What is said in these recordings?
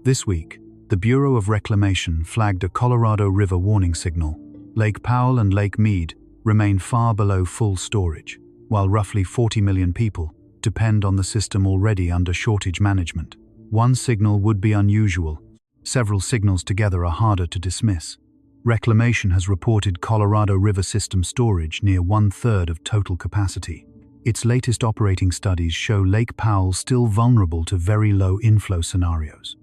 This week, the Bureau of Reclamation flagged a Colorado River warning signal. Lake Powell and Lake Mead remain far below full storage, while roughly 40 million people depend on the system already under shortage management. One signal would be unusual. Several signals together are harder to dismiss. Reclamation has reported Colorado River system storage near 1/3 of total capacity. Its latest operating studies show Lake Powell still vulnerable to very low inflow scenarios.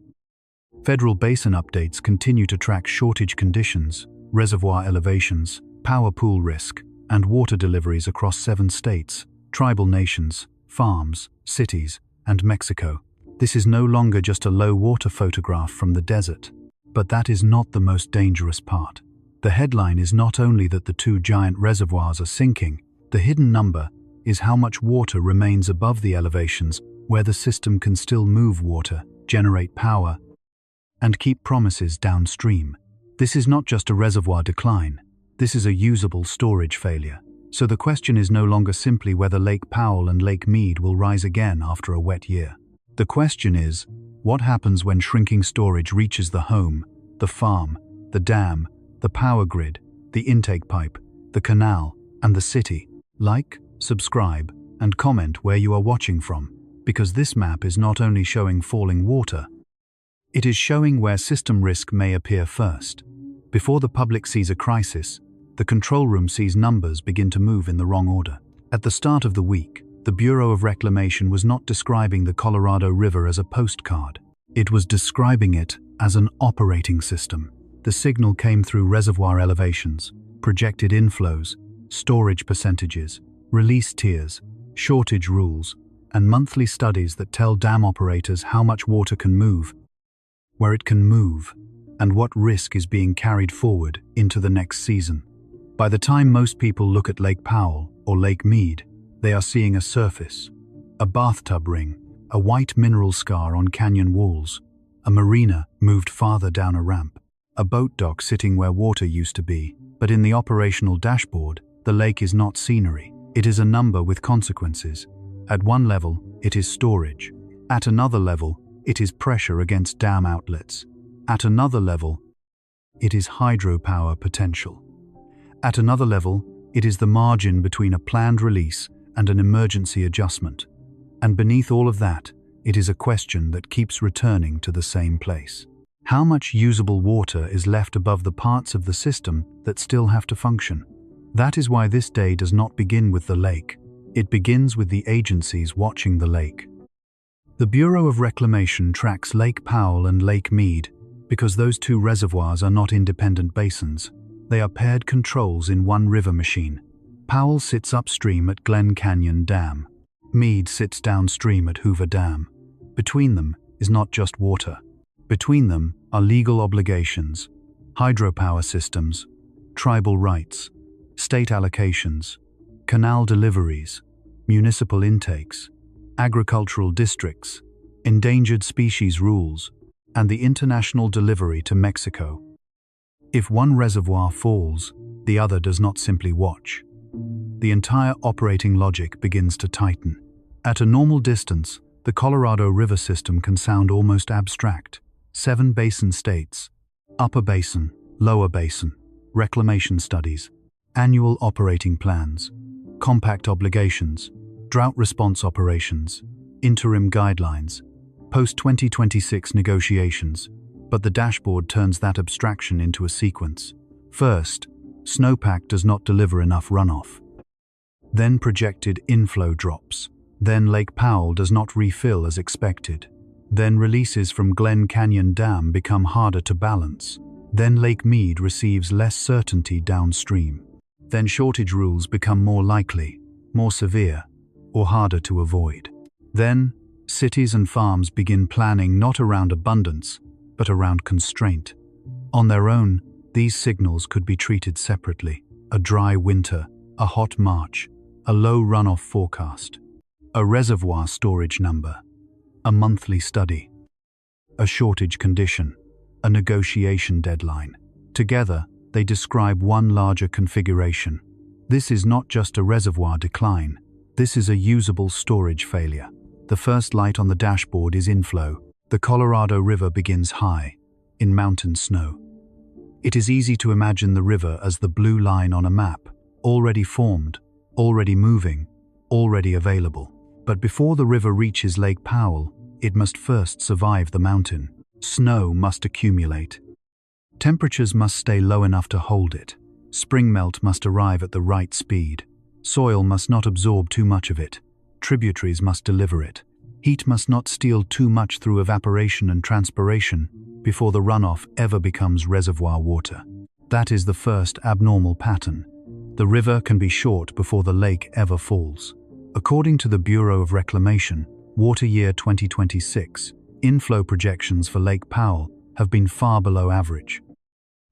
Federal basin updates continue to track shortage conditions, reservoir elevations, power pool risk, and water deliveries across 7 states, tribal nations, farms, cities, and Mexico. This is no longer just a low water photograph from the desert. But that is not the most dangerous part. The headline is not only that the 2 giant reservoirs are sinking, the hidden number is how much water remains above the elevations where the system can still move water, generate power, and keep promises downstream. This is not just a reservoir decline. This is a usable storage failure. So the question is no longer simply whether Lake Powell and Lake Mead will rise again after a wet year. The question is, what happens when shrinking storage reaches the home, the farm, the dam, the power grid, the intake pipe, the canal, and the city? Like, subscribe, and comment where you are watching from, because this map is not only showing falling water, it is showing where system risk may appear first. Before the public sees a crisis, the control room sees numbers begin to move in the wrong order. At the start of the week, the Bureau of Reclamation was not describing the Colorado River as a postcard. It was describing it as an operating system. The signal came through reservoir elevations, projected inflows, storage percentages, release tiers, shortage rules, and monthly studies that tell dam operators how much water can move, where it can move, and what risk is being carried forward into the next season. By the time most people look at Lake Powell or Lake Mead, they are seeing a surface, a bathtub ring, a white mineral scar on canyon walls, a marina moved farther down a ramp, a boat dock sitting where water used to be. But in the operational dashboard, the lake is not scenery. It is a number with consequences. At one level, it is storage. At another level, it is pressure against dam outlets. At another level, it is hydropower potential. At another level, it is the margin between a planned release and an emergency adjustment. And beneath all of that, it is a question that keeps returning to the same place. How much usable water is left above the parts of the system that still have to function? That is why this day does not begin with the lake. It begins with the agencies watching the lake. The Bureau of Reclamation tracks Lake Powell and Lake Mead because those 2 reservoirs are not independent basins. They are paired controls in one river machine. Powell sits upstream at Glen Canyon Dam. Mead sits downstream at Hoover Dam. Between them is not just water. Between them are legal obligations, hydropower systems, tribal rights, state allocations, canal deliveries, municipal intakes, agricultural districts, endangered species rules, and the international delivery to Mexico. If one reservoir falls, the other does not simply watch. The entire operating logic begins to tighten. At a normal distance, the Colorado River system can sound almost abstract. 7 basin states, upper basin, lower basin, reclamation studies, annual operating plans, compact obligations, drought response operations, interim guidelines, post-2026 negotiations. But the dashboard turns that abstraction into a sequence. First, snowpack does not deliver enough runoff. Then projected inflow drops. Then Lake Powell does not refill as expected. Then releases from Glen Canyon Dam become harder to balance. Then Lake Mead receives less certainty downstream. Then shortage rules become more likely, more severe, or harder to avoid. Then, cities and farms begin planning not around abundance, but around constraint. On their own, these signals could be treated separately. A dry winter, a hot March, a low runoff forecast, a reservoir storage number, a monthly study, a shortage condition, a negotiation deadline. Together, they describe one larger configuration. This is not just a reservoir decline. This is a usable storage failure. The first light on the dashboard is inflow. The Colorado River begins high, in mountain snow. It is easy to imagine the river as the blue line on a map, already formed, already moving, already available. But before the river reaches Lake Powell, it must first survive the mountain. Snow must accumulate. Temperatures must stay low enough to hold it. Spring melt must arrive at the right speed. Soil must not absorb too much of it. Tributaries must deliver it. Heat must not steal too much through evaporation and transpiration before the runoff ever becomes reservoir water. That is the first abnormal pattern. The river can be short before the lake ever falls. According to the Bureau of Reclamation, water year 2026, inflow projections for Lake Powell have been far below average.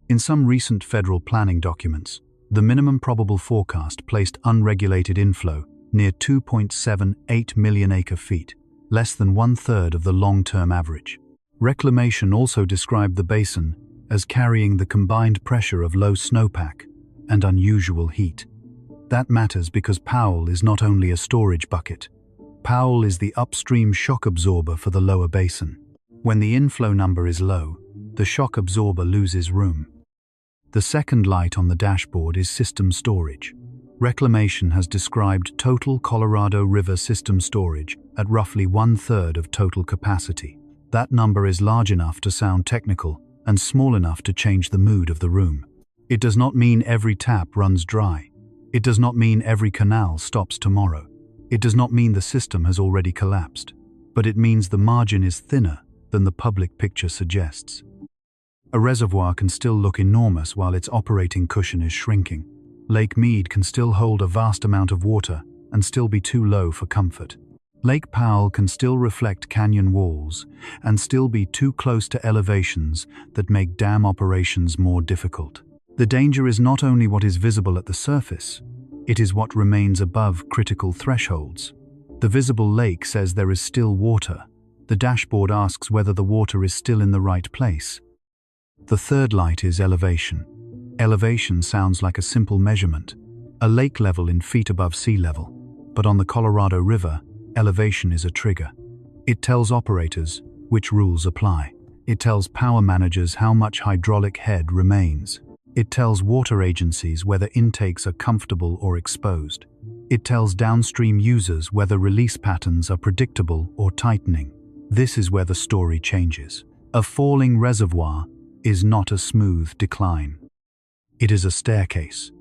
In some recent federal planning documents, the minimum probable forecast placed unregulated inflow near 2.78 million acre-feet, less than 1/3 of the long-term average. Reclamation also described the basin as carrying the combined pressure of low snowpack and unusual heat. That matters because Powell is not only a storage bucket. Powell is the upstream shock absorber for the lower basin. When the inflow number is low, the shock absorber loses room. The second light on the dashboard is system storage. Reclamation has described total Colorado River system storage at roughly 1/3 of total capacity. That number is large enough to sound technical and small enough to change the mood of the room. It does not mean every tap runs dry. It does not mean every canal stops tomorrow. It does not mean the system has already collapsed. But it means the margin is thinner than the public picture suggests. A reservoir can still look enormous while its operating cushion is shrinking. Lake Mead can still hold a vast amount of water and still be too low for comfort. Lake Powell can still reflect canyon walls and still be too close to elevations that make dam operations more difficult. The danger is not only what is visible at the surface, it is what remains above critical thresholds. The visible lake says there is still water. The dashboard asks whether the water is still in the right place. The third light is elevation. Elevation sounds like a simple measurement, a lake level in feet above sea level. But on the Colorado River, elevation is a trigger. It tells operators which rules apply. It tells power managers how much hydraulic head remains. It tells water agencies whether intakes are comfortable or exposed. It tells downstream users whether release patterns are predictable or tightening. This is where the story changes. A falling reservoir is not a smooth decline. It is a staircase.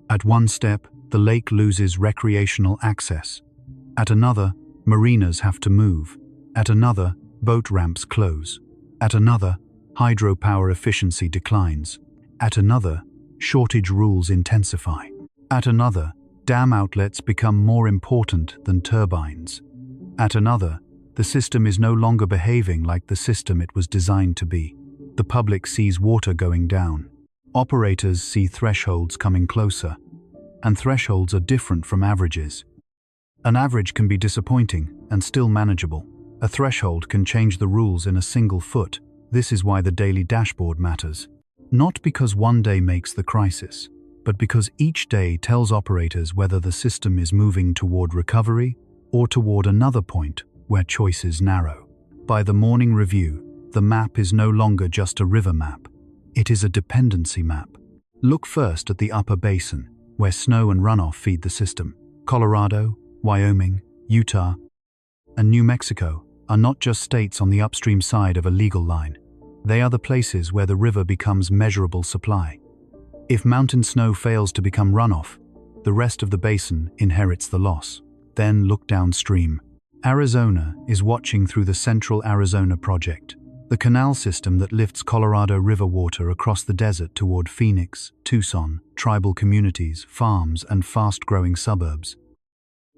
At one step, the lake loses recreational access. At another, marinas have to move. At another, boat ramps close. At another, hydropower efficiency declines. At another, shortage rules intensify. At another, dam outlets become more important than turbines. At another, the system is no longer behaving like the system it was designed to be. The public sees water going down. Operators see thresholds coming closer. And thresholds are different from averages. An average can be disappointing and still manageable. A threshold can change the rules in a single foot. This is why the daily dashboard matters. Not because one day makes the crisis, but because each day tells operators whether the system is moving toward recovery or toward another point where choices narrow. By the morning review, the map is no longer just a river map. It is a dependency map. Look first at the upper basin, where snow and runoff feed the system. Colorado, Wyoming, Utah, and New Mexico are not just states on the upstream side of a legal line. They are the places where the river becomes measurable supply. If mountain snow fails to become runoff, the rest of the basin inherits the loss. Then look downstream. Arizona is watching through the Central Arizona Project, the canal system that lifts Colorado River water across the desert toward Phoenix, Tucson, tribal communities, farms, and fast-growing suburbs.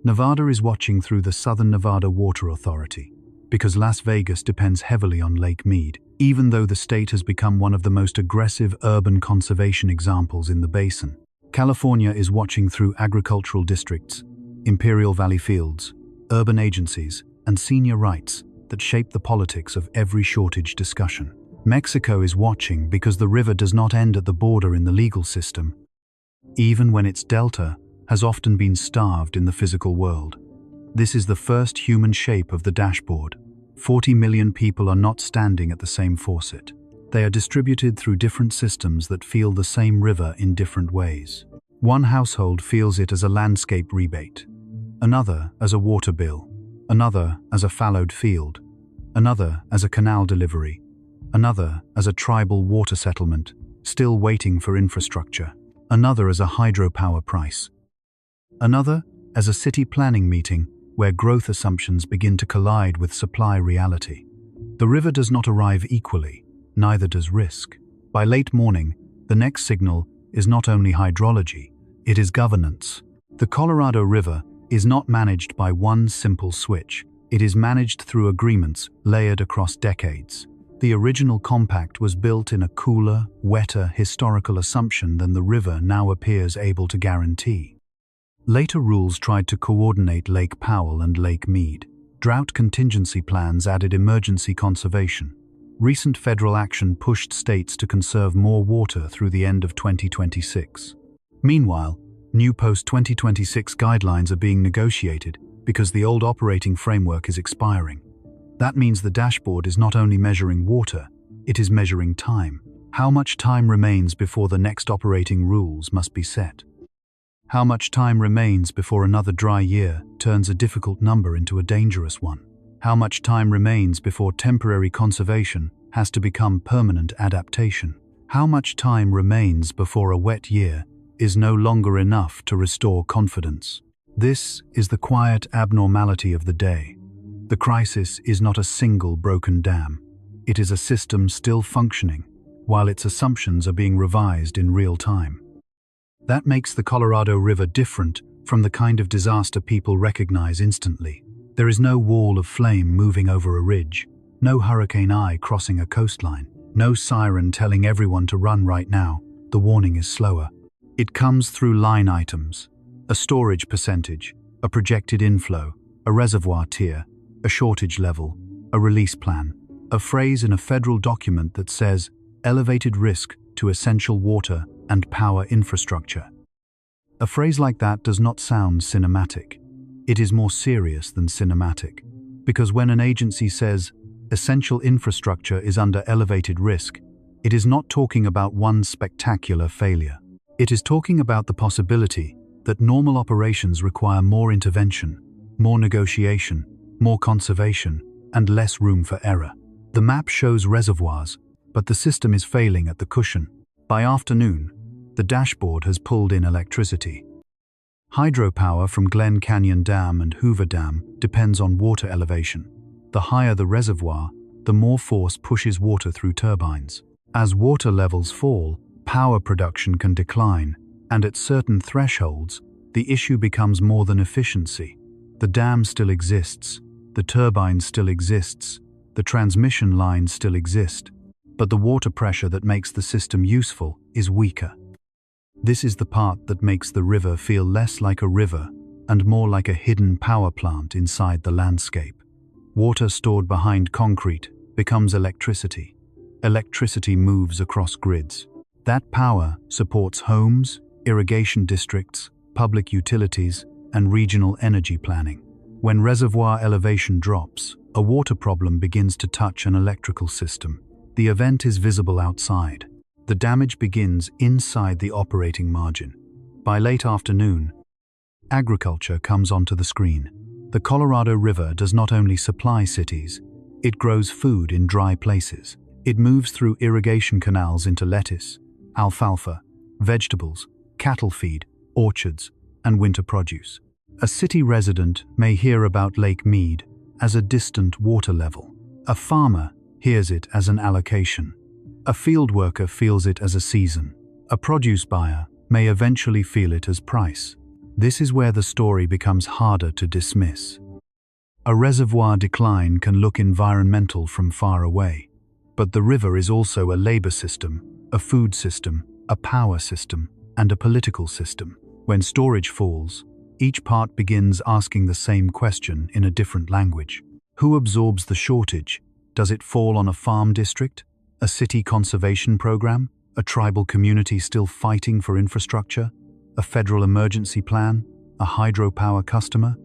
Nevada is watching through the Southern Nevada Water Authority, because Las Vegas depends heavily on Lake Mead, even though the state has become one of the most aggressive urban conservation examples in the basin. California is watching through agricultural districts, Imperial Valley fields, urban agencies, and senior rights that shape the politics of every shortage discussion. Mexico is watching because the river does not end at the border in the legal system, even when its delta has often been starved in the physical world. This is the first human shape of the dashboard. 40 million people are not standing at the same faucet. They are distributed through different systems that feel the same river in different ways. One household feels it as a landscape rebate, another as a water bill, another as a fallowed field, another as a canal delivery, another as a tribal water settlement, still waiting for infrastructure, another as a hydropower price, another as a city planning meeting where growth assumptions begin to collide with supply reality. The river does not arrive equally, neither does risk. By late morning, the next signal is not only hydrology, it is governance. The Colorado River is not managed by one simple switch. It is managed through agreements layered across decades. The original compact was built in a cooler, wetter historical assumption than the river now appears able to guarantee. Later rules tried to coordinate Lake Powell and Lake Mead. Drought contingency plans added emergency conservation. Recent federal action pushed states to conserve more water through the end of 2026. Meanwhile, new post-2026 guidelines are being negotiated because the old operating framework is expiring. That means the dashboard is not only measuring water, it is measuring time. How much time remains before the next operating rules must be set? How much time remains before another dry year turns a difficult number into a dangerous one? How much time remains before temporary conservation has to become permanent adaptation? How much time remains before a wet year is no longer enough to restore confidence? This is the quiet abnormality of the day. The crisis is not a single broken dam. It is a system still functioning, while its assumptions are being revised in real time. That makes the Colorado River different from the kind of disaster people recognize instantly. There is no wall of flame moving over a ridge, no hurricane eye crossing a coastline, no siren telling everyone to run right now. The warning is slower. It comes through line items, a storage percentage, a projected inflow, a reservoir tier, a shortage level, a release plan, a phrase in a federal document that says elevated risk to essential water and power infrastructure. A phrase like that does not sound cinematic. It is more serious than cinematic, because when an agency says essential infrastructure is under elevated risk, it is not talking about one spectacular failure. It is talking about the possibility that normal operations require more intervention, more negotiation, more conservation, and less room for error. The map shows reservoirs, but the system is failing at the cushion. By afternoon, the dashboard has pulled in electricity. Hydropower from Glen Canyon Dam and Hoover Dam depends on water elevation. The higher the reservoir, the more force pushes water through turbines. As water levels fall, power production can decline, and at certain thresholds, the issue becomes more than efficiency. The dam still exists, the turbine still exists, the transmission lines still exist, but the water pressure that makes the system useful is weaker. This is the part that makes the river feel less like a river and more like a hidden power plant inside the landscape. Water stored behind concrete becomes electricity. Electricity moves across grids. That power supports homes, irrigation districts, public utilities, and regional energy planning. When reservoir elevation drops, a water problem begins to touch an electrical system. The event is visible outside. The damage begins inside the operating margin. By late afternoon, agriculture comes onto the screen. The Colorado River does not only supply cities, it grows food in dry places. It moves through irrigation canals into lettuce, alfalfa, vegetables, cattle feed, orchards, and winter produce. A city resident may hear about Lake Mead as a distant water level. A farmer hears it as an allocation. A field worker feels it as a season. A produce buyer may eventually feel it as price. This is where the story becomes harder to dismiss. A reservoir decline can look environmental from far away, but the river is also a labor system, a food system, a power system, and a political system. When storage falls, each part begins asking the same question in a different language. Who absorbs the shortage? Does it fall on a farm district? A city conservation program? A tribal community still fighting for infrastructure? A federal emergency plan? A hydropower customer?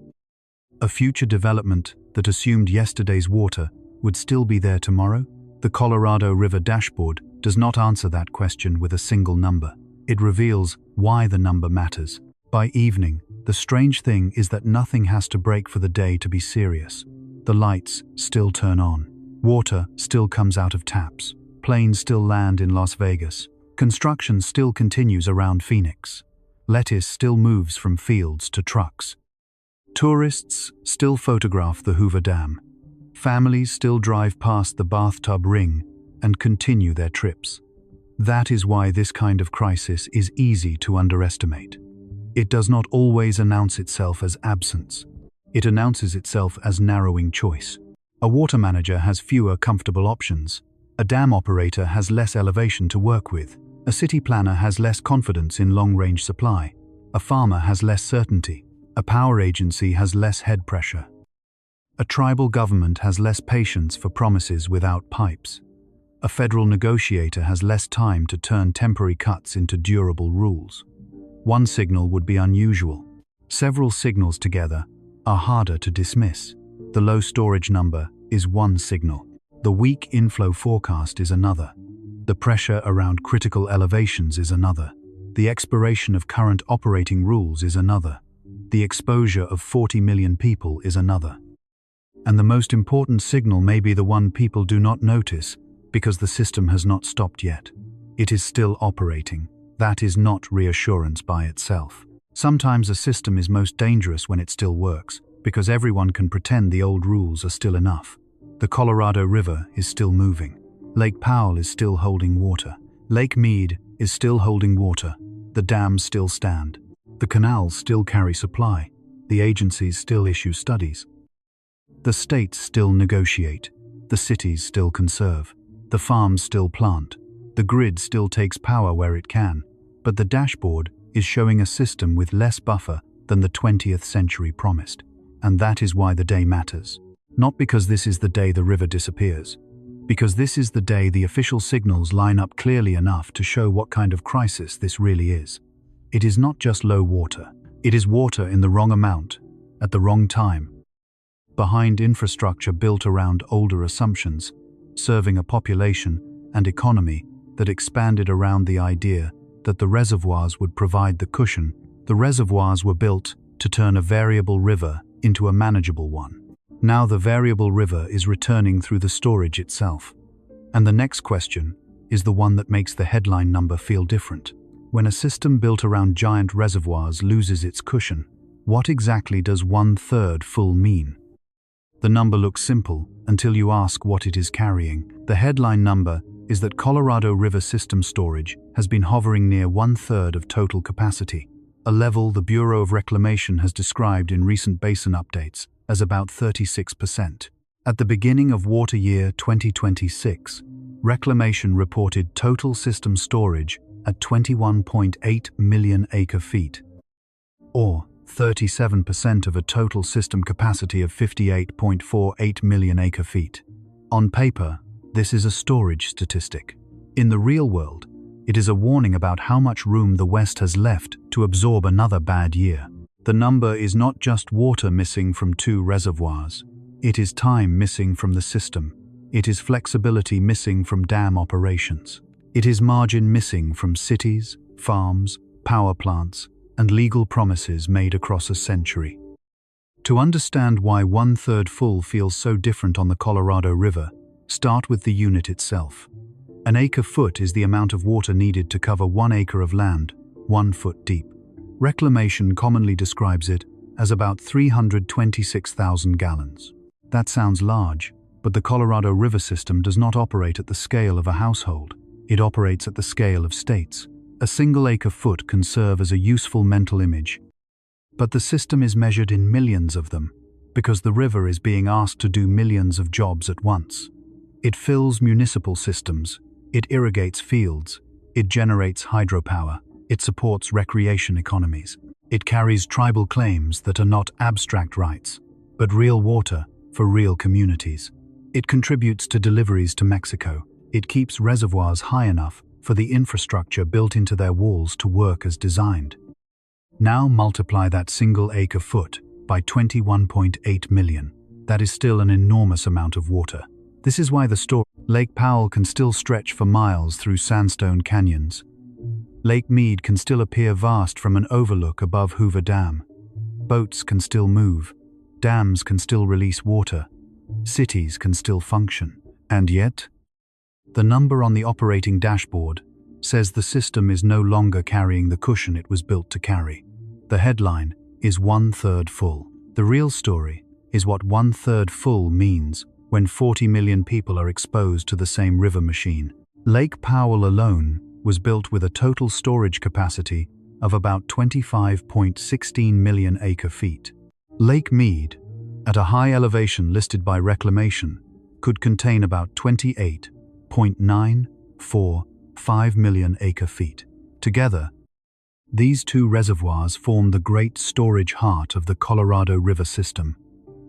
A future development that assumed yesterday's water would still be there tomorrow? The Colorado River dashboard does not answer that question with a single number. It reveals why the number matters. By evening, the strange thing is that nothing has to break for the day to be serious. The lights still turn on. Water still comes out of taps. Planes still land in Las Vegas. Construction still continues around Phoenix. Lettuce still moves from fields to trucks. Tourists still photograph the Hoover Dam. Families still drive past the bathtub ring and continue their trips. That is why this kind of crisis is easy to underestimate. It does not always announce itself as absence. It announces itself as narrowing choice. A water manager has fewer comfortable options. A dam operator has less elevation to work with. A city planner has less confidence in long-range supply. A farmer has less certainty. A power agency has less head pressure. A tribal government has less patience for promises without pipes. A federal negotiator has less time to turn temporary cuts into durable rules. One signal would be unusual. Several signals together are harder to dismiss. The low storage number is one signal. The weak inflow forecast is another. The pressure around critical elevations is another. The expiration of current operating rules is another. The exposure of 40 million people is another. And the most important signal may be the one people do not notice because the system has not stopped yet. It is still operating. That is not reassurance by itself. Sometimes a system is most dangerous when it still works, because everyone can pretend the old rules are still enough. The Colorado River is still moving. Lake Powell is still holding water. Lake Mead is still holding water. The dams still stand. The canals still carry supply. The agencies still issue studies. The states still negotiate. The cities still conserve. The farms still plant. The grid still takes power where it can. But the dashboard is showing a system with less buffer than the 20th century promised. And that is why the day matters. Not because this is the day the river disappears. Because this is the day the official signals line up clearly enough to show what kind of crisis this really is. It is not just low water. It is water in the wrong amount, at the wrong time, behind infrastructure built around older assumptions, serving a population and economy that expanded around the idea that the reservoirs would provide the cushion. The reservoirs were built to turn a variable river into a manageable one. Now the variable river is returning through the storage itself. And the next question is the one that makes the headline number feel different. When a system built around giant reservoirs loses its cushion, what exactly does 1/3 full mean? The number looks simple until you ask what it is carrying. The headline number is that Colorado River system storage has been hovering near 1/3 of total capacity, a level the Bureau of Reclamation has described in recent basin updates as about 36%. At the beginning of water year 2026, Reclamation reported total system storage at 21.8 million acre-feet, or 37% of a total system capacity of 58.48 million acre-feet. On paper, this is a storage statistic. In the real world, it is a warning about how much room the West has left to absorb another bad year. The number is not just water missing from 2 reservoirs. It is time missing from the system. It is flexibility missing from dam operations. It is margin missing from cities, farms, power plants, and legal promises made across a century. To understand why 1/3 full feels so different on the Colorado River, start with the unit itself. An acre-foot is the amount of water needed to cover 1 acre of land, 1 foot deep. Reclamation commonly describes it as about 326,000 gallons. That sounds large, but the Colorado River system does not operate at the scale of a household. It operates at the scale of states. A single acre-foot can serve as a useful mental image. But the system is measured in millions of them, because the river is being asked to do millions of jobs at once. It fills municipal systems, it irrigates fields, it generates hydropower, it supports recreation economies. It carries tribal claims that are not abstract rights, but real water for real communities. It contributes to deliveries to Mexico. It keeps reservoirs high enough for the infrastructure built into their walls to work as designed. Now multiply that single acre-foot by 21.8 million. That is still an enormous amount of water. This is why Lake Powell can still stretch for miles through sandstone canyons. Lake Mead can still appear vast from an overlook above Hoover Dam. Boats can still move. Dams can still release water. Cities can still function. And yet, the number on the operating dashboard says the system is no longer carrying the cushion it was built to carry. The headline is 1/3 full. The real story is what 1/3 full means when 40 million people are exposed to the same river machine. Lake Powell alone was built with a total storage capacity of about 25.16 million acre-feet. Lake Mead, at a high elevation listed by Reclamation, could contain about 28.945 million acre-feet. Together, these two reservoirs form the great storage heart of the Colorado River system.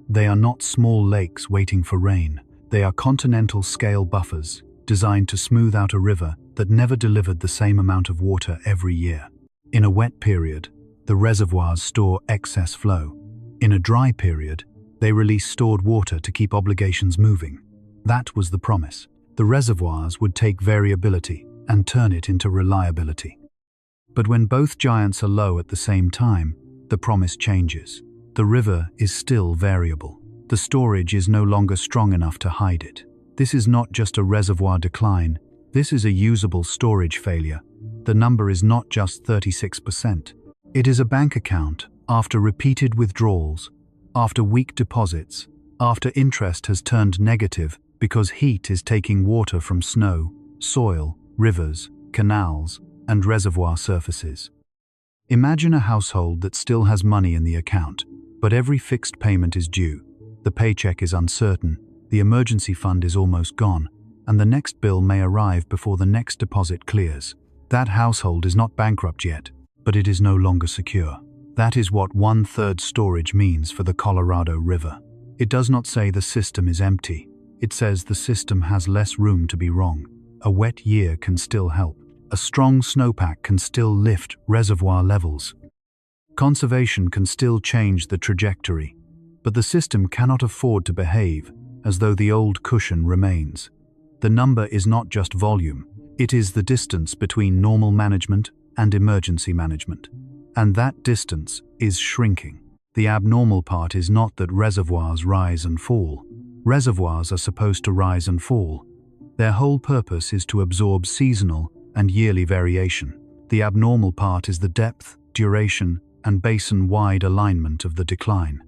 They are not small lakes waiting for rain. They are continental-scale buffers designed to smooth out a river that never delivered the same amount of water every year. In a wet period, the reservoirs store excess flow. In a dry period, they release stored water to keep obligations moving. That was the promise. The reservoirs would take variability and turn it into reliability. But when both giants are low at the same time, the promise changes. The river is still variable. The storage is no longer strong enough to hide it. This is not just a reservoir decline, this is a usable storage failure. The number is not just 36%. It is a bank account after repeated withdrawals, after weak deposits, after interest has turned negative because heat is taking water from snow, soil, rivers, canals, and reservoir surfaces. Imagine a household that still has money in the account, but every fixed payment is due. The paycheck is uncertain, the emergency fund is almost gone, and the next bill may arrive before the next deposit clears. That household is not bankrupt yet, but it is no longer secure. That is what 1/3 storage means for the Colorado River. It does not say the system is empty. It says the system has less room to be wrong. A wet year can still help. A strong snowpack can still lift reservoir levels. Conservation can still change the trajectory, but the system cannot afford to behave as though the old cushion remains. The number is not just volume, it is the distance between normal management and emergency management. And that distance is shrinking. The abnormal part is not that reservoirs rise and fall. Reservoirs are supposed to rise and fall. Their whole purpose is to absorb seasonal and yearly variation. The abnormal part is the depth, duration, and basin-wide alignment of the decline.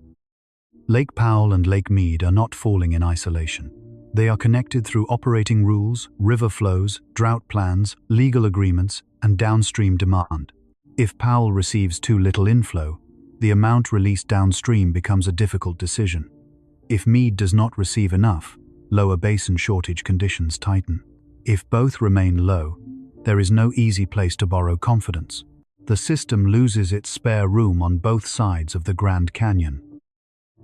Lake Powell and Lake Mead are not falling in isolation. They are connected through operating rules, river flows, drought plans, legal agreements, and downstream demand. If Powell receives too little inflow, the amount released downstream becomes a difficult decision. If Mead does not receive enough, lower basin shortage conditions tighten. If both remain low, there is no easy place to borrow confidence. The system loses its spare room on both sides of the Grand Canyon.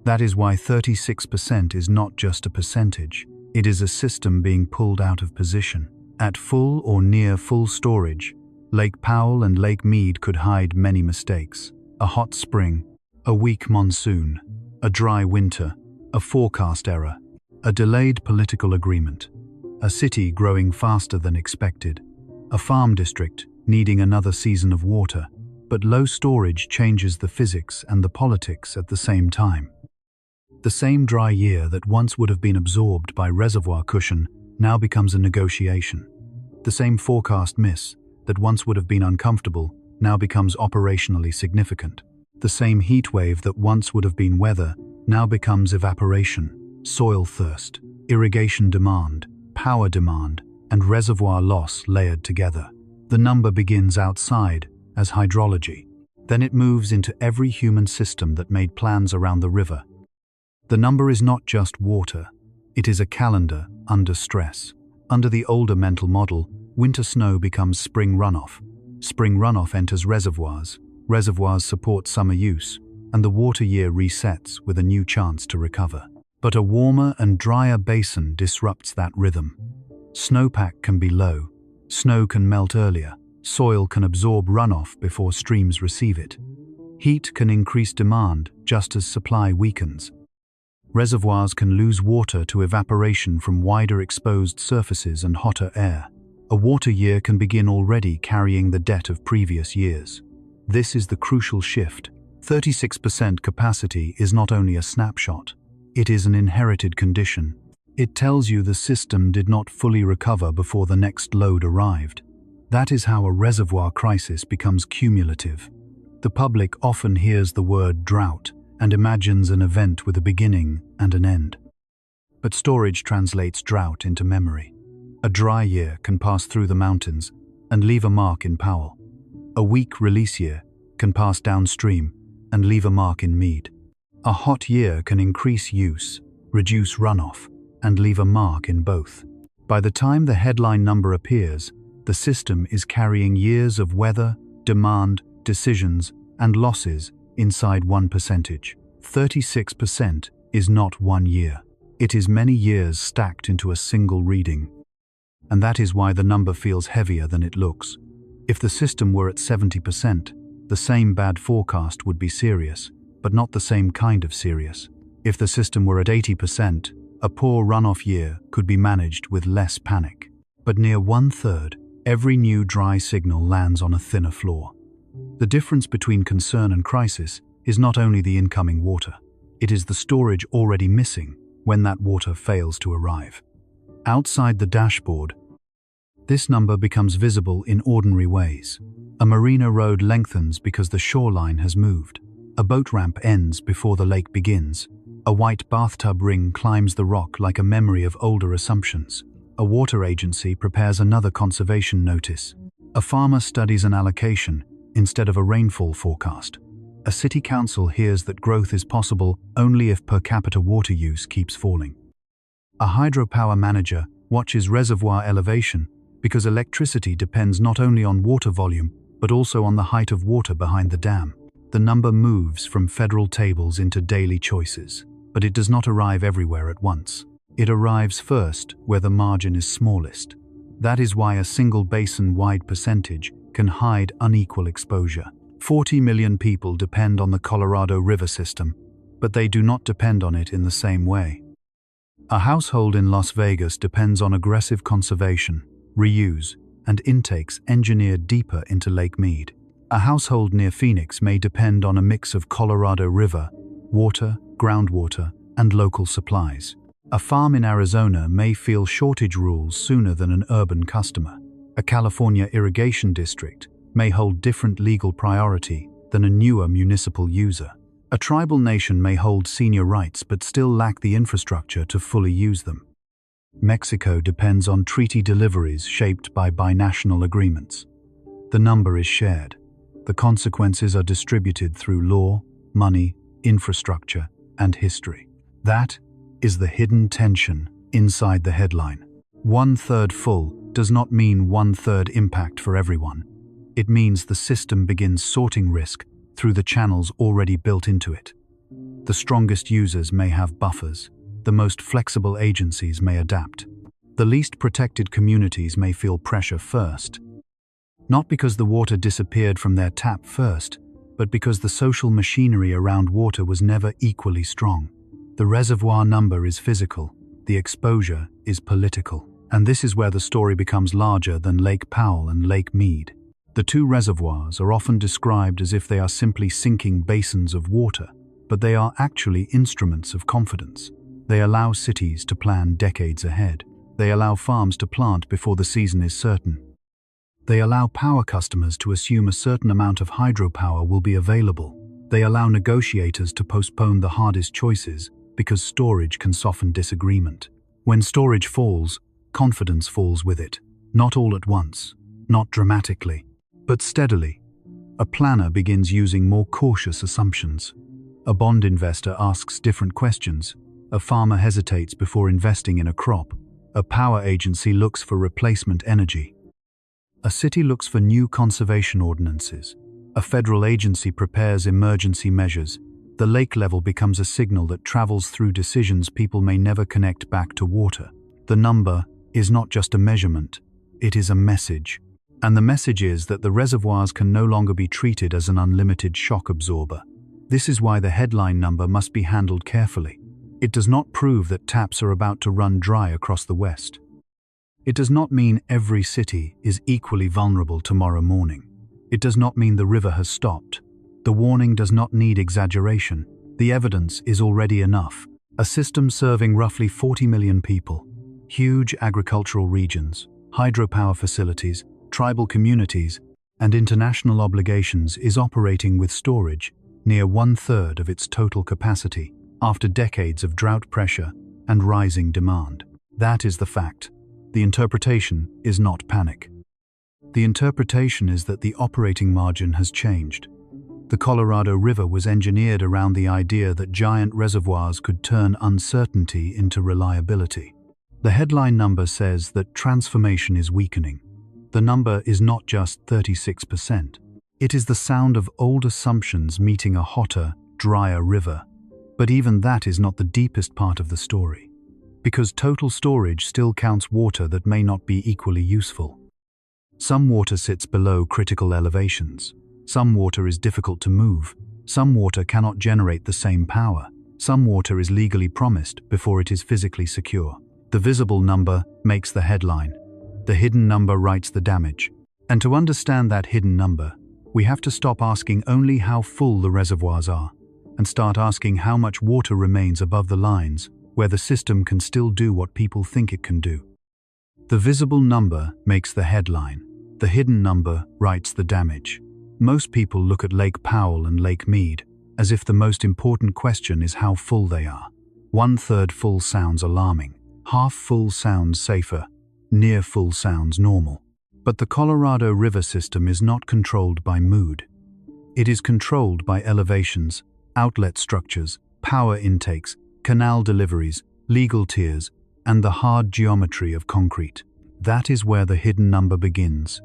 That is why 36% is not just a percentage. It is a system being pulled out of position. At full or near full storage, Lake Powell and Lake Mead could hide many mistakes. A hot spring, a weak monsoon, a dry winter, a forecast error, a delayed political agreement, a city growing faster than expected, a farm district needing another season of water, but low storage changes the physics and the politics at the same time. The same dry year that once would have been absorbed by reservoir cushion now becomes a negotiation. The same forecast miss that once would have been uncomfortable now becomes operationally significant. The same heat wave that once would have been weather now becomes evaporation, soil thirst, irrigation demand, power demand, and reservoir loss layered together. The number begins outside as hydrology. Then it moves into every human system that made plans around the river. The number is not just water, it is a calendar under stress. Under the older mental model, winter snow becomes spring runoff. Spring runoff enters reservoirs, reservoirs support summer use, and the water year resets with a new chance to recover. But a warmer and drier basin disrupts that rhythm. Snowpack can be low, snow can melt earlier, soil can absorb runoff before streams receive it. Heat can increase demand just as supply weakens. Reservoirs can lose water to evaporation from wider exposed surfaces and hotter air. A water year can begin already carrying the debt of previous years. This is the crucial shift. 36% capacity is not only a snapshot, it is an inherited condition. It tells you the system did not fully recover before the next load arrived. That is how a reservoir crisis becomes cumulative. The public often hears the word drought and imagines an event with a beginning and an end. But storage translates drought into memory. A dry year can pass through the mountains and leave a mark in Powell. A weak release year can pass downstream and leave a mark in Mead. A hot year can increase use, reduce runoff, and leave a mark in both. By the time the headline number appears, the system is carrying years of weather, demand, decisions, and losses inside 1%. 36% is not 1 year. It is many years stacked into a single reading. And that is why the number feels heavier than it looks. If the system were at 70%, the same bad forecast would be serious, but not the same kind of serious. If the system were at 80%, a poor runoff year could be managed with less panic. But near 1/3, every new dry signal lands on a thinner floor. The difference between concern and crisis is not only the incoming water, it is the storage already missing when that water fails to arrive. Outside the dashboard, this number becomes visible in ordinary ways. A marina road lengthens because the shoreline has moved. A boat ramp ends before the lake begins. A white bathtub ring climbs the rock like a memory of older assumptions. A water agency prepares another conservation notice. A farmer studies an allocation instead of a rainfall forecast. A city council hears that growth is possible only if per capita water use keeps falling. A hydropower manager watches reservoir elevation because electricity depends not only on water volume but also on the height of water behind the dam. The number moves from federal tables into daily choices, but it does not arrive everywhere at once. It arrives first where the margin is smallest. That is why a single basin-wide percentage can hide unequal exposure. 40 million people depend on the Colorado River system, but they do not depend on it in the same way. A household in Las Vegas depends on aggressive conservation, reuse, and intakes engineered deeper into Lake Mead. A household near Phoenix may depend on a mix of Colorado River, water, groundwater, and local supplies. A farm in Arizona may feel shortage rules sooner than an urban customer. A California irrigation district may hold different legal priority than a newer municipal user. A tribal nation may hold senior rights but still lack the infrastructure to fully use them. Mexico depends on treaty deliveries shaped by binational agreements. The number is shared. The consequences are distributed through law, money, infrastructure, and history. That is the hidden tension inside the headline. 1/3 full does not mean 1/3 impact for everyone. It means the system begins sorting risk through the channels already built into it. The strongest users may have buffers. The most flexible agencies may adapt. The least protected communities may feel pressure first. Not because the water disappeared from their tap first, but because the social machinery around water was never equally strong. The reservoir number is physical, the exposure is political. And this is where the story becomes larger than Lake Powell and Lake Mead. The two reservoirs are often described as if they are simply sinking basins of water, but they are actually instruments of confidence. They allow cities to plan decades ahead. They allow farms to plant before the season is certain. They allow power customers to assume a certain amount of hydropower will be available. They allow negotiators to postpone the hardest choices because storage can soften disagreement. When storage falls, confidence falls with it. Not all at once, not dramatically, but steadily. A planner begins using more cautious assumptions. A bond investor asks different questions. A farmer hesitates before investing in a crop. A power agency looks for replacement energy. A city looks for new conservation ordinances. A federal agency prepares emergency measures. The lake level becomes a signal that travels through decisions people may never connect back to water. The number is not just a measurement, it is a message. And the message is that the reservoirs can no longer be treated as an unlimited shock absorber. This is why the headline number must be handled carefully. It does not prove that taps are about to run dry across the West. It does not mean every city is equally vulnerable tomorrow morning. It does not mean the river has stopped. The warning does not need exaggeration. The evidence is already enough. A system serving roughly 40 million people, huge agricultural regions, hydropower facilities, tribal communities, and international obligations is operating with storage near 1/3 of its total capacity after decades of drought pressure and rising demand. That is the fact. The interpretation is not panic. The interpretation is that the operating margin has changed. The Colorado River was engineered around the idea that giant reservoirs could turn uncertainty into reliability. The headline number says that transformation is weakening. The number is not just 36%. It is the sound of old assumptions meeting a hotter, drier river. But even that is not the deepest part of the story, because total storage still counts water that may not be equally useful. Some water sits below critical elevations. Some water is difficult to move. Some water cannot generate the same power. Some water is legally promised before it is physically secure. The visible number makes the headline. The hidden number writes the damage. And to understand that hidden number, we have to stop asking only how full the reservoirs are, and start asking how much water remains above the lines where the system can still do what people think it can do. The visible number makes the headline. The hidden number writes the damage. Most people look at Lake Powell and Lake Mead as if the most important question is how full they are. 1/3 full sounds alarming. Half full sounds safer. Near full sounds normal. But the Colorado River system is not controlled by mood. It is controlled by elevations, outlet structures, power intakes, canal deliveries, legal tiers, and the hard geometry of concrete. That is where the hidden number begins.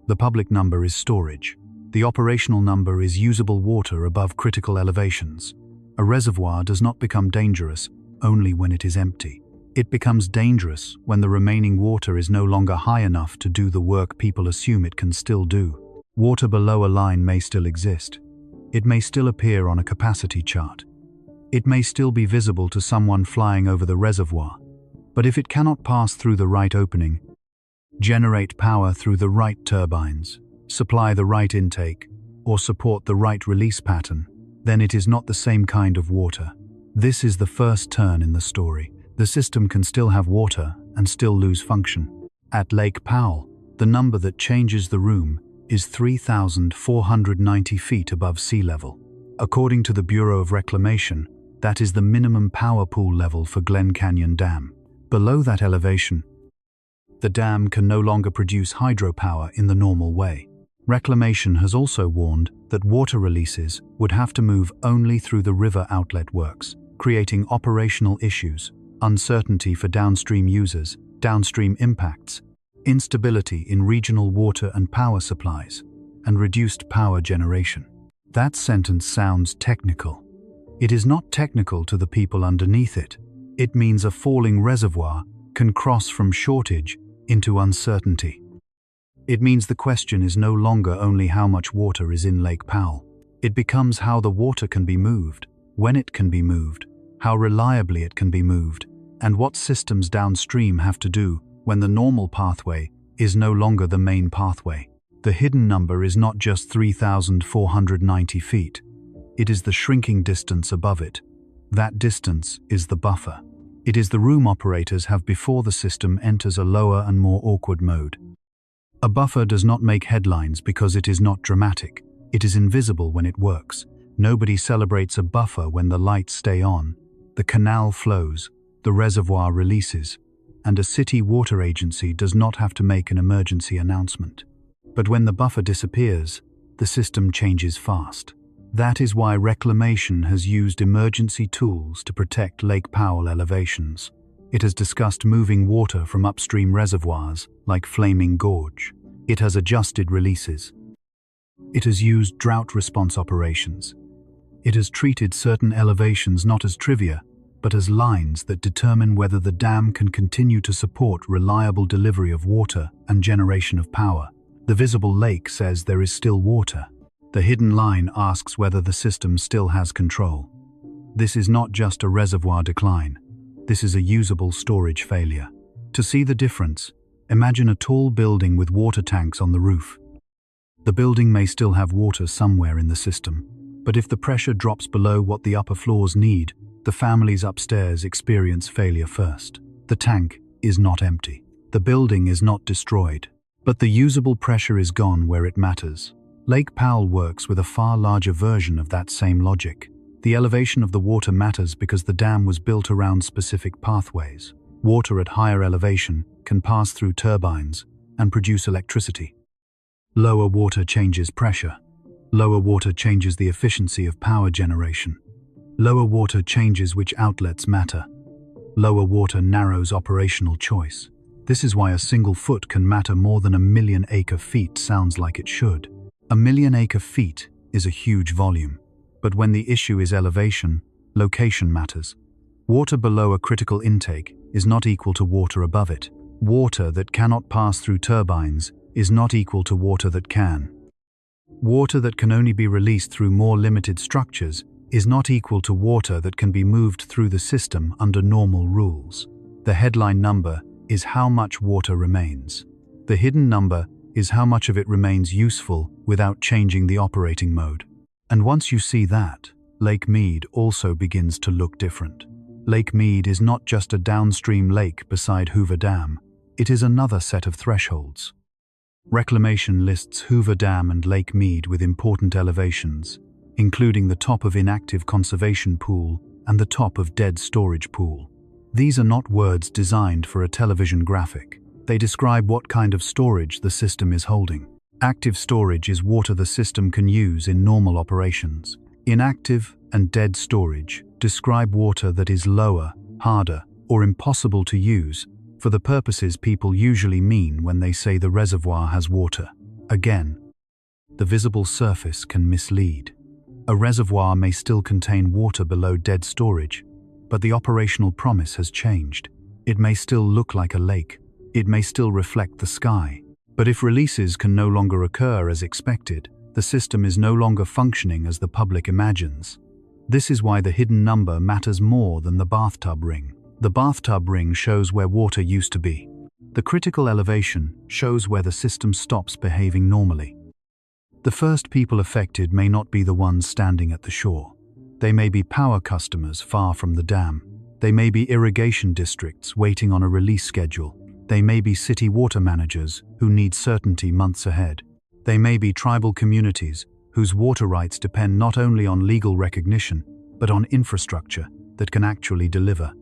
The public number is storage. The operational number is usable water above critical elevations. A reservoir does not become dangerous only when it is empty. It becomes dangerous when the remaining water is no longer high enough to do the work people assume it can still do. Water below a line may still exist. It may still appear on a capacity chart. It may still be visible to someone flying over the reservoir. But if it cannot pass through the right opening, generate power through the right turbines, supply the right intake, or support the right release pattern, then it is not the same kind of water. This is the first turn in the story. The system can still have water and still lose function. At Lake Powell, the number that changes the room is 3,490 feet above sea level. According to the Bureau of Reclamation, that is the minimum power pool level for Glen Canyon Dam. Below that elevation, the dam can no longer produce hydropower in the normal way. Reclamation has also warned that water releases would have to move only through the river outlet works, creating operational issues, uncertainty for downstream users, downstream impacts, instability in regional water and power supplies, and reduced power generation. That sentence sounds technical. It is not technical to the people underneath it. It means a falling reservoir can cross from shortage into uncertainty. It means the question is no longer only how much water is in Lake Powell. It becomes how the water can be moved, when it can be moved, how reliably it can be moved, and what systems downstream have to do when the normal pathway is no longer the main pathway. The hidden number is not just 3,490 feet. It is the shrinking distance above it. That distance is the buffer. It is the room operators have before the system enters a lower and more awkward mode. A buffer does not make headlines because it is not dramatic. It is invisible when it works. Nobody celebrates a buffer when the lights stay on. The canal flows, the reservoir releases, and a city water agency does not have to make an emergency announcement. But when the buffer disappears, the system changes fast. That is why reclamation has used emergency tools to protect Lake Powell elevations. It has discussed moving water from upstream reservoirs like Flaming Gorge. It has adjusted releases. It has used drought response operations. It has treated certain elevations not as trivia, but as lines that determine whether the dam can continue to support reliable delivery of water and generation of power. The visible lake says there is still water. The hidden line asks whether the system still has control. This is not just a reservoir decline. This is a usable storage failure. To see the difference, imagine a tall building with water tanks on the roof. The building may still have water somewhere in the system, but if the pressure drops below what the upper floors need, the families upstairs experience failure first. The tank is not empty. The building is not destroyed, but the usable pressure is gone where it matters. Lake Powell works with a far larger version of that same logic. The elevation of the water matters because the dam was built around specific pathways. Water at higher elevation can pass through turbines and produce electricity. Lower water changes pressure. Lower water changes the efficiency of power generation. Lower water changes which outlets matter. Lower water narrows operational choice. This is why a single foot can matter more than 1,000,000 acre-feet sounds like it should. 1,000,000 acre-feet is a huge volume. But when the issue is elevation, location matters. Water below a critical intake is not equal to water above it. Water that cannot pass through turbines is not equal to water that can. Water that can only be released through more limited structures is not equal to water that can be moved through the system under normal rules. The headline number is how much water remains. The hidden number is how much of it remains useful without changing the operating mode. And once you see that, Lake Mead also begins to look different. Lake Mead is not just a downstream lake beside Hoover Dam. It is another set of thresholds. Reclamation lists Hoover Dam and Lake Mead with important elevations, including the top of inactive conservation pool and the top of dead storage pool. These are not words designed for a television graphic. They describe what kind of storage the system is holding. Active storage is water the system can use in normal operations. Inactive and dead storage describe water that is lower, harder, or impossible to use for the purposes people usually mean when they say the reservoir has water. Again, the visible surface can mislead. A reservoir may still contain water below dead storage, but the operational promise has changed. It may still look like a lake. It may still reflect the sky. But if releases can no longer occur as expected, the system is no longer functioning as the public imagines. This is why the hidden number matters more than the bathtub ring. The bathtub ring shows where water used to be. The critical elevation shows where the system stops behaving normally. The first people affected may not be the ones standing at the shore. They may be power customers far from the dam. They may be irrigation districts waiting on a release schedule. They may be city water managers who need certainty months ahead. They may be tribal communities whose water rights depend not only on legal recognition, but on infrastructure that can actually deliver.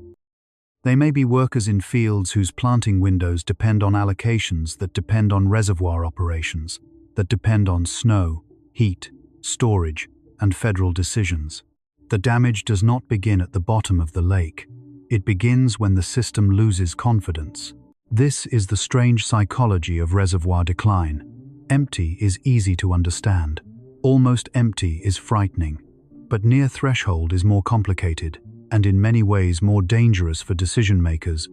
They may be workers in fields whose planting windows depend on allocations that depend on reservoir operations, that depend on snow, heat, storage, and federal decisions. The damage does not begin at the bottom of the lake. It begins when the system loses confidence. This is the strange psychology of reservoir decline. Empty is easy to understand. Almost empty is frightening. But near threshold is more complicated, and in many ways more dangerous for decision makers,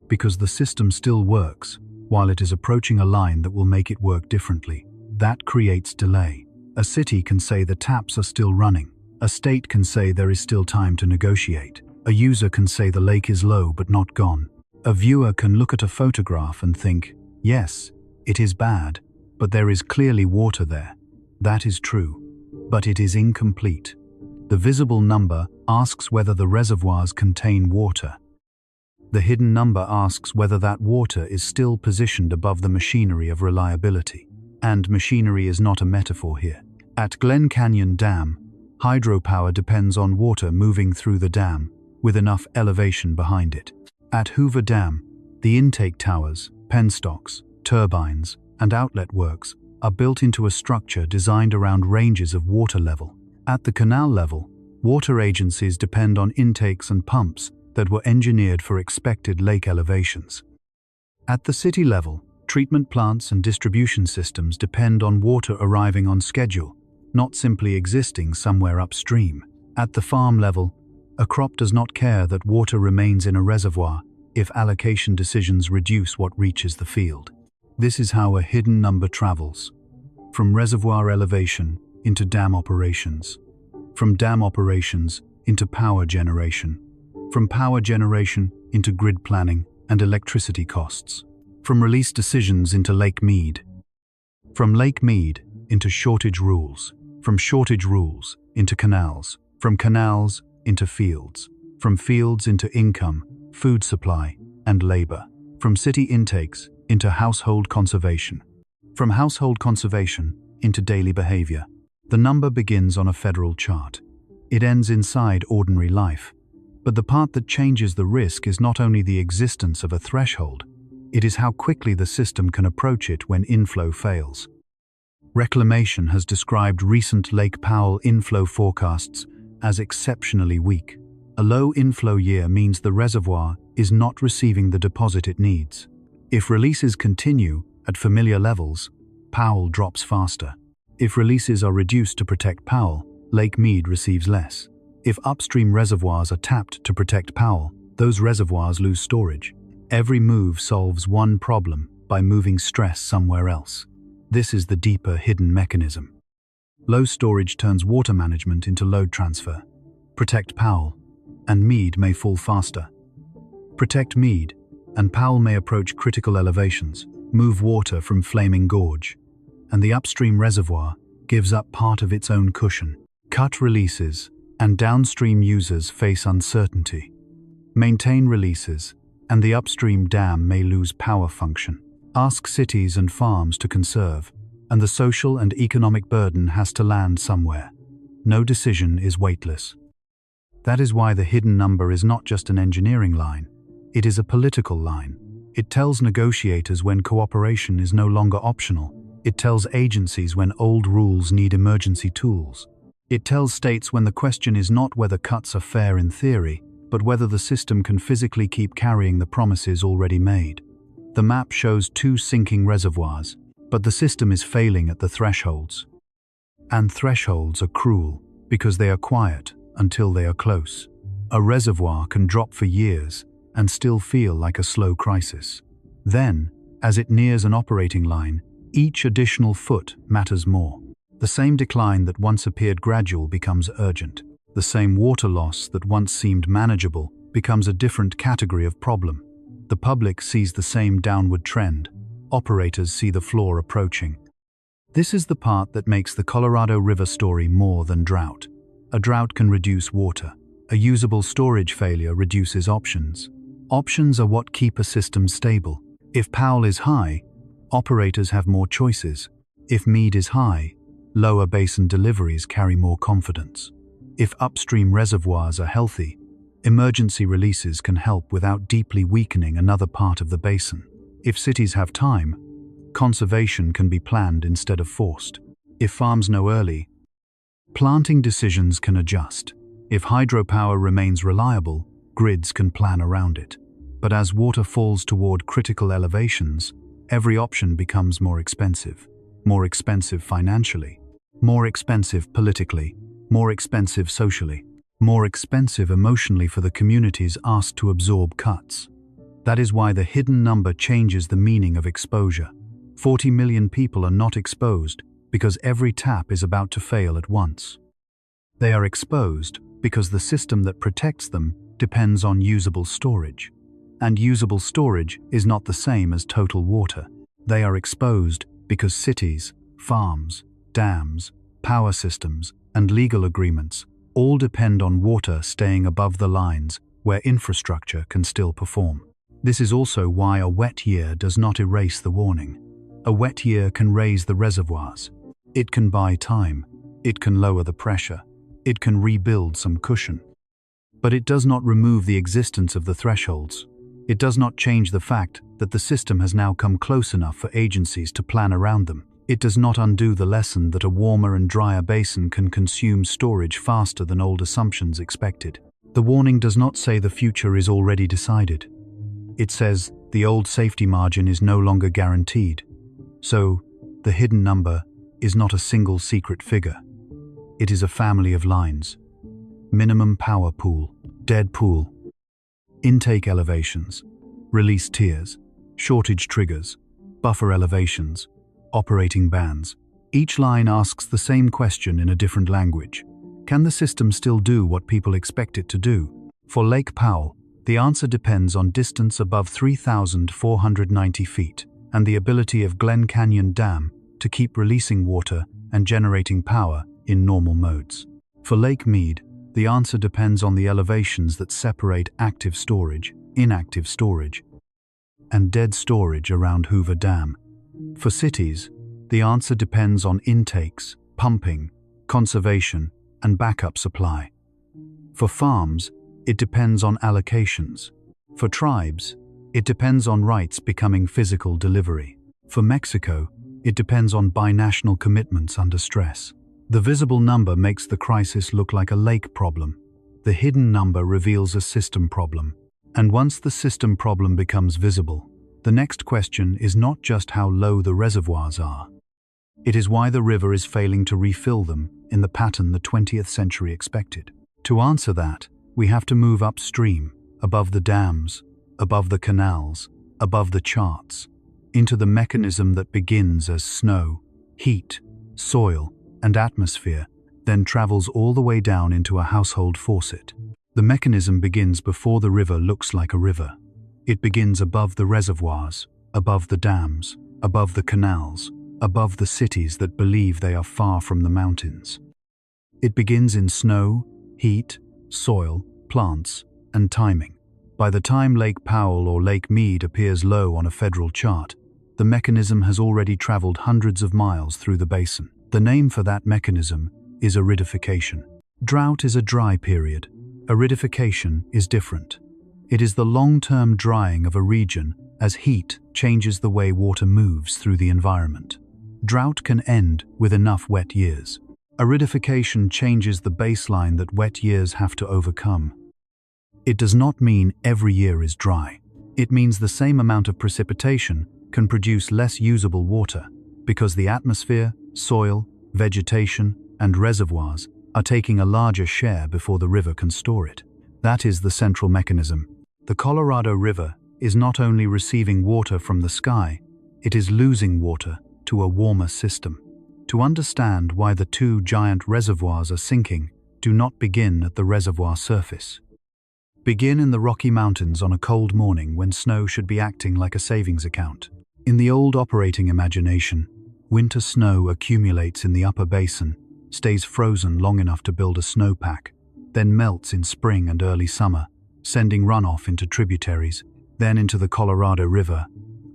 because the system still works, while it is approaching a line that will make it work differently. That creates delay. A city can say the taps are still running. A state can say there is still time to negotiate. A user can say the lake is low but not gone. A viewer can look at a photograph and think, yes, it is bad, but there is clearly water there. That is true, but it is incomplete. The visible number asks whether the reservoirs contain water. The hidden number asks whether that water is still positioned above the machinery of reliability. And machinery is not a metaphor here. At Glen Canyon Dam, hydropower depends on water moving through the dam, with enough elevation behind it. At Hoover Dam, the intake towers, penstocks, turbines, and outlet works are built into a structure designed around ranges of water level. At the canal level, water agencies depend on intakes and pumps that were engineered for expected lake elevations. At the city level, treatment plants and distribution systems depend on water arriving on schedule, not simply existing somewhere upstream. At the farm level, a crop does not care that water remains in a reservoir if allocation decisions reduce what reaches the field. This is how a hidden number travels, from reservoir elevation into dam operations, from dam operations into power generation. From power generation into grid planning and electricity costs. From release decisions into Lake Mead. From Lake Mead into shortage rules. From shortage rules into canals. From canals into fields. From fields into income, food supply, and labor. From city intakes into household conservation. From household conservation into daily behavior. The number begins on a federal chart. It ends inside ordinary life. But the part that changes the risk is not only the existence of a threshold, it is how quickly the system can approach it when inflow fails. Reclamation has described recent Lake Powell inflow forecasts as exceptionally weak. A low inflow year means the reservoir is not receiving the deposit it needs. If releases continue at familiar levels, Powell drops faster. If releases are reduced to protect Powell, Lake Mead receives less. If upstream reservoirs are tapped to protect Powell, those reservoirs lose storage. Every move solves one problem by moving stress somewhere else. This is the deeper hidden mechanism. Low storage turns water management into load transfer. Protect Powell, and Mead may fall faster. Protect Mead, and Powell may approach critical elevations, move water from Flaming Gorge, and the upstream reservoir gives up part of its own cushion. Cut releases, and downstream users face uncertainty. Maintain releases, and the upstream dam may lose power function. Ask cities and farms to conserve, and the social and economic burden has to land somewhere. No decision is weightless. That is why the hidden number is not just an engineering line, it is a political line. It tells negotiators when cooperation is no longer optional. It tells agencies when old rules need emergency tools. It tells states when the question is not whether cuts are fair in theory, but whether the system can physically keep carrying the promises already made. The map shows 2 sinking reservoirs, but the system is failing at the thresholds. And thresholds are cruel because they are quiet until they are close. A reservoir can drop for years and still feel like a slow crisis. Then, as it nears an operating line, each additional foot matters more. The same decline that once appeared gradual becomes urgent. The same water loss that once seemed manageable becomes a different category of problem. The public sees the same downward trend. Operators see the floor approaching. This is the part that makes the Colorado River story more than drought. A drought can reduce water. A usable storage failure reduces options. Options are what keep a system stable. If Powell is high, operators have more choices. If Mead is high, lower basin deliveries carry more confidence. If upstream reservoirs are healthy, emergency releases can help without deeply weakening another part of the basin. If cities have time, conservation can be planned instead of forced. If farms know early, planting decisions can adjust. If hydropower remains reliable, grids can plan around it. But as water falls toward critical elevations, every option becomes more expensive. More expensive financially, more expensive politically, more expensive socially, more expensive emotionally for the communities asked to absorb cuts. That is why the hidden number changes the meaning of exposure. 40 million people are not exposed because every tap is about to fail at once. They are exposed because the system that protects them depends on usable storage. And usable storage is not the same as total water. They are exposed because cities, farms, dams, power systems, and legal agreements all depend on water staying above the lines where infrastructure can still perform. This is also why a wet year does not erase the warning. A wet year can raise the reservoirs. It can buy time. It can lower the pressure. It can rebuild some cushion. But it does not remove the existence of the thresholds. It does not change the fact that the system has now come close enough for agencies to plan around them. It does not undo the lesson that a warmer and drier basin can consume storage faster than old assumptions expected. The warning does not say the future is already decided. It says the old safety margin is no longer guaranteed. So, the hidden number is not a single secret figure. It is a family of lines. Minimum power pool, dead pool, intake elevations, release tiers, shortage triggers, buffer elevations, operating bands. Each line asks the same question in a different language. Can the system still do what people expect it to do? For Lake Powell, the answer depends on distance above 3,490 feet and the ability of Glen Canyon Dam to keep releasing water and generating power in normal modes. For Lake Mead, the answer depends on the elevations that separate active storage, inactive storage, and dead storage around Hoover Dam. For cities, the answer depends on intakes, pumping, conservation, and backup supply. For farms, it depends on allocations. For tribes, it depends on rights becoming physical delivery. For Mexico, it depends on binational commitments under stress. The visible number makes the crisis look like a lake problem. The hidden number reveals a system problem. And once the system problem becomes visible, the next question is not just how low the reservoirs are. It is why the river is failing to refill them in the pattern the 20th century expected. To answer that, we have to move upstream, above the dams, above the canals, above the charts, into the mechanism that begins as snow, heat, soil, and atmosphere, then travels all the way down into a household faucet. The mechanism begins before the river looks like a river. It begins above the reservoirs, above the dams, above the canals, above the cities that believe they are far from the mountains. It begins in snow, heat, soil, plants, and timing. By the time Lake Powell or Lake Mead appears low on a federal chart, the mechanism has already traveled hundreds of miles through the basin. The name for that mechanism is aridification. Drought is a dry period. Aridification is different. It is the long-term drying of a region as heat changes the way water moves through the environment. Drought can end with enough wet years. Aridification changes the baseline that wet years have to overcome. It does not mean every year is dry. It means the same amount of precipitation can produce less usable water because the atmosphere, soil, vegetation, and reservoirs are taking a larger share before the river can store it. That is the central mechanism. The Colorado River is not only receiving water from the sky, it is losing water to a warmer system. To understand why the two giant reservoirs are sinking, do not begin at the reservoir surface. Begin in the Rocky Mountains on a cold morning when snow should be acting like a savings account. In the old operating imagination, winter snow accumulates in the upper basin, stays frozen long enough to build a snowpack, then melts in spring and early summer, sending runoff into tributaries, then into the Colorado River,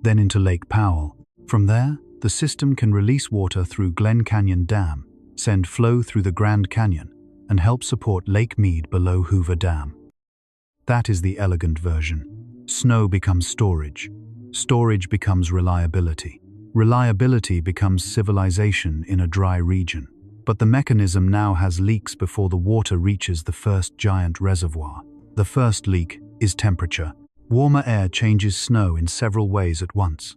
then into Lake Powell. From there, the system can release water through Glen Canyon Dam, send flow through the Grand Canyon, and help support Lake Mead below Hoover Dam. That is the elegant version. Snow becomes storage. Storage becomes reliability. Reliability becomes civilization in a dry region. But the mechanism now has leaks before the water reaches the first giant reservoir. The first leak is temperature. Warmer air changes snow in several ways at once.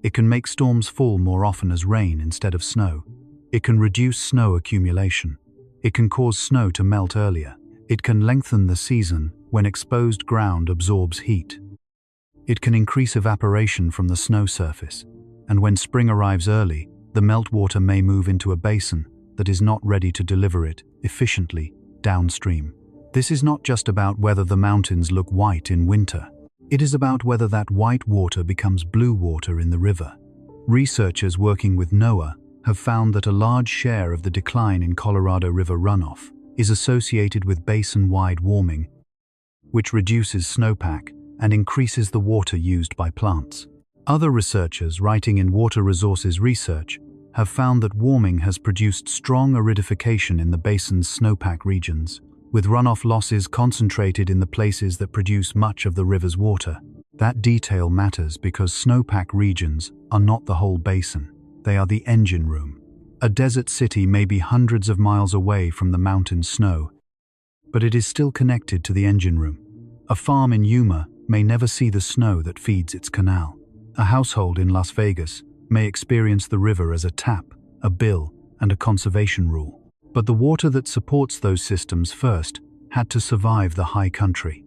It can make storms fall more often as rain instead of snow. It can reduce snow accumulation. It can cause snow to melt earlier. It can lengthen the season when exposed ground absorbs heat. It can increase evaporation from the snow surface, and when spring arrives early, the meltwater may move into a basin that is not ready to deliver it efficiently downstream. This is not just about whether the mountains look white in winter. It is about whether that white water becomes blue water in the river. Researchers working with NOAA have found that a large share of the decline in Colorado River runoff is associated with basin-wide warming, which reduces snowpack and increases the water used by plants. Other researchers writing in Water Resources Research have found that warming has produced strong aridification in the basin's snowpack regions, with runoff losses concentrated in the places that produce much of the river's water. That detail matters because snowpack regions are not the whole basin. They are the engine room. A desert city may be hundreds of miles away from the mountain snow, but it is still connected to the engine room. A farm in Yuma may never see the snow that feeds its canal. A household in Las Vegas may experience the river as a tap, a bill, and a conservation rule. But the water that supports those systems first had to survive the high country.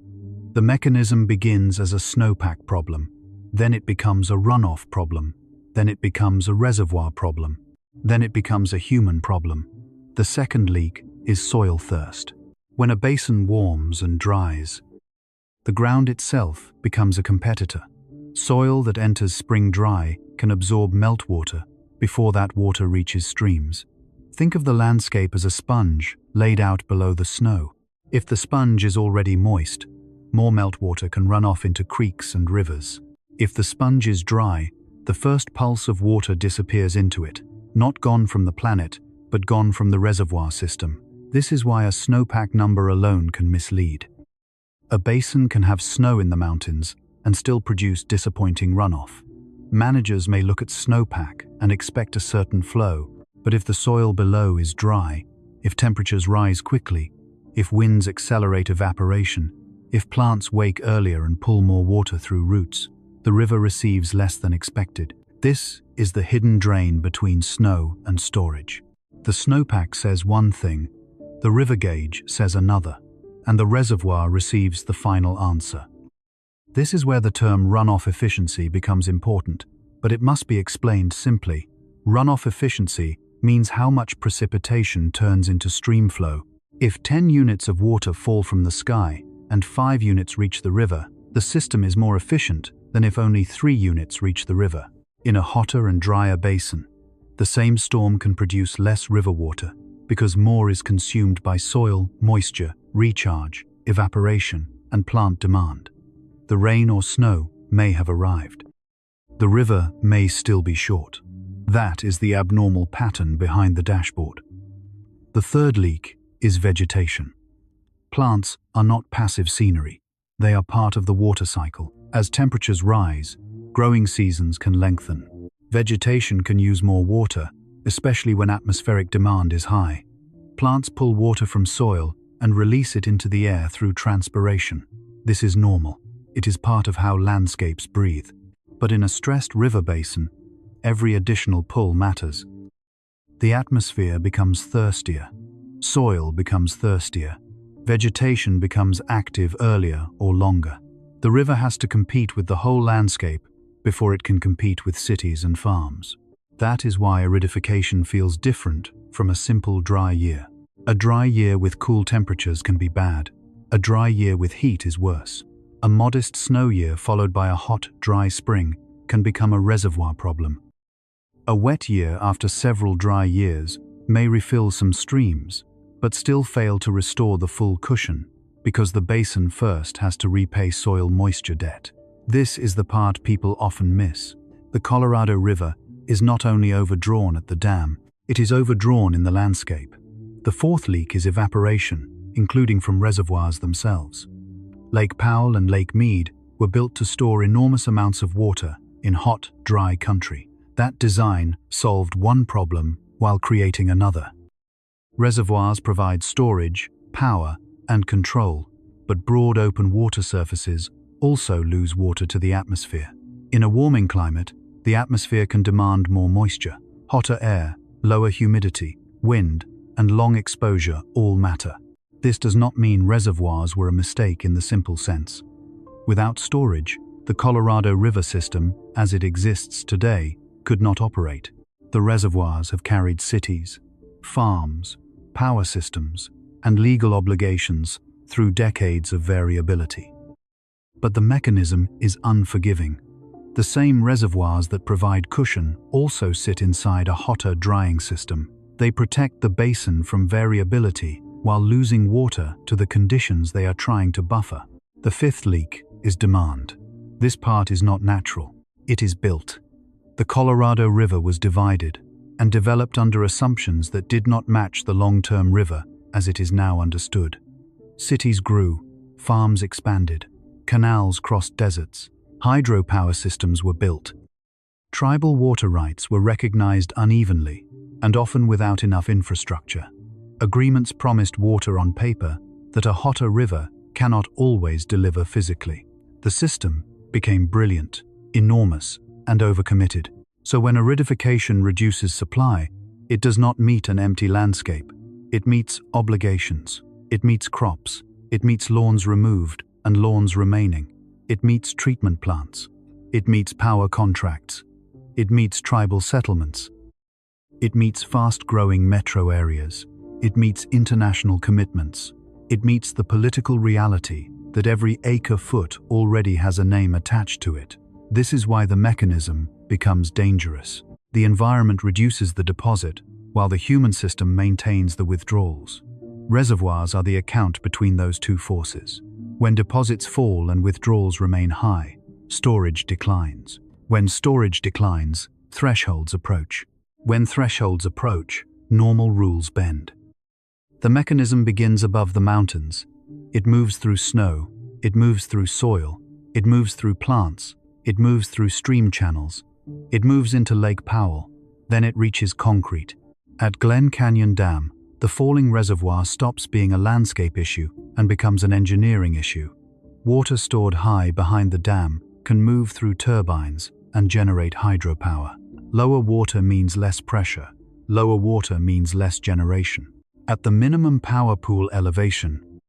The mechanism begins as a snowpack problem, then it becomes a runoff problem, then it becomes a reservoir problem, then it becomes a human problem. The second leak is soil thirst. When a basin warms and dries, the ground itself becomes a competitor. Soil that enters spring dry can absorb meltwater before that water reaches streams. Think of the landscape as a sponge laid out below the snow. If the sponge is already moist, more meltwater can run off into creeks and rivers. If the sponge is dry, the first pulse of water disappears into it, not gone from the planet, but gone from the reservoir system. This is why a snowpack number alone can mislead. A basin can have snow in the mountains and still produce disappointing runoff. Managers may look at snowpack and expect a certain flow, but if the soil below is dry, if temperatures rise quickly, if winds accelerate evaporation, if plants wake earlier and pull more water through roots, the river receives less than expected. This is the hidden drain between snow and storage. The snowpack says one thing, the river gauge says another, and the reservoir receives the final answer. This is where the term runoff efficiency becomes important, but it must be explained simply. Runoff efficiency means how much precipitation turns into stream flow. If 10 units of water fall from the sky and 5 units reach the river, the system is more efficient than if only 3 units reach the river. In a hotter and drier basin, the same storm can produce less river water because more is consumed by soil, moisture, recharge, evaporation, and plant demand. The rain or snow may have arrived. The river may still be short. That is the abnormal pattern behind the dashboard. The third leak is vegetation. Plants are not passive scenery. They are part of the water cycle. As temperatures rise, growing seasons can lengthen. Vegetation can use more water, especially when atmospheric demand is high. Plants pull water from soil and release it into the air through transpiration. This is normal. It is part of how landscapes breathe. But in a stressed river basin, every additional pull matters. The atmosphere becomes thirstier. Soil becomes thirstier. Vegetation becomes active earlier or longer. The river has to compete with the whole landscape before it can compete with cities and farms. That is why aridification feels different from a simple dry year. A dry year with cool temperatures can be bad. A dry year with heat is worse. A modest snow year followed by a hot, dry spring can become a reservoir problem. A wet year after several dry years may refill some streams, but still fail to restore the full cushion because the basin first has to repay soil moisture debt. This is the part people often miss. The Colorado River is not only overdrawn at the dam, it is overdrawn in the landscape. The fourth leak is evaporation, including from reservoirs themselves. Lake Powell and Lake Mead were built to store enormous amounts of water in hot, dry country. That design solved one problem while creating another. Reservoirs provide storage, power, and control, but broad open water surfaces also lose water to the atmosphere. In a warming climate, the atmosphere can demand more moisture. Hotter air, lower humidity, wind, and long exposure all matter. This does not mean reservoirs were a mistake in the simple sense. Without storage, the Colorado River system, as it exists today, could not operate. The reservoirs have carried cities, farms, power systems, and legal obligations through decades of variability. But the mechanism is unforgiving. The same reservoirs that provide cushion also sit inside a hotter drying system. They protect the basin from variability while losing water to the conditions they are trying to buffer. The fifth leak is demand. This part is not natural. It is built. The Colorado River was divided and developed under assumptions that did not match the long-term river as it is now understood. Cities grew, farms expanded, canals crossed deserts, hydropower systems were built. Tribal water rights were recognized unevenly and often without enough infrastructure. Agreements promised water on paper that a hotter river cannot always deliver physically. The system became brilliant, enormous, and overcommitted. So when aridification reduces supply, it does not meet an empty landscape. It meets obligations. It meets crops. It meets lawns removed and lawns remaining. It meets treatment plants. It meets power contracts. It meets tribal settlements. It meets fast-growing metro areas. It meets international commitments. It meets the political reality that every acre-foot already has a name attached to it. This is why the mechanism becomes dangerous. The environment reduces the deposit, while the human system maintains the withdrawals. Reservoirs are the account between those two forces. When deposits fall and withdrawals remain high, storage declines. When storage declines, thresholds approach. When thresholds approach, normal rules bend. The mechanism begins above the mountains. It moves through snow, it moves through soil, it moves through plants, it moves through stream channels, it moves into Lake Powell, then it reaches concrete. At Glen Canyon Dam, the falling reservoir stops being a landscape issue and becomes an engineering issue. Water stored high behind the dam can move through turbines and generate hydropower. Lower water means less pressure. Lower water means less generation. At the minimum power pool elevation,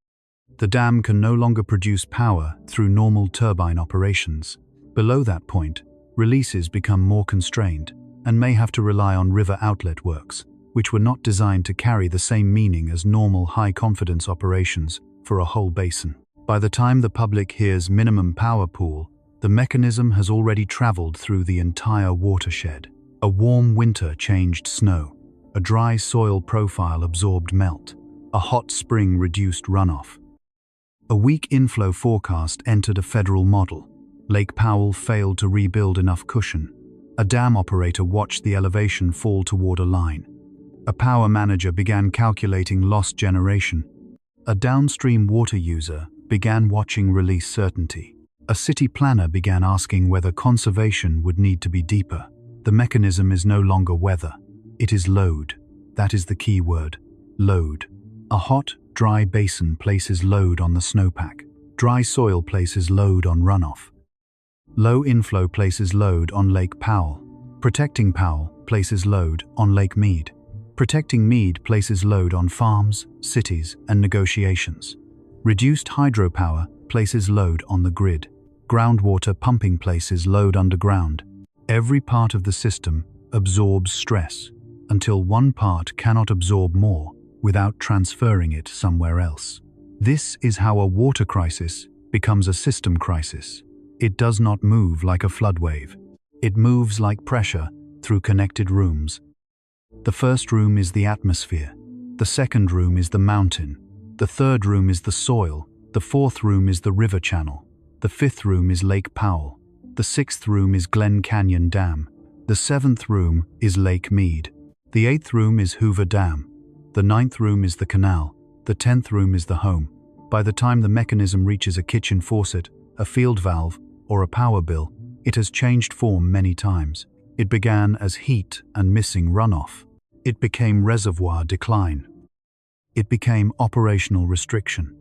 the dam can no longer produce power through normal turbine operations. Below that point, releases become more constrained and may have to rely on river outlet works, which were not designed to carry the same meaning as normal high-confidence operations for a whole basin. By the time the public hears minimum power pool, the mechanism has already traveled through the entire watershed. A warm winter changed snow. A dry soil profile absorbed melt. A hot spring reduced runoff. A weak inflow forecast entered a federal model. Lake Powell failed to rebuild enough cushion. A dam operator watched the elevation fall toward a line. A power manager began calculating lost generation. A downstream water user began watching release certainty. A city planner began asking whether conservation would need to be deeper. The mechanism is no longer weather. It is load. That is the key word. Load. A hot, dry basin places load on the snowpack. Dry soil places load on runoff. Low inflow places load on Lake Powell. Protecting Powell places load on Lake Mead. Protecting Mead places load on farms, cities, and negotiations. Reduced hydropower places load on the grid. Groundwater pumping places load underground. Every part of the system absorbs stress until one part cannot absorb more without transferring it somewhere else. This is how a water crisis becomes a system crisis. It does not move like a flood wave. It moves like pressure through connected rooms. The first room is the atmosphere. The second room is the mountain. The third room is the soil. The fourth room is the river channel. The fifth room is Lake Powell. The sixth room is Glen Canyon Dam. The seventh room is Lake Mead. The eighth room is Hoover Dam. The ninth room is the canal. The 10th room is the home. By the time the mechanism reaches a kitchen faucet, a field valve, or a power bill, it has changed form many times. It began as heat and missing runoff. It became reservoir decline. It became operational restriction.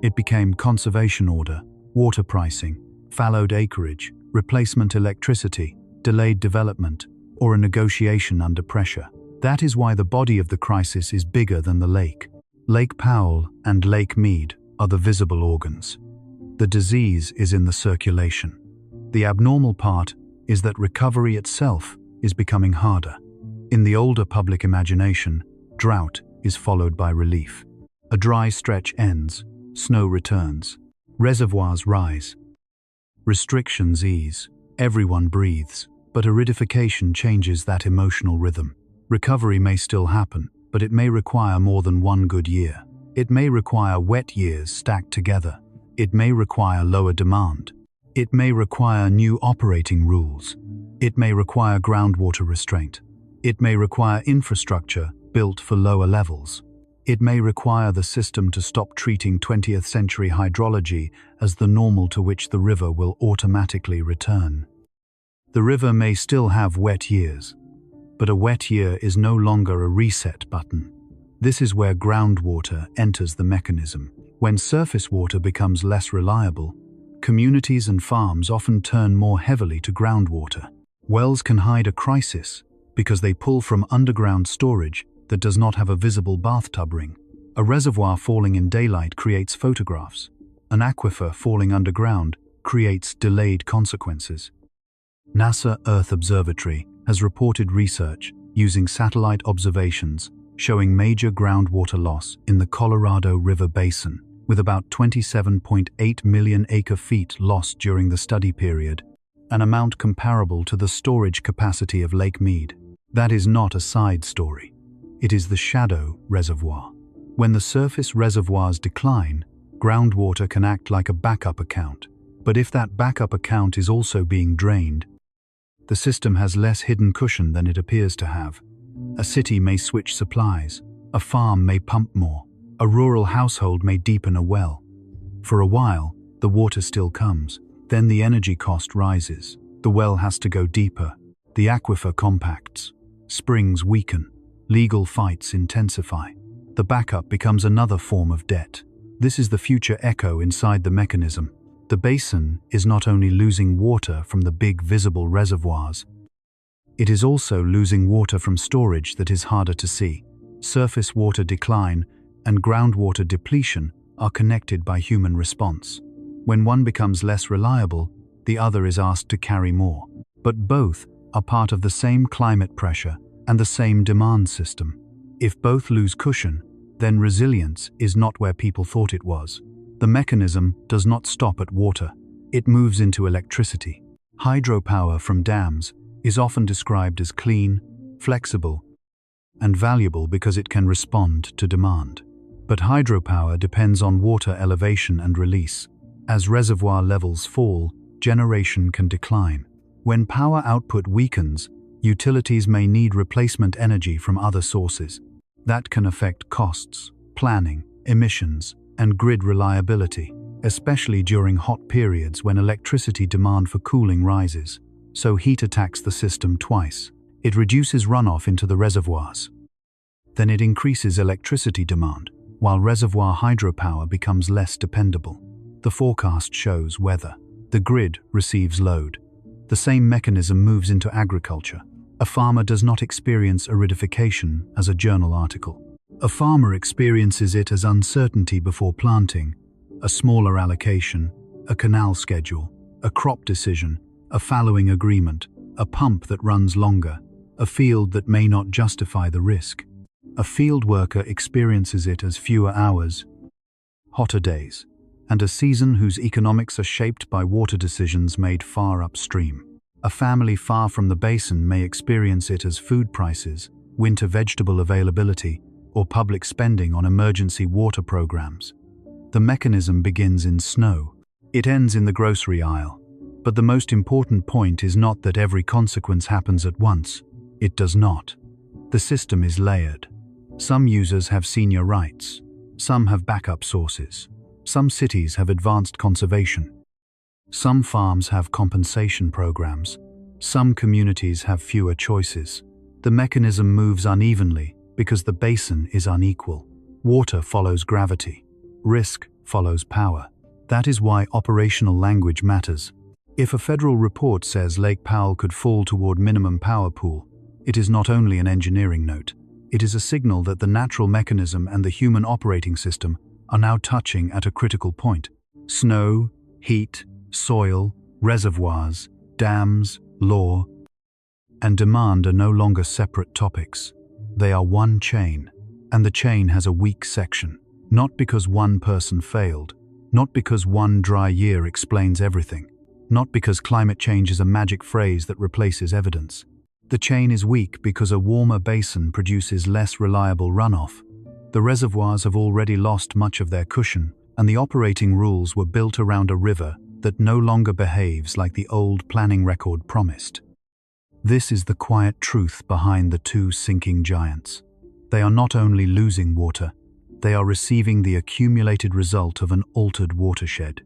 It became conservation order, water pricing, fallowed acreage, replacement electricity, delayed development, or a negotiation under pressure. That is why the body of the crisis is bigger than the lake. Lake Powell and Lake Mead are the visible organs. The disease is in the circulation. The abnormal part is that recovery itself is becoming harder. In the older public imagination, drought is followed by relief. A dry stretch ends, snow returns, reservoirs rise. Restrictions ease, everyone breathes, but aridification changes that emotional rhythm. Recovery may still happen, but it may require more than one good year. It may require wet years stacked together. It may require lower demand. It may require new operating rules. It may require groundwater restraint. It may require infrastructure built for lower levels. It may require the system to stop treating 20th century hydrology as the normal to which the river will automatically return. The river may still have wet years, but a wet year is no longer a reset button. This is where groundwater enters the mechanism. When surface water becomes less reliable, communities and farms often turn more heavily to groundwater. Wells can hide a crisis because they pull from underground storage that does not have a visible bathtub ring. A reservoir falling in daylight creates photographs. An aquifer falling underground creates delayed consequences. NASA Earth Observatory has reported research using satellite observations showing major groundwater loss in the Colorado River Basin, with about 27.8 million acre-feet lost during the study period, an amount comparable to the storage capacity of Lake Mead. That is not a side story. It is the shadow reservoir. When the surface reservoirs decline, groundwater can act like a backup account. But if that backup account is also being drained, the system has less hidden cushion than it appears to have. A city may switch supplies, a farm may pump more, a rural household may deepen a well. For a while, the water still comes. Then the energy cost rises. The well has to go deeper. The aquifer compacts. Springs weaken. Legal fights intensify. The backup becomes another form of debt. This is the future echo inside the mechanism. The basin is not only losing water from the big visible reservoirs, it is also losing water from storage that is harder to see. Surface water decline and groundwater depletion are connected by human response. When one becomes less reliable, the other is asked to carry more. But both are part of the same climate pressure and the same demand system. If both lose cushion, then resilience is not where people thought it was. The mechanism does not stop at water. It moves into electricity. Hydropower from dams is often described as clean, flexible, and valuable because it can respond to demand. But hydropower depends on water elevation and release. As reservoir levels fall, generation can decline. When power output weakens, utilities may need replacement energy from other sources. That can affect costs, planning, emissions, and grid reliability, especially during hot periods when electricity demand for cooling rises. So heat attacks the system twice. It reduces runoff into the reservoirs. Then it increases electricity demand, while reservoir hydropower becomes less dependable. The forecast shows weather. The grid receives load. The same mechanism moves into agriculture. A farmer does not experience aridification as a journal article. A farmer experiences it as uncertainty before planting, a smaller allocation, a canal schedule, a crop decision, a fallowing agreement, a pump that runs longer, a field that may not justify the risk. A field worker experiences it as fewer hours, hotter days, and a season whose economics are shaped by water decisions made far upstream. A family far from the basin may experience it as food prices, winter vegetable availability, or public spending on emergency water programs. The mechanism begins in snow. It ends in the grocery aisle. But the most important point is not that every consequence happens at once. It does not. The system is layered. Some users have senior rights. Some have backup sources. Some cities have advanced conservation. Some farms have compensation programs. Some communities have fewer choices. The mechanism moves unevenly because the basin is unequal. Water follows gravity. Risk follows power. That is why operational language matters. If a federal report says Lake Powell could fall toward minimum power pool, it is not only an engineering note. It is a signal that the natural mechanism and the human operating system are now touching at a critical point. Snow, heat, soil, reservoirs, dams, law, and demand are no longer separate topics. They are one chain, and the chain has a weak section. Not because one person failed, not because one dry year explains everything, not because climate change is a magic phrase that replaces evidence. The chain is weak because a warmer basin produces less reliable runoff. The reservoirs have already lost much of their cushion, and the operating rules were built around a river that no longer behaves like the old planning record promised. This is the quiet truth behind the two sinking giants. They are not only losing water, they are receiving the accumulated result of an altered watershed.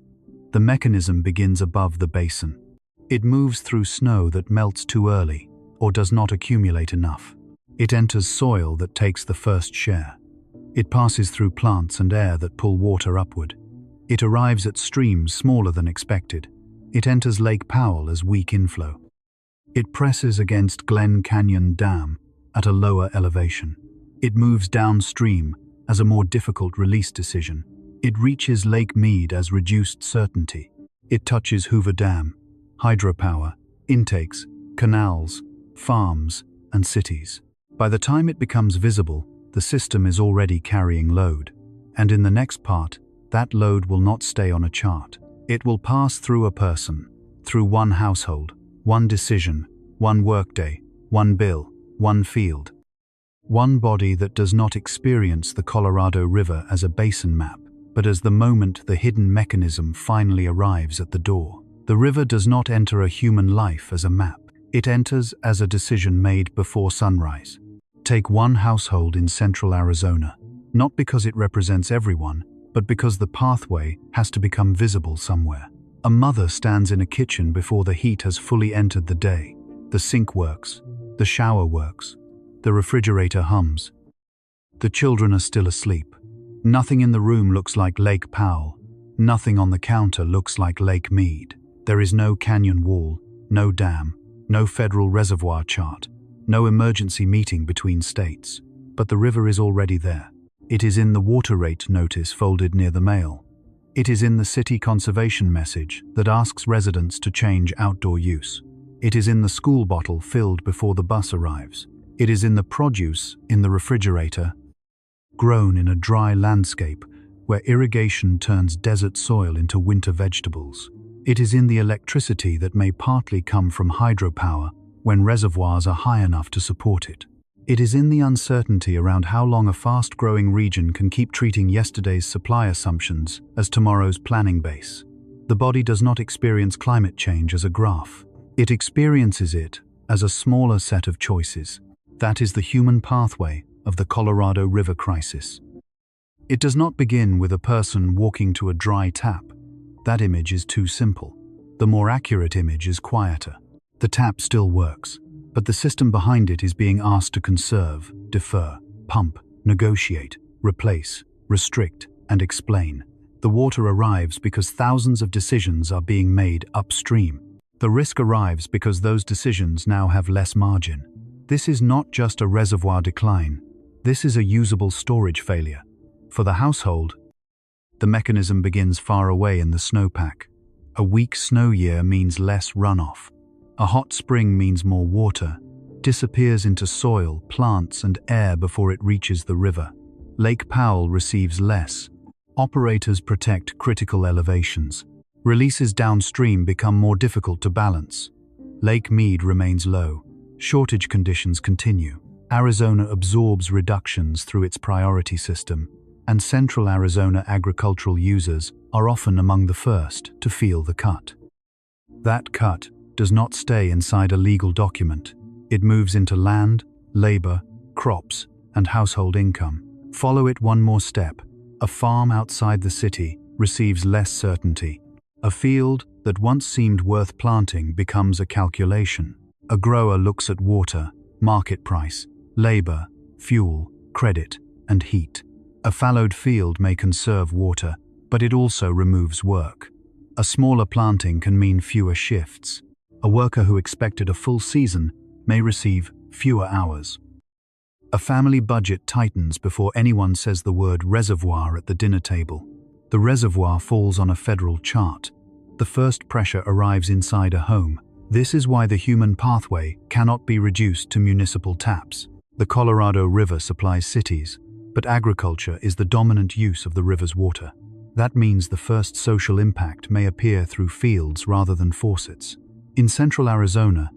The mechanism begins above the basin. It moves through snow that melts too early or does not accumulate enough. It enters soil that takes the first share. It passes through plants and air that pull water upward. It arrives at streams smaller than expected. It enters Lake Powell as weak inflow. It presses against Glen Canyon Dam at a lower elevation. It moves downstream as a more difficult release decision. It reaches Lake Mead as reduced certainty. It touches Hoover Dam, hydropower, intakes, canals, farms, and cities. By the time it becomes visible, the system is already carrying load. And in the next part, that load will not stay on a chart. It will pass through a person, through one household, one decision, one workday, one bill, one field. One body that does not experience the Colorado River as a basin map, but as the moment the hidden mechanism finally arrives at the door. The river does not enter a human life as a map. It enters as a decision made before sunrise. Take one household in central Arizona, not because it represents everyone, but because the pathway has to become visible somewhere. A mother stands in a kitchen before the heat has fully entered the day. The sink works, the shower works, the refrigerator hums. The children are still asleep. Nothing in the room looks like Lake Powell. Nothing on the counter looks like Lake Mead. There is no canyon wall, no dam, no federal reservoir chart, no emergency meeting between states. But the river is already there. It is in the water rate notice folded near the mail. It is in the city conservation message that asks residents to change outdoor use. It is in the school bottle filled before the bus arrives. It is in the produce in the refrigerator, grown in a dry landscape where irrigation turns desert soil into winter vegetables. It is in the electricity that may partly come from hydropower when reservoirs are high enough to support it. It is in the uncertainty around how long a fast-growing region can keep treating yesterday's supply assumptions as tomorrow's planning base. The body does not experience climate change as a graph. It experiences it as a smaller set of choices. That is the human pathway of the Colorado River crisis. It does not begin with a person walking to a dry tap. That image is too simple. The more accurate image is quieter. The tap still works, but the system behind it is being asked to conserve, defer, pump, negotiate, replace, restrict, and explain. The water arrives because thousands of decisions are being made upstream. The risk arrives because those decisions now have less margin. This is not just a reservoir decline. This is a usable storage failure. For the household, the mechanism begins far away in the snowpack. A weak snow year means less runoff. A hot spring means more water, disappears into soil, plants, and air before it reaches the river. Lake Powell receives less. Operators protect critical elevations. Releases downstream become more difficult to balance. Lake Mead remains low. Shortage conditions continue. Arizona absorbs reductions through its priority system, and central Arizona agricultural users are often among the first to feel the cut. That cut does not stay inside a legal document. It moves into land, labor, crops, and household income. Follow it one more step. A farm outside the city receives less certainty. A field that once seemed worth planting becomes a calculation. A grower looks at water, market price, labor, fuel, credit, and heat. A fallowed field may conserve water, but it also removes work. A smaller planting can mean fewer shifts. A worker who expected a full season may receive fewer hours. A family budget tightens before anyone says the word reservoir at the dinner table. The reservoir falls on a federal chart. The first pressure arrives inside a home. This is why the human pathway cannot be reduced to municipal taps. The Colorado River supplies cities, but agriculture is the dominant use of the river's water. That means the first social impact may appear through fields rather than faucets. In central Arizona,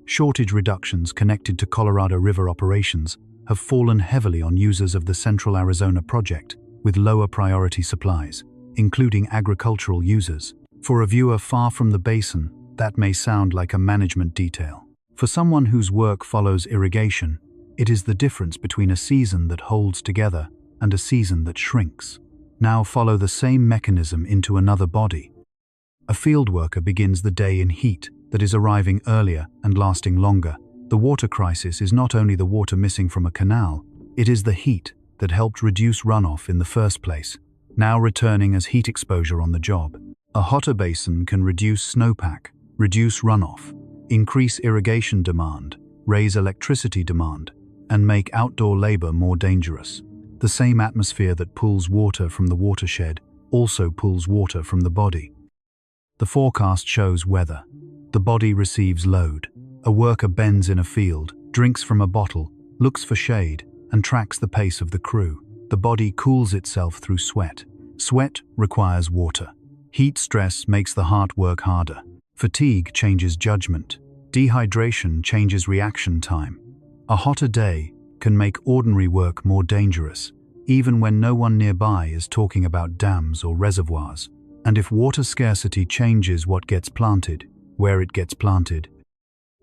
shortage reductions connected to Colorado River operations have fallen heavily on users of the Central Arizona Project with lower priority supplies, including agricultural users. For a viewer far from the basin, that may sound like a management detail. For someone whose work follows irrigation, it is the difference between a season that holds together and a season that shrinks. Now follow the same mechanism into another body. A field worker begins the day in heat that is arriving earlier and lasting longer. The water crisis is not only the water missing from a canal, it is the heat that helped reduce runoff in the first place, now returning as heat exposure on the job. A hotter basin can reduce snowpack, reduce runoff, increase irrigation demand, raise electricity demand, and make outdoor labor more dangerous. The same atmosphere that pulls water from the watershed also pulls water from the body. The forecast shows weather. The body receives load. A worker bends in a field, drinks from a bottle, looks for shade, and tracks the pace of the crew. The body cools itself through sweat. Sweat requires water. Heat stress makes the heart work harder. Fatigue changes judgment. Dehydration changes reaction time. A hotter day can make ordinary work more dangerous, even when no one nearby is talking about dams or reservoirs. And if water scarcity changes what gets planted, where it gets planted,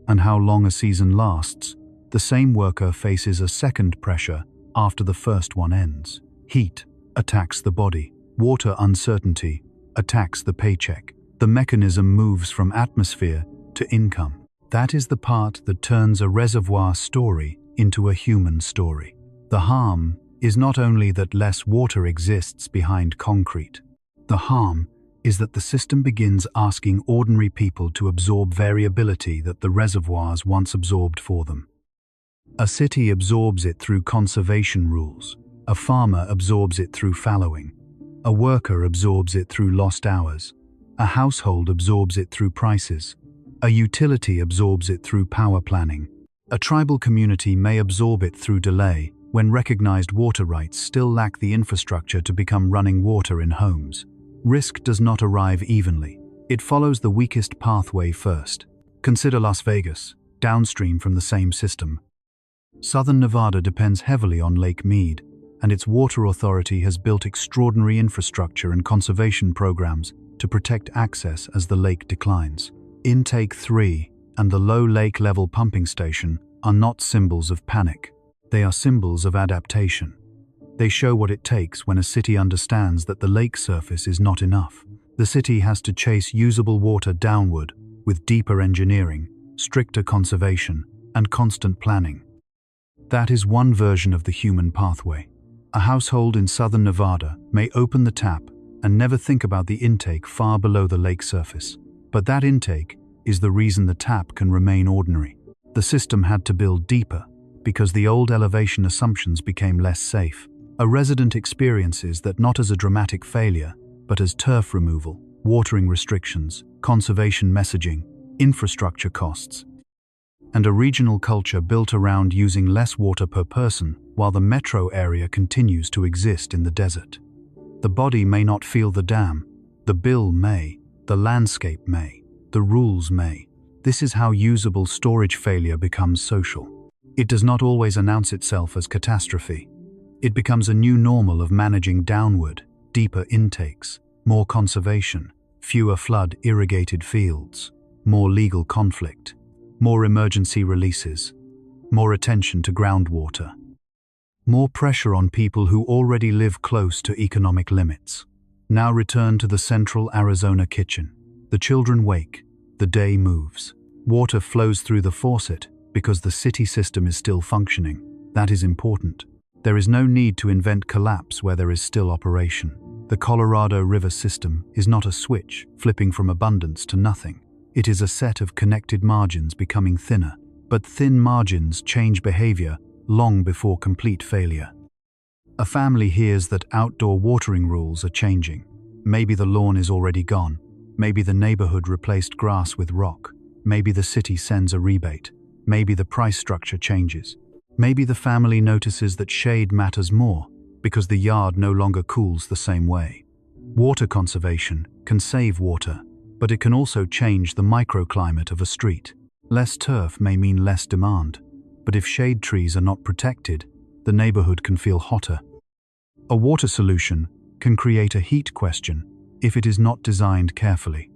and how long a season lasts, the same worker faces a second pressure after the first one ends. Heat attacks the body. Water uncertainty attacks the paycheck. The mechanism moves from atmosphere to income. That is the part that turns a reservoir story into a human story. The harm is not only that less water exists behind concrete. The harm is that the system begins asking ordinary people to absorb variability that the reservoirs once absorbed for them. A city absorbs it through conservation rules. A farmer absorbs it through fallowing. A worker absorbs it through lost hours. A household absorbs it through prices. A utility absorbs it through power planning. A tribal community may absorb it through delay when recognized water rights still lack the infrastructure to become running water in homes. Risk does not arrive evenly. It follows the weakest pathway first. Consider Las Vegas, downstream from the same system. Southern Nevada depends heavily on Lake Mead, and its water authority has built extraordinary infrastructure and conservation programs to protect access as the lake declines. Intake 3 and the low lake level pumping station are not symbols of panic. They are symbols of adaptation. They show what it takes when a city understands that the lake surface is not enough. The city has to chase usable water downward with deeper engineering, stricter conservation, and constant planning. That is one version of the human pathway. A household in southern Nevada may open the tap and never think about the intake far below the lake surface. But that intake is the reason the tap can remain ordinary. The system had to build deeper because the old elevation assumptions became less safe. A resident experiences that not as a dramatic failure, but as turf removal, watering restrictions, conservation messaging, infrastructure costs, and a regional culture built around using less water per person while the metro area continues to exist in the desert. The body may not feel the dam. The bill may. The landscape may. The rules may. This is how usable storage failure becomes social. It does not always announce itself as catastrophe. It becomes a new normal of managing downward, deeper intakes, more conservation, fewer flood-irrigated fields, more legal conflict, more emergency releases, more attention to groundwater, more pressure on people who already live close to economic limits. Now return to the central Arizona kitchen. The children wake. The day moves. Water flows through the faucet because the city system is still functioning. That is important. There is no need to invent collapse where there is still operation. The Colorado River system is not a switch flipping from abundance to nothing. It is a set of connected margins becoming thinner. But thin margins change behavior long before complete failure. A family hears that outdoor watering rules are changing. Maybe the lawn is already gone. Maybe the neighborhood replaced grass with rock. Maybe the city sends a rebate. Maybe the price structure changes. Maybe the family notices that shade matters more because the yard no longer cools the same way. Water conservation can save water, but it can also change the microclimate of a street. Less turf may mean less demand, but if shade trees are not protected, the neighborhood can feel hotter. A water solution can create a heat question if it is not designed carefully.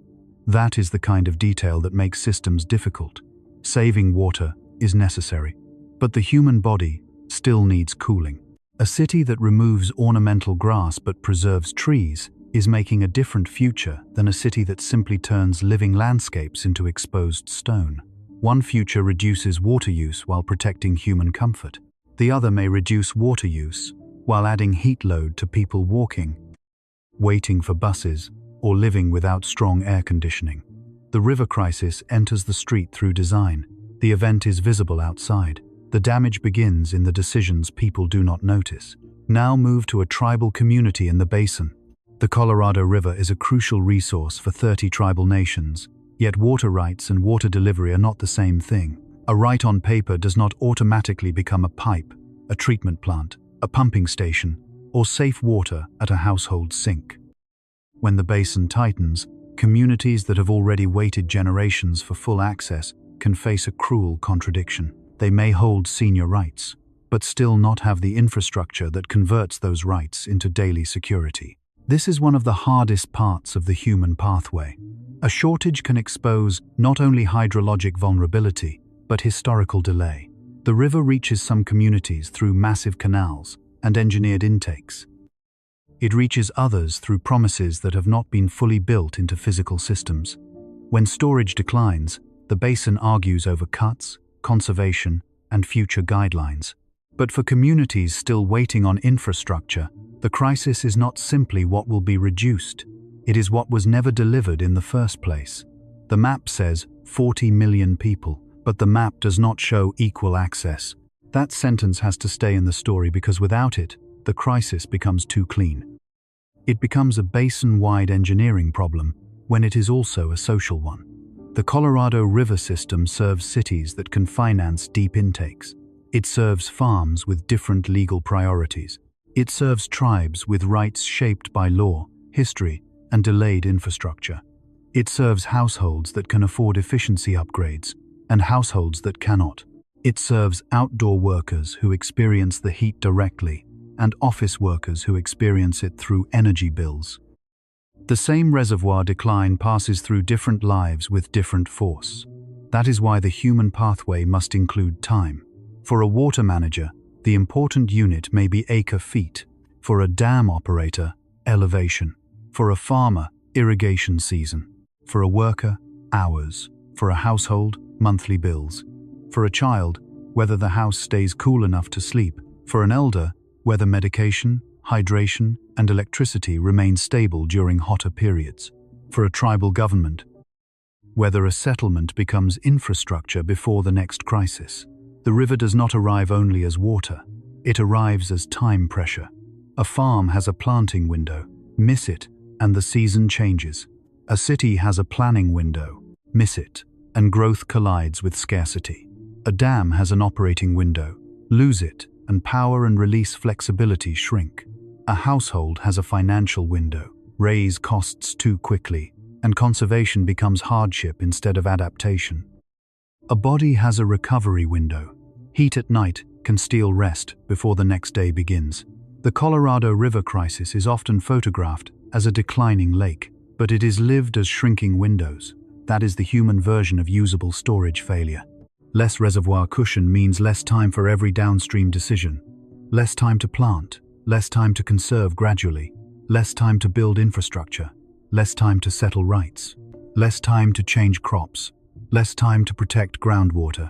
That is the kind of detail that makes systems difficult. Saving water is necessary, but the human body still needs cooling. A city that removes ornamental grass but preserves trees is making a different future than a city that simply turns living landscapes into exposed stone. One future reduces water use while protecting human comfort. The other may reduce water use while adding heat load to people walking, waiting for buses, or living without strong air conditioning. The river crisis enters the street through design. The event is visible outside. The damage begins in the decisions people do not notice. Now move to a tribal community in the basin. The Colorado River is a crucial resource for 30 tribal nations, yet water rights and water delivery are not the same thing. A right on paper does not automatically become a pipe a treatment plant, a pumping station, or safe water at a household sink. When the basin tightens, communities that have already waited generations for full access can face a cruel contradiction. They may hold senior rights, but still not have the infrastructure that converts those rights into daily security. This is one of the hardest parts of the human pathway. A shortage can expose not only hydrologic vulnerability, but historical delay. The river reaches some communities through massive canals and engineered intakes. It reaches others through promises that have not been fully built into physical systems. When storage declines, the basin argues over cuts, conservation, and future guidelines. But for communities still waiting on infrastructure, the crisis is not simply what will be reduced. It is what was never delivered in the first place. The map says 40 million people, but the map does not show equal access. That sentence has to stay in the story because without it, the crisis becomes too clean. It becomes a basin-wide engineering problem when it is also a social one. The Colorado River system serves cities that can finance deep intakes. It serves farms with different legal priorities. It serves tribes with rights shaped by law, history, and delayed infrastructure. It serves households that can afford efficiency upgrades and households that cannot. It serves outdoor workers who experience the heat directly and office workers who experience it through energy bills. The same reservoir decline passes through different lives with different force. That is why the human pathway must include time. For a water manager, the important unit may be acre-feet. For a dam operator, elevation. For a farmer, irrigation season. For a worker, hours. For a household, monthly bills. For a child, whether the house stays cool enough to sleep. For an elder, whether medication, hydration, and electricity remain stable during hotter periods. For a tribal government, whether a settlement becomes infrastructure before the next crisis. The river does not arrive only as water. It arrives as time pressure. A farm has a planting window. Miss it, and the season changes. A city has a planning window. Miss it, and growth collides with scarcity. A dam has an operating window. Lose it, and power and release flexibility shrink. A household has a financial window. Raise costs too quickly, and conservation becomes hardship instead of adaptation. A body has a recovery window. Heat at night can steal rest before the next day begins. The Colorado River crisis is often photographed as a declining lake, but it is lived as shrinking windows. That is the human version of usable storage failure. Less reservoir cushion means less time for every downstream decision. Less time to plant, less time to conserve gradually, less time to build infrastructure, less time to settle rights, less time to change crops, less time to protect groundwater,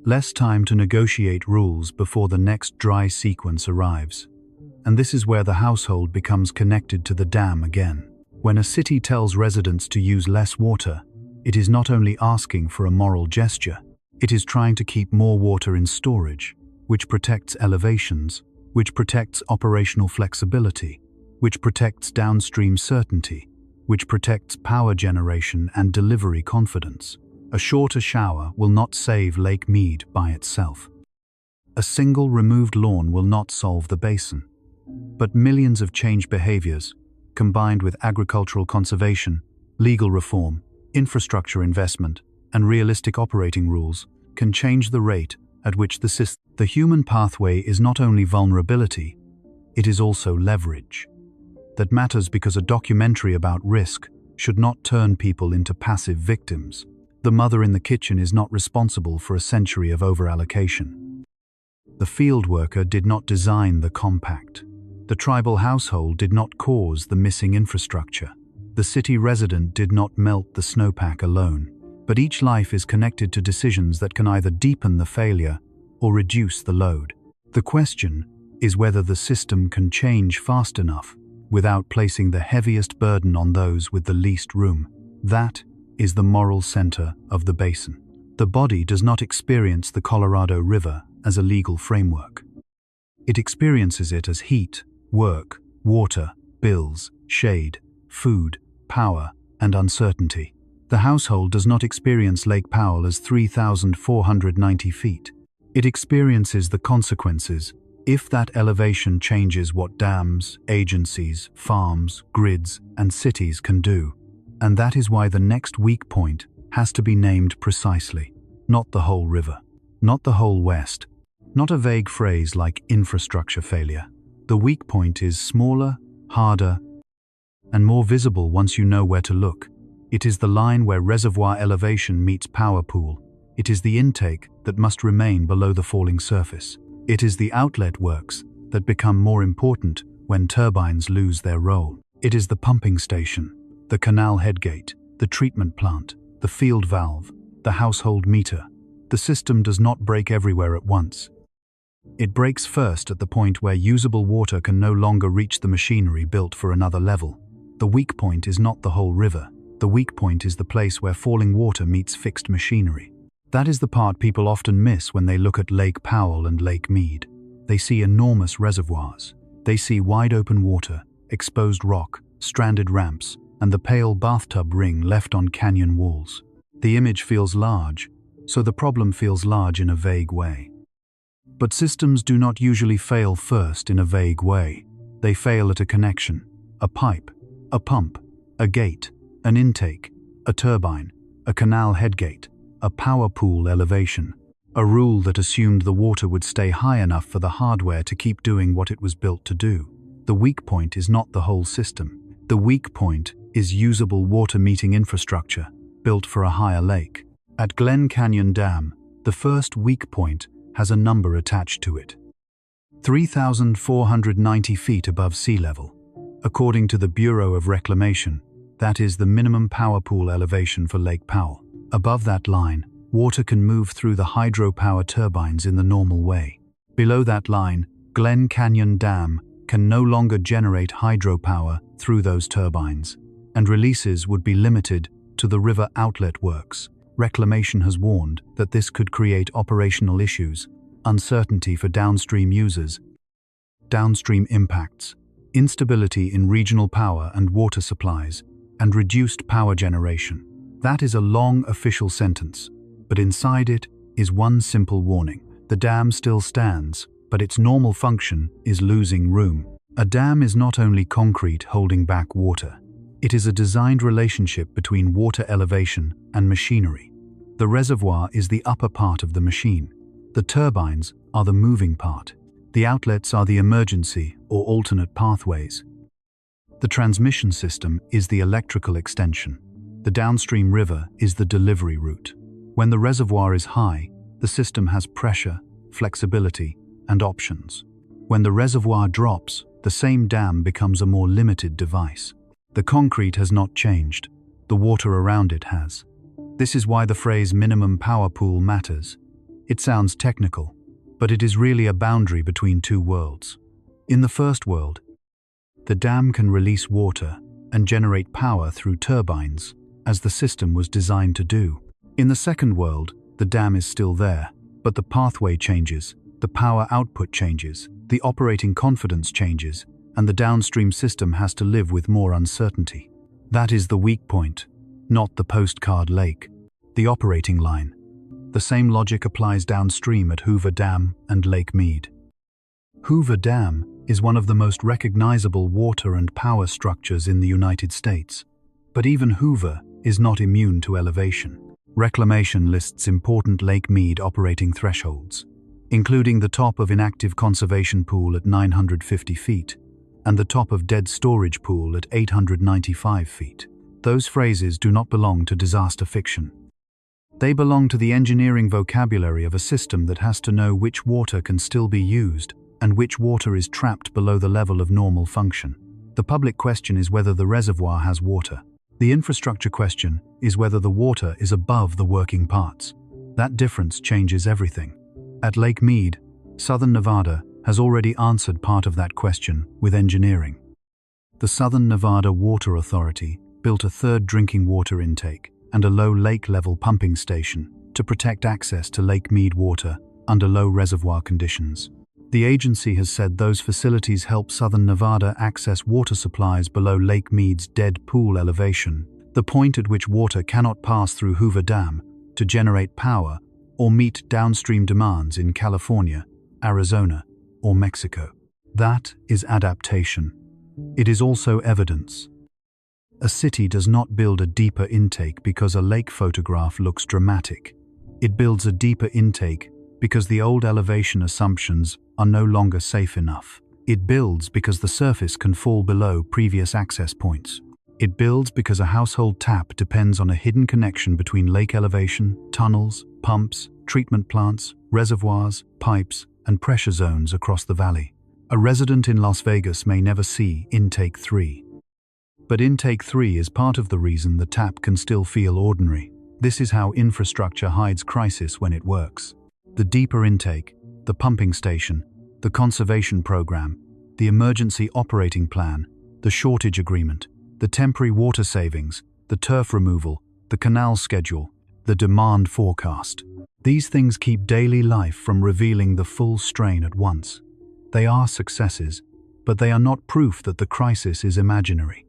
less time to negotiate rules before the next dry sequence arrives. And this is where the household becomes connected to the dam again. When a city tells residents to use less water, it is not only asking for a moral gesture, it is trying to keep more water in storage, which protects elevations, which protects operational flexibility, which protects downstream certainty, which protects power generation and delivery confidence. A shorter shower will not save Lake Mead by itself. A single removed lawn will not solve the basin. But millions of changed behaviors, combined with agricultural conservation, legal reform, infrastructure investment, and realistic operating rules, can change the rate at which the human pathway is not only vulnerability, it is also leverage. That matters because a documentary about risk should not turn people into passive victims. The mother in the kitchen is not responsible for a century of overallocation. The field worker did not design the compact. The tribal household did not cause the missing infrastructure. The city resident did not melt the snowpack alone. But each life is connected to decisions that can either deepen the failure or reduce the load. The question is whether the system can change fast enough without placing the heaviest burden on those with the least room. That is the moral center of the basin. The body does not experience the Colorado River as a legal framework. It experiences it as heat, work, water, bills, shade, food, power, and uncertainty. The household does not experience Lake Powell as 3,490 feet. It experiences the consequences if that elevation changes what dams, agencies, farms, grids, and cities can do. And that is why the next weak point has to be named precisely. Not the whole river, not the whole west, not a vague phrase like infrastructure failure. The weak point is smaller, harder, and more visible once you know where to look. It is the line where reservoir elevation meets power pool. It is the intake that must remain below the falling surface. It is the outlet works that become more important when turbines lose their role. It is the pumping station, the canal headgate, the treatment plant, the field valve, the household meter. The system does not break everywhere at once. It breaks first at the point where usable water can no longer reach the machinery built for another level. The weak point is not the whole river. The weak point is the place where falling water meets fixed machinery. That is the part people often miss when they look at Lake Powell and Lake Mead. They see enormous reservoirs. They see wide open water, exposed rock, stranded ramps, and the pale bathtub ring left on canyon walls. The image feels large, so the problem feels large in a vague way. But systems do not usually fail first in a vague way. They fail at a connection, a pipe, a pump, a gate, an intake, a turbine, a canal headgate, a power pool elevation, a rule that assumed the water would stay high enough for the hardware to keep doing what it was built to do. The weak point is not the whole system. The weak point is usable water-meeting infrastructure built for a higher lake. At Glen Canyon Dam, the first weak point has a number attached to it. 3,490 feet above sea level. According to the Bureau of Reclamation, that is the minimum power pool elevation for Lake Powell. Above that line, water can move through the hydropower turbines in the normal way. Below that line, Glen Canyon Dam can no longer generate hydropower through those turbines, and releases would be limited to the river outlet works. Reclamation has warned that this could create operational issues, uncertainty for downstream users, downstream impacts, instability in regional power and water supplies, and reduced power generation. That is a long official sentence, but inside it is one simple warning. The dam still stands, but its normal function is losing room. A dam is not only concrete holding back water. It is a designed relationship between water elevation and machinery. The reservoir is the upper part of the machine. The turbines are the moving part. The outlets are the emergency or alternate pathways. The transmission system is the electrical extension. The downstream river is the delivery route. When the reservoir is high, the system has pressure, flexibility, and options. When the reservoir drops, the same dam becomes a more limited device. The concrete has not changed. The water around it has. This is why the phrase minimum power pool matters. It sounds technical, but it is really a boundary between two worlds. In the first world, the dam can release water and generate power through turbines, as the system was designed to do. In the second world, the dam is still there, but the pathway changes, the power output changes, the operating confidence changes, and the downstream system has to live with more uncertainty. That is the weak point, not the postcard lake, the operating line. The same logic applies downstream at Hoover Dam and Lake Mead. Hoover Dam is one of the most recognizable water and power structures in the United States. But even Hoover is not immune to elevation. Reclamation lists important Lake Mead operating thresholds, including the top of inactive conservation pool at 950 feet and the top of dead storage pool at 895 feet. Those phrases do not belong to disaster fiction. They belong to the engineering vocabulary of a system that has to know which water can still be used and which water is trapped below the level of normal function. The public question is whether the reservoir has water. The infrastructure question is whether the water is above the working parts. That difference changes everything. At Lake Mead, Southern Nevada has already answered part of that question with engineering. The Southern Nevada Water Authority built a third drinking water intake and a low lake-level pumping station to protect access to Lake Mead water under low reservoir conditions. The agency has said those facilities help Southern Nevada access water supplies below Lake Mead's dead pool elevation, the point at which water cannot pass through Hoover Dam to generate power or meet downstream demands in California, Arizona, or Mexico. That is adaptation. It is also evidence. A city does not build a deeper intake because a lake photograph looks dramatic. It builds a deeper intake because the old elevation assumptions are no longer safe enough. It builds because the surface can fall below previous access points. It builds because a household tap depends on a hidden connection between lake elevation, tunnels, pumps, treatment plants, reservoirs, pipes, and pressure zones across the valley. A resident in Las Vegas may never see Intake 3. But Intake 3 is part of the reason the tap can still feel ordinary. This is how infrastructure hides crisis when it works. The deeper intake, the pumping station, the conservation program, the emergency operating plan, the shortage agreement, the temporary water savings, the turf removal, the canal schedule, the demand forecast. These things keep daily life from revealing the full strain at once. They are successes, but they are not proof that the crisis is imaginary.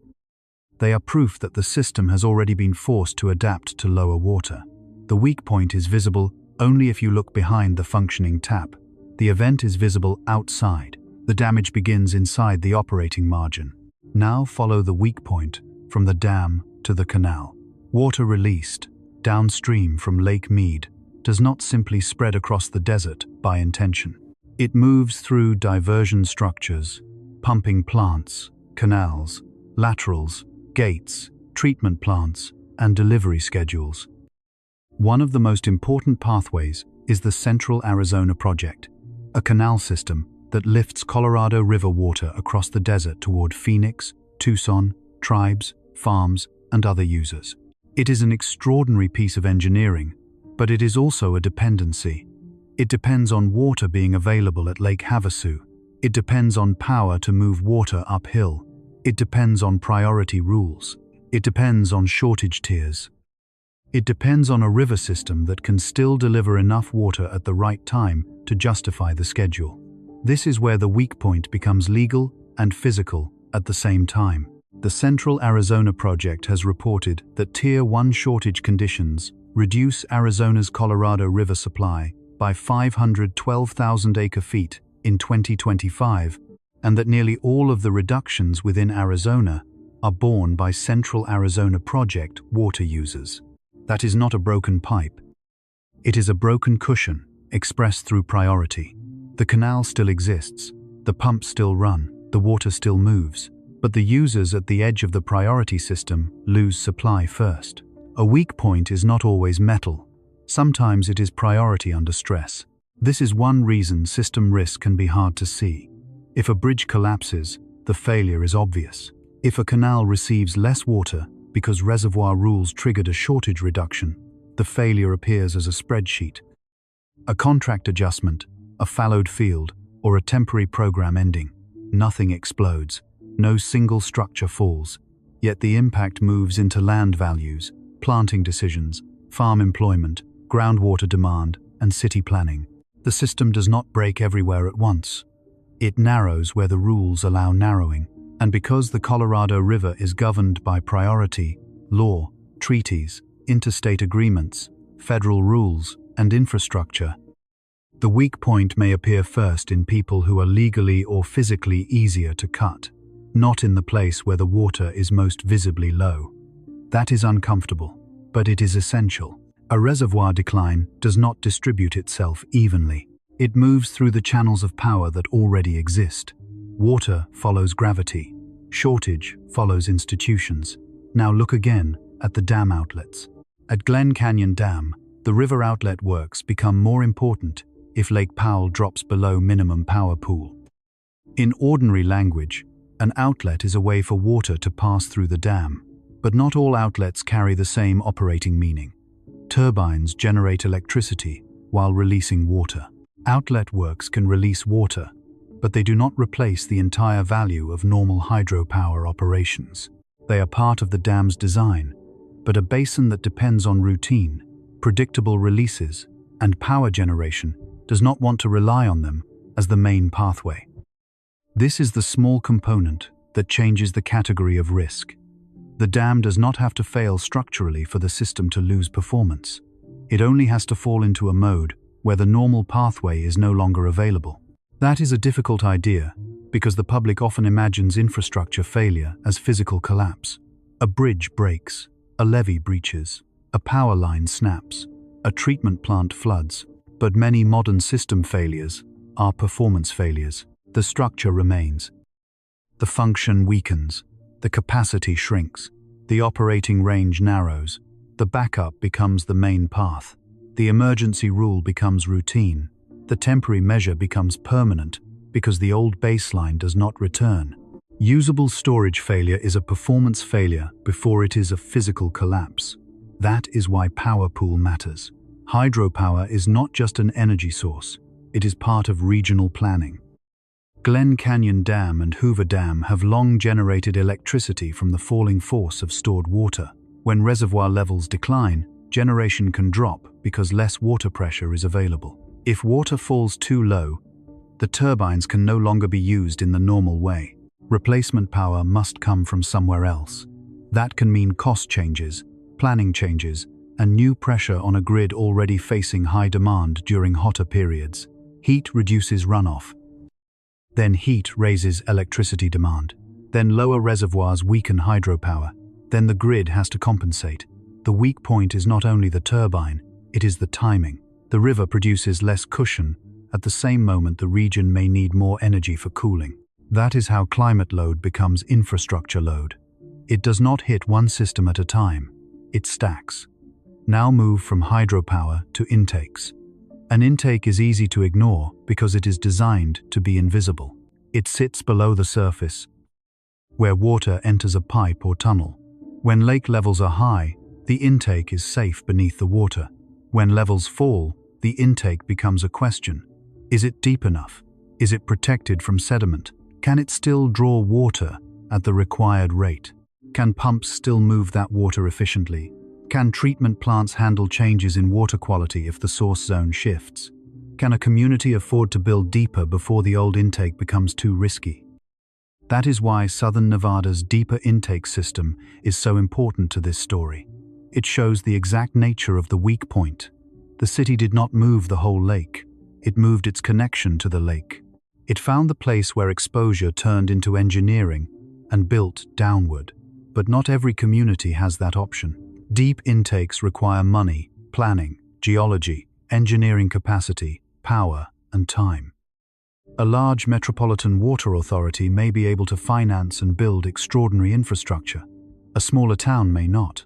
They are proof that the system has already been forced to adapt to lower water. The weak point is visible only if you look behind the functioning tap. The event is visible outside. The damage begins inside the operating margin. Now follow the weak point from the dam to the canal. Water released downstream from Lake Mead does not simply spread across the desert by intention. It moves through diversion structures, pumping plants, canals, laterals, gates, treatment plants, and delivery schedules. One of the most important pathways is the Central Arizona Project, a canal system that lifts Colorado River water across the desert toward Phoenix, Tucson, tribes, farms, and other users. It is an extraordinary piece of engineering, but it is also a dependency. It depends on water being available at Lake Havasu. It depends on power to move water uphill. It depends on priority rules. It depends on shortage tiers. It depends on a river system that can still deliver enough water at the right time to justify the schedule. This is where the weak point becomes legal and physical at the same time. The Central Arizona Project has reported that Tier 1 shortage conditions reduce Arizona's Colorado River supply by 512,000 acre-feet in 2025, and that nearly all of the reductions within Arizona are borne by Central Arizona Project water users. That is not a broken pipe. It is a broken cushion expressed through priority. The canal still exists, the pumps still run, the water still moves, but the users at the edge of the priority system lose supply first. A weak point is not always metal. Sometimes it is priority under stress. This is one reason system risk can be hard to see. If a bridge collapses, the failure is obvious. If a canal receives less water because reservoir rules triggered a shortage reduction, the failure appears as a spreadsheet. A contract adjustment, a fallowed field, or a temporary program ending. Nothing explodes. No single structure falls. Yet the impact moves into land values, planting decisions, farm employment, groundwater demand, and city planning. The system does not break everywhere at once. It narrows where the rules allow narrowing. And because the Colorado River is governed by priority, law, treaties, interstate agreements, federal rules, and infrastructure, the weak point may appear first in people who are legally or physically easier to cut, not in the place where the water is most visibly low. That is uncomfortable, but it is essential. A reservoir decline does not distribute itself evenly. It moves through the channels of power that already exist. Water follows gravity. Shortage follows institutions. Now look again at the dam outlets. At Glen Canyon Dam, the river outlet works become more important if Lake Powell drops below minimum power pool. In ordinary language, an outlet is a way for water to pass through the dam, but not all outlets carry the same operating meaning. Turbines generate electricity while releasing water. Outlet works can release water, but they do not replace the entire value of normal hydropower operations. They are part of the dam's design, but a basin that depends on routine, predictable releases, and power generation does not want to rely on them as the main pathway. This is the small component that changes the category of risk. The dam does not have to fail structurally for the system to lose performance. It only has to fall into a mode where the normal pathway is no longer available. That is a difficult idea because the public often imagines infrastructure failure as physical collapse. A bridge breaks, a levee breaches, a power line snaps, a treatment plant floods, but many modern system failures are performance failures. The structure remains. The function weakens, the capacity shrinks, the operating range narrows, the backup becomes the main path, the emergency rule becomes routine, the temporary measure becomes permanent because the old baseline does not return. Usable storage failure is a performance failure before it is a physical collapse. That is why power pool matters. Hydropower is not just an energy source, it is part of regional planning. Glen Canyon Dam and Hoover Dam have long generated electricity from the falling force of stored water. When reservoir levels decline, generation can drop because less water pressure is available. If water falls too low, the turbines can no longer be used in the normal way. Replacement power must come from somewhere else. That can mean cost changes, planning changes, and new pressure on a grid already facing high demand during hotter periods. Heat reduces runoff. Then heat raises electricity demand. Then lower reservoirs weaken hydropower. Then the grid has to compensate. The weak point is not only the turbine, it is the timing. The river produces less cushion. At the same moment, the region may need more energy for cooling. That is how climate load becomes infrastructure load. It does not hit one system at a time. It stacks. Now move from hydropower to intakes. An intake is easy to ignore because it is designed to be invisible. It sits below the surface, where water enters a pipe or tunnel. When lake levels are high, the intake is safe beneath the water. When levels fall, the intake becomes a question. Is it deep enough? Is it protected from sediment? Can it still draw water at the required rate? Can pumps still move that water efficiently? Can treatment plants handle changes in water quality if the source zone shifts? Can a community afford to build deeper before the old intake becomes too risky? That is why Southern Nevada's deeper intake system is so important to this story. It shows the exact nature of the weak point. The city did not move the whole lake. It moved its connection to the lake. It found the place where exposure turned into engineering and built downward. But not every community has that option. Deep intakes require money, planning, geology, engineering capacity, power, and time. A large metropolitan water authority may be able to finance and build extraordinary infrastructure. A smaller town may not.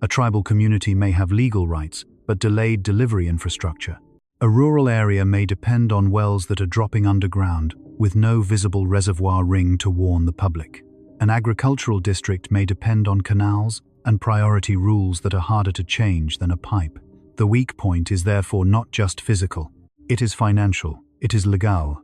A tribal community may have legal rights, but delayed delivery infrastructure. A rural area may depend on wells that are dropping underground, with no visible reservoir ring to warn the public. An agricultural district may depend on canals and priority rules that are harder to change than a pipe. The weak point is therefore not just physical. It is financial. It is legal.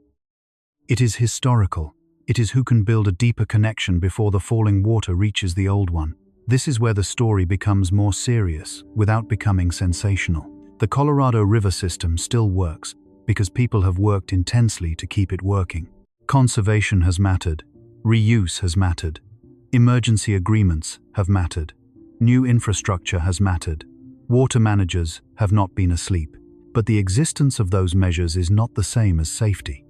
It is historical. It is who can build a deeper connection before the falling water reaches the old one. This is where the story becomes more serious without becoming sensational. The Colorado River system still works because people have worked intensely to keep it working. Conservation has mattered. Reuse has mattered. Emergency agreements have mattered. New infrastructure has mattered. Water managers have not been asleep. But the existence of those measures is not the same as safety.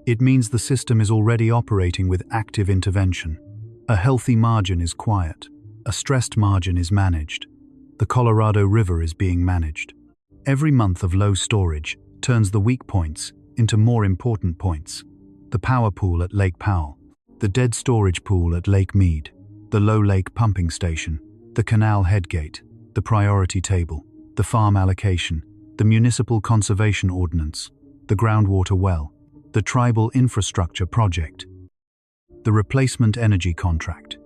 It means the system is already operating with active intervention. A healthy margin is quiet. A stressed margin is managed. The Colorado River is being managed. Every month of low storage turns the weak points into more important points. The power pool at Lake Powell, the dead storage pool at Lake Mead, the low lake pumping station, the canal headgate, the priority table, the farm allocation, the municipal conservation ordinance, the groundwater well, the tribal infrastructure project, the replacement energy contract.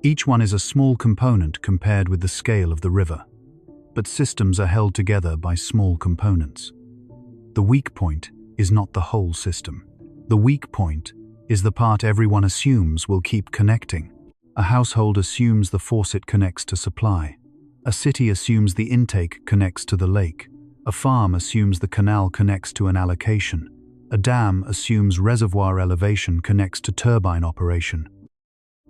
Each one is a small component compared with the scale of the river, but systems are held together by small components. The weak point is not the whole system. The weak point is the part everyone assumes will keep connecting. A household assumes the faucet connects to supply. A city assumes the intake connects to the lake. A farm assumes the canal connects to an allocation. A dam assumes reservoir elevation connects to turbine operation.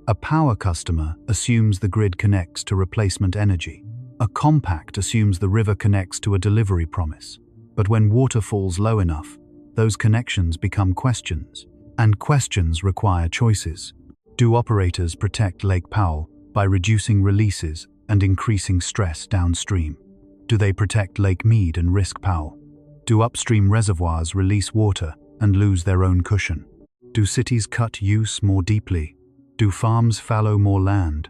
A power customer assumes the grid connects to replacement energy. A compact assumes the river connects to a delivery promise. But when water falls low enough, those connections become questions. And questions require choices. Do operators protect Lake Powell by reducing releases and increasing stress downstream? Do they protect Lake Mead and risk Powell? Do upstream reservoirs release water and lose their own cushion? Do cities cut use more deeply? Do farms fallow more land?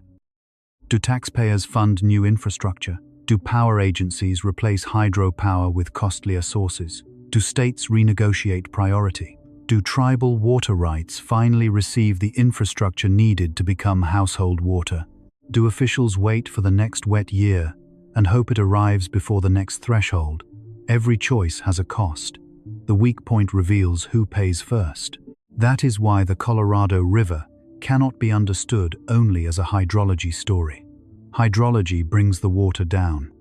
Do taxpayers fund new infrastructure? Do power agencies replace hydropower with costlier sources? Do states renegotiate priority? Do tribal water rights finally receive the infrastructure needed to become household water? Do officials wait for the next wet year and hope it arrives before the next threshold? Every choice has a cost. The weak point reveals who pays first. That is why the Colorado River cannot be understood only as a hydrology story. Hydrology brings the water down.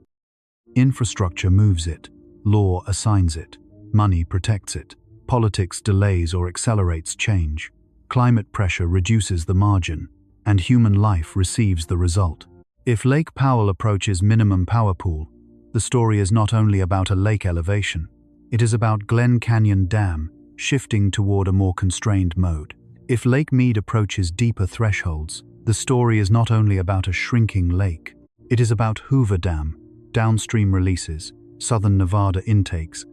Infrastructure moves it. Law assigns it. Money protects it. Politics delays or accelerates change. Climate pressure reduces the margin, and human life receives the result. If Lake Powell approaches minimum power pool, the story is not only about a lake elevation. It is about Glen Canyon Dam shifting toward a more constrained mode. If Lake Mead approaches deeper thresholds, the story is not only about a shrinking lake. It is about Hoover Dam, downstream releases, southern Nevada intakes,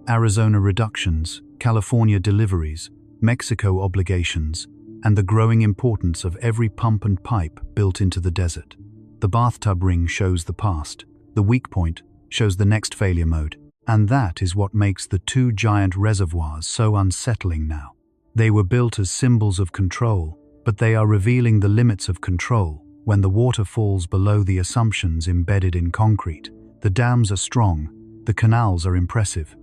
Arizona reductions, California deliveries, Mexico obligations, and the growing importance of every pump and pipe built into the desert. The bathtub ring shows the past. The weak point shows the next failure mode. And that is what makes the two giant reservoirs so unsettling now. They were built as symbols of control, but they are revealing the limits of control. When the water falls below the assumptions embedded in concrete, the dams are strong, the canals are impressive.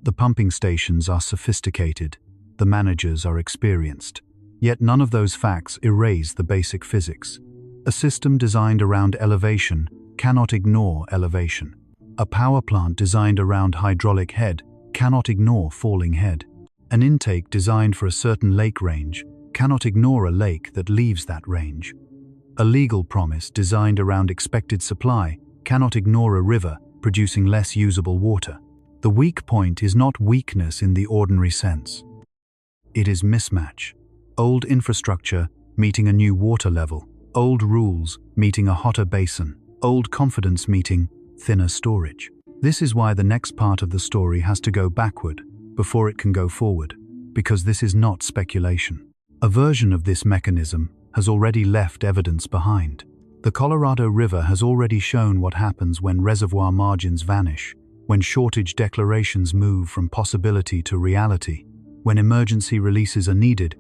The pumping stations are sophisticated, the managers are experienced. Yet none of those facts erase the basic physics. A system designed around elevation cannot ignore elevation. A power plant designed around hydraulic head cannot ignore falling head. An intake designed for a certain lake range cannot ignore a lake that leaves that range. A legal promise designed around expected supply cannot ignore a river producing less usable water. The weak point is not weakness in the ordinary sense. It is mismatch. Old infrastructure meeting a new water level. Old rules meeting a hotter basin. Old confidence meeting thinner storage. This is why the next part of the story has to go backward before it can go forward, because this is not speculation. A version of this mechanism has already left evidence behind. The Colorado River has already shown what happens when reservoir margins vanish, when shortage declarations move from possibility to reality, when emergency releases are needed,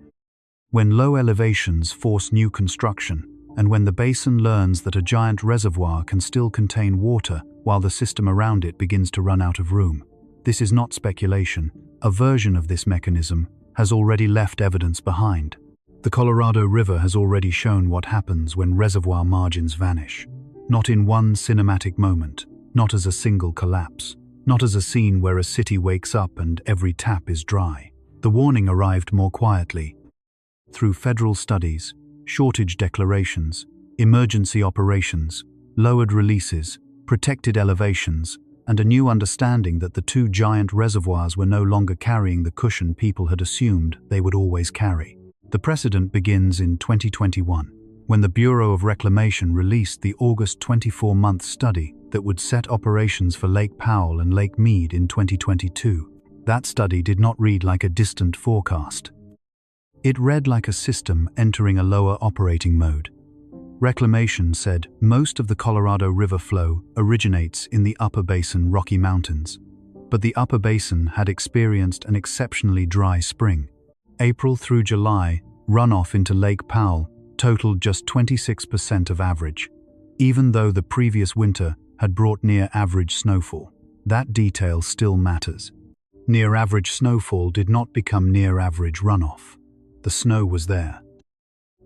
when low elevations force new construction, and when the basin learns that a giant reservoir can still contain water while the system around it begins to run out of room. This is not speculation. A version of this mechanism has already left evidence behind. The Colorado River has already shown what happens when reservoir margins vanish. Not in one cinematic moment, not as a single collapse, not as a scene where a city wakes up and every tap is dry. The warning arrived more quietly. Through federal studies, shortage declarations, emergency operations, lowered releases, protected elevations, and a new understanding that the two giant reservoirs were no longer carrying the cushion people had assumed they would always carry. The precedent begins in 2021, when the Bureau of Reclamation released the August 24-month study that would set operations for Lake Powell and Lake Mead in 2022. That study did not read like a distant forecast. It read like a system entering a lower operating mode. Reclamation said most of the Colorado River flow originates in the Upper Basin Rocky Mountains, but the Upper Basin had experienced an exceptionally dry spring. April through July, runoff into Lake Powell totaled just 26% of average, even though the previous winter had brought near average snowfall. That detail still matters. Near average snowfall did not become near average runoff. The snow was there.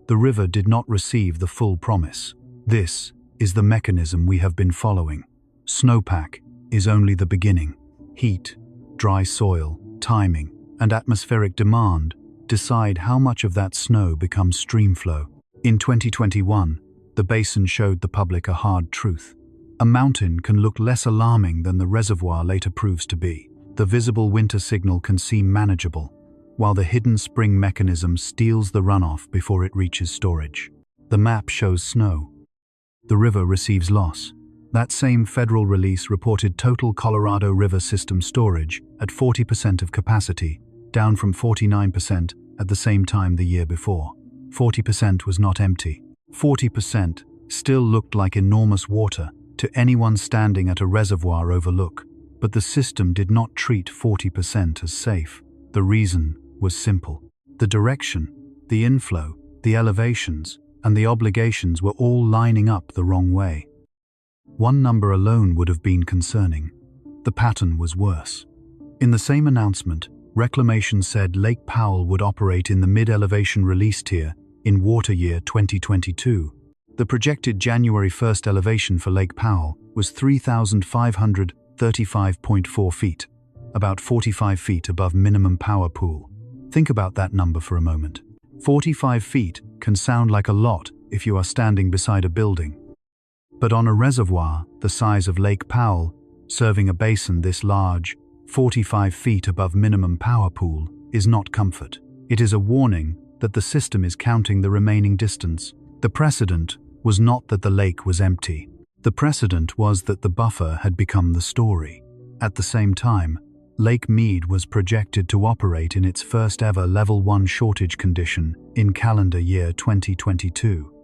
The river did not receive the full promise. This is the mechanism we have been following. Snowpack is only the beginning. Heat, dry soil, timing, and atmospheric demand decide how much of that snow becomes streamflow. In 2021, the basin showed the public a hard truth. A mountain can look less alarming than the reservoir later proves to be. The visible winter signal can seem manageable, while the hidden spring mechanism steals the runoff before it reaches storage. The map shows snow. The river receives loss. That same federal release reported total Colorado River system storage at 40% of capacity, down from 49% at the same time the year before. 40% was not empty. 40% still looked like enormous water to anyone standing at a reservoir overlook, but the system did not treat 40% as safe. The reason was simple. The direction, the inflow, the elevations, and the obligations were all lining up the wrong way. One number alone would have been concerning. The pattern was worse. In the same announcement, Reclamation said Lake Powell would operate in the mid-elevation release tier in water year 2022. The projected January 1st elevation for Lake Powell was 3,535.4 feet, about 45 feet above minimum power pool. Think about that number for a moment. 45 feet can sound like a lot if you are standing beside a building. But on a reservoir the size of Lake Powell, serving a basin this large, 45 feet above minimum power pool, is not comfort. It is a warning that the system is counting the remaining distance. The precedent was not that the lake was empty. The precedent was that the buffer had become the story. At the same time, Lake Mead was projected to operate in its first ever Level 1 shortage condition in calendar year 2022.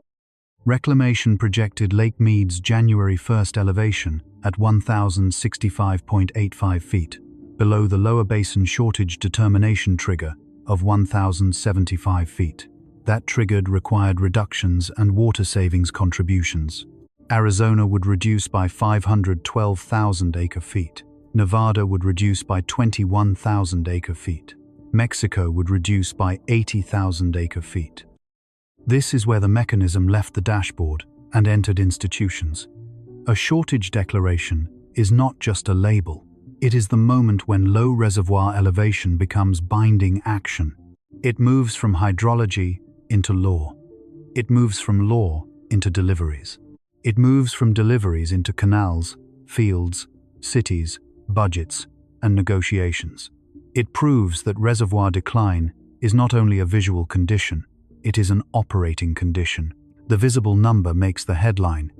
Reclamation projected Lake Mead's January 1st elevation at 1,065.85 feet, below the lower basin shortage determination trigger of 1,075 feet. That triggered required reductions and water savings contributions. Arizona would reduce by 512,000 acre-feet. Nevada would reduce by 21,000 acre-feet. Mexico would reduce by 80,000 acre-feet. This is where the mechanism left the dashboard and entered institutions. A shortage declaration is not just a label. It is the moment when low reservoir elevation becomes binding action. It moves from hydrology into law. It moves from law into deliveries. It moves from deliveries into canals, fields, cities, budgets, and negotiations. It proves that reservoir decline is not only a visual condition, it is an operating condition. The visible number makes the headline.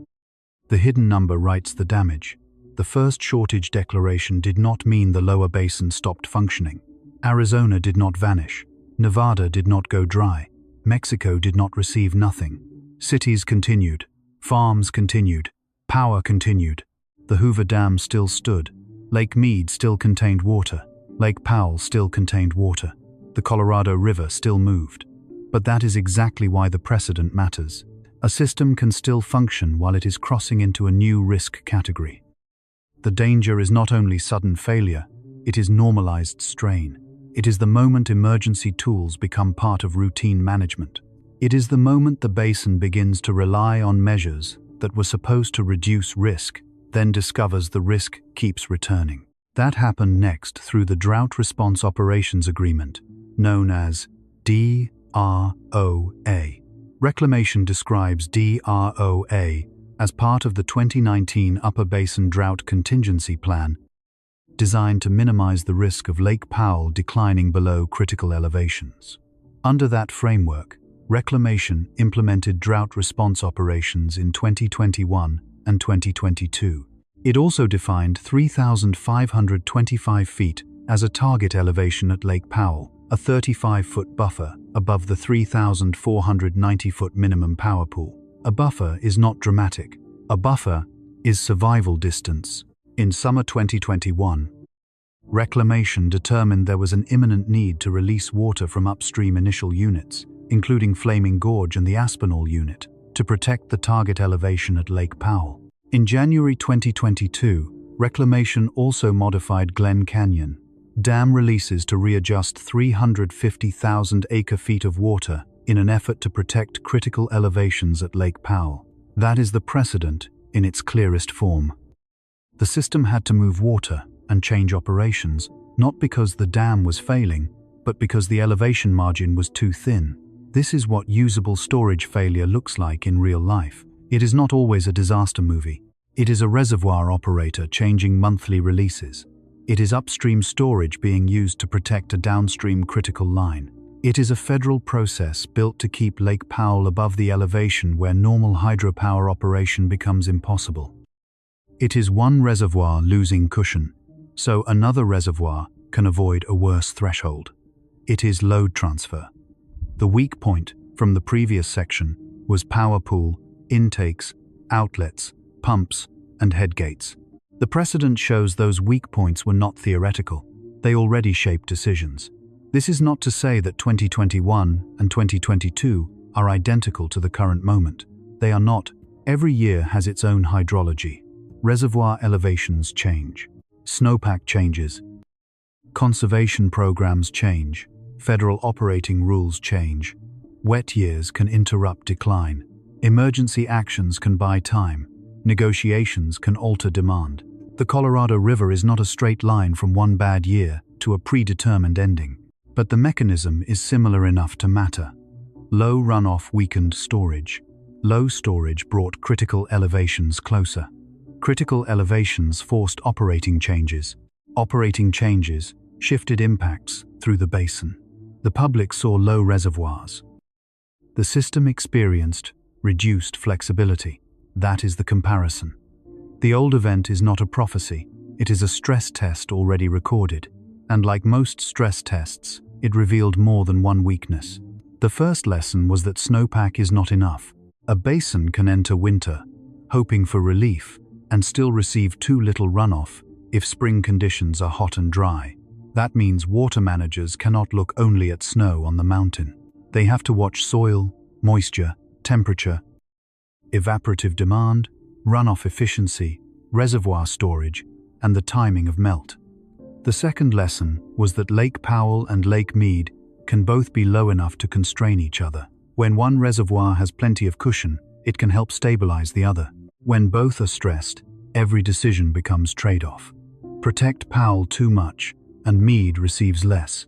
The hidden number writes the damage. The first shortage declaration did not mean the lower basin stopped functioning. Arizona did not vanish. Nevada did not go dry. Mexico did not receive nothing. Cities continued. Farms continued. Power continued. The Hoover Dam still stood. Lake Mead still contained water. Lake Powell still contained water. The Colorado River still moved. But that is exactly why the precedent matters. A system can still function while it is crossing into a new risk category. The danger is not only sudden failure, it is normalized strain. It is the moment emergency tools become part of routine management. It is the moment the basin begins to rely on measures that were supposed to reduce risk, then discovers the risk keeps returning. That happened next through the Drought Response Operations Agreement, known as DROA. Reclamation describes DROA as part of the 2019 Upper Basin Drought Contingency Plan, designed to minimize the risk of Lake Powell declining below critical elevations. Under that framework, Reclamation implemented drought response operations in 2021 and 2022. It also defined 3,525 feet as a target elevation at Lake Powell, a 35-foot buffer above the 3,490-foot minimum power pool. A buffer is not dramatic. A buffer is survival distance. In summer 2021, Reclamation determined there was an imminent need to release water from upstream initial units, including Flaming Gorge and the Aspinall unit, to protect the target elevation at Lake Powell. In January 2022, Reclamation also modified Glen Canyon dam releases to readjust 350,000 acre-feet of water in an effort to protect critical elevations at Lake Powell. That is the precedent in its clearest form. The system had to move water and change operations, not because the dam was failing, but because the elevation margin was too thin. This is what usable storage failure looks like in real life. It is not always a disaster movie. It is a reservoir operator changing monthly releases. It is upstream storage being used to protect a downstream critical line. It is a federal process built to keep Lake Powell above the elevation where normal hydropower operation becomes impossible. It is one reservoir losing cushion, so another reservoir can avoid a worse threshold. It is load transfer. The weak point from the previous section was power pool, intakes, outlets, pumps, and headgates. The precedent shows those weak points were not theoretical. They already shape decisions. This is not to say that 2021 and 2022 are identical to the current moment. They are not. Every year has its own hydrology. Reservoir elevations change. Snowpack changes. Conservation programs change. Federal operating rules change. Wet years can interrupt decline. Emergency actions can buy time. Negotiations can alter demand. The Colorado River is not a straight line from one bad year to a predetermined ending. But the mechanism is similar enough to matter. Low runoff weakened storage. Low storage brought critical elevations closer. Critical elevations forced operating changes. Operating changes shifted impacts through the basin. The public saw low reservoirs. The system experienced reduced flexibility. That is the comparison. The old event is not a prophecy. It is a stress test already recorded. And like most stress tests, it revealed more than one weakness. The first lesson was that snowpack is not enough. A basin can enter winter, hoping for relief, and still receive too little runoff if spring conditions are hot and dry. That means water managers cannot look only at snow on the mountain. They have to watch soil, moisture, temperature, evaporative demand, runoff efficiency, reservoir storage, and the timing of melt. The second lesson was that Lake Powell and Lake Mead can both be low enough to constrain each other. When one reservoir has plenty of cushion, it can help stabilize the other. When both are stressed, every decision becomes trade-off. Protect Powell too much, and Mead receives less.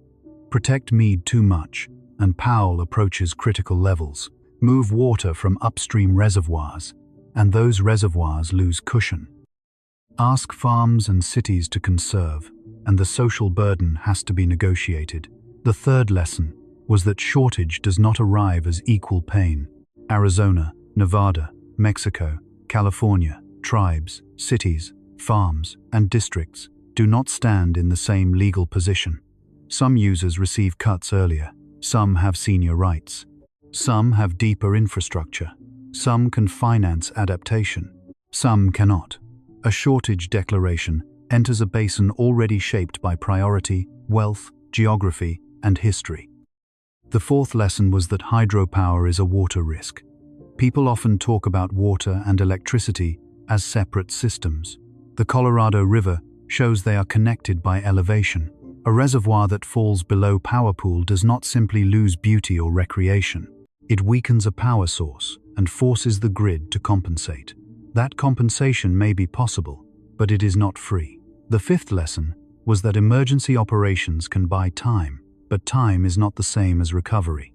Protect Mead too much, and Powell approaches critical levels. Move water from upstream reservoirs, and those reservoirs lose cushion. Ask farms and cities to conserve, and the social burden has to be negotiated. The third lesson was that shortage does not arrive as equal pain. Arizona, Nevada, Mexico, California, tribes, cities, farms, and districts do not stand in the same legal position. Some users receive cuts earlier. Some have senior rights. Some have deeper infrastructure. Some can finance adaptation. Some cannot. A shortage declaration enters a basin already shaped by priority, wealth, geography, and history. The fourth lesson was that hydropower is a water risk. People often talk about water and electricity as separate systems. The Colorado River shows they are connected by elevation. A reservoir that falls below power pool does not simply lose beauty or recreation. It weakens a power source and forces the grid to compensate. That compensation may be possible, but it is not free. The fifth lesson was that emergency operations can buy time, but time is not the same as recovery.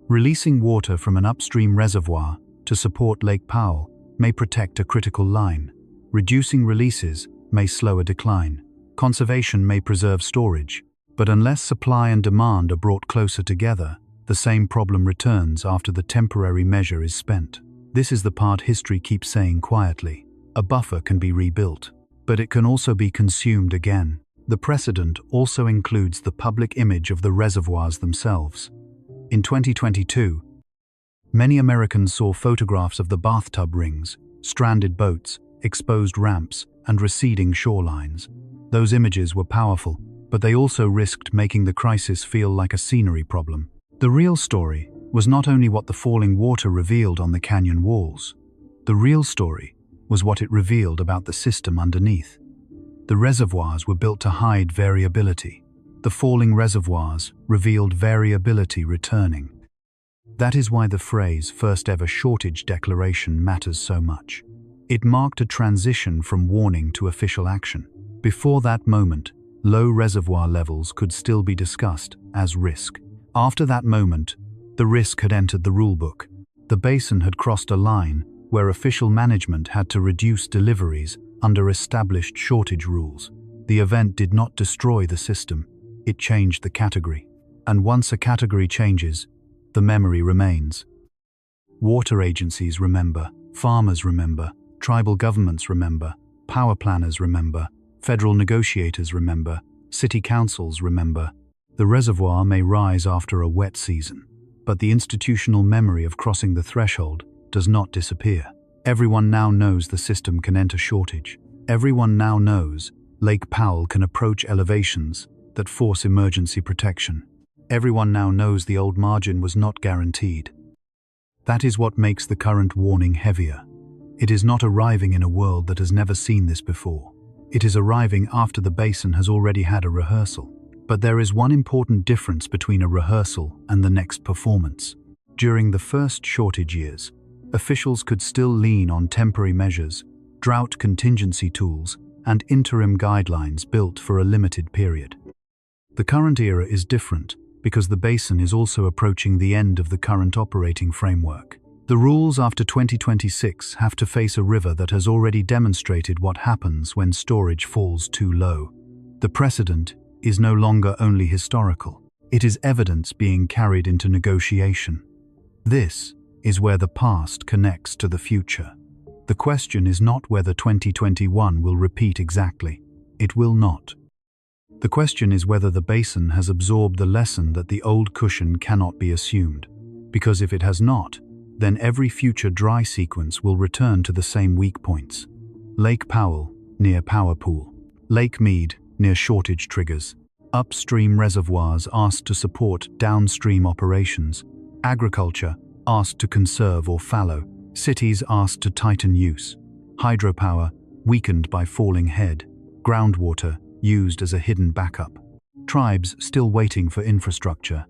Releasing water from an upstream reservoir to support Lake Powell may protect a critical line. Reducing releases may slow a decline. Conservation may preserve storage, but unless supply and demand are brought closer together, the same problem returns after the temporary measure is spent. This is the part history keeps saying quietly. A buffer can be rebuilt, but it can also be consumed again. The precedent also includes the public image of the reservoirs themselves. In 2022, many Americans saw photographs of the bathtub rings, stranded boats, exposed ramps, and receding shorelines. Those images were powerful, but they also risked making the crisis feel like a scenery problem. The real story was not only what the falling water revealed on the canyon walls. The real story was what it revealed about the system underneath. The reservoirs were built to hide variability. The falling reservoirs revealed variability returning. That is why the phrase "first ever shortage declaration" matters so much. It marked a transition from warning to official action. Before that moment, low reservoir levels could still be discussed as risk. After that moment, the risk had entered the rulebook. The basin had crossed a line where official management had to reduce deliveries under established shortage rules. The event did not destroy the system, it changed the category. And once a category changes, the memory remains. Water agencies remember, farmers remember, tribal governments remember, power planners remember, federal negotiators remember, city councils remember. The reservoir may rise after a wet season, but the institutional memory of crossing the threshold does not disappear. Everyone now knows the system can enter shortage. Everyone now knows Lake Powell can approach elevations that force emergency protection. Everyone now knows the old margin was not guaranteed. That is what makes the current warning heavier. It is not arriving in a world that has never seen this before. It is arriving after the basin has already had a rehearsal. But there is one important difference between a rehearsal and the next performance. During the first shortage years, officials could still lean on temporary measures, drought contingency tools, and interim guidelines built for a limited period. The current era is different because the basin is also approaching the end of the current operating framework. The rules after 2026 have to face a river that has already demonstrated what happens when storage falls too low. The precedent is no longer only historical. It is evidence being carried into negotiation. This is where the past connects to the future. The question is not whether 2021 will repeat exactly. It will not. The question is whether the basin has absorbed the lesson that the old cushion cannot be assumed. Because if it has not, then every future dry sequence will return to the same weak points. Lake Powell, near power pool. Lake Mead, near shortage triggers. Upstream reservoirs asked to support downstream operations. Agriculture asked to conserve or fallow. Cities asked to tighten use. Hydropower weakened by falling head. Groundwater used as a hidden backup. Tribes still waiting for infrastructure.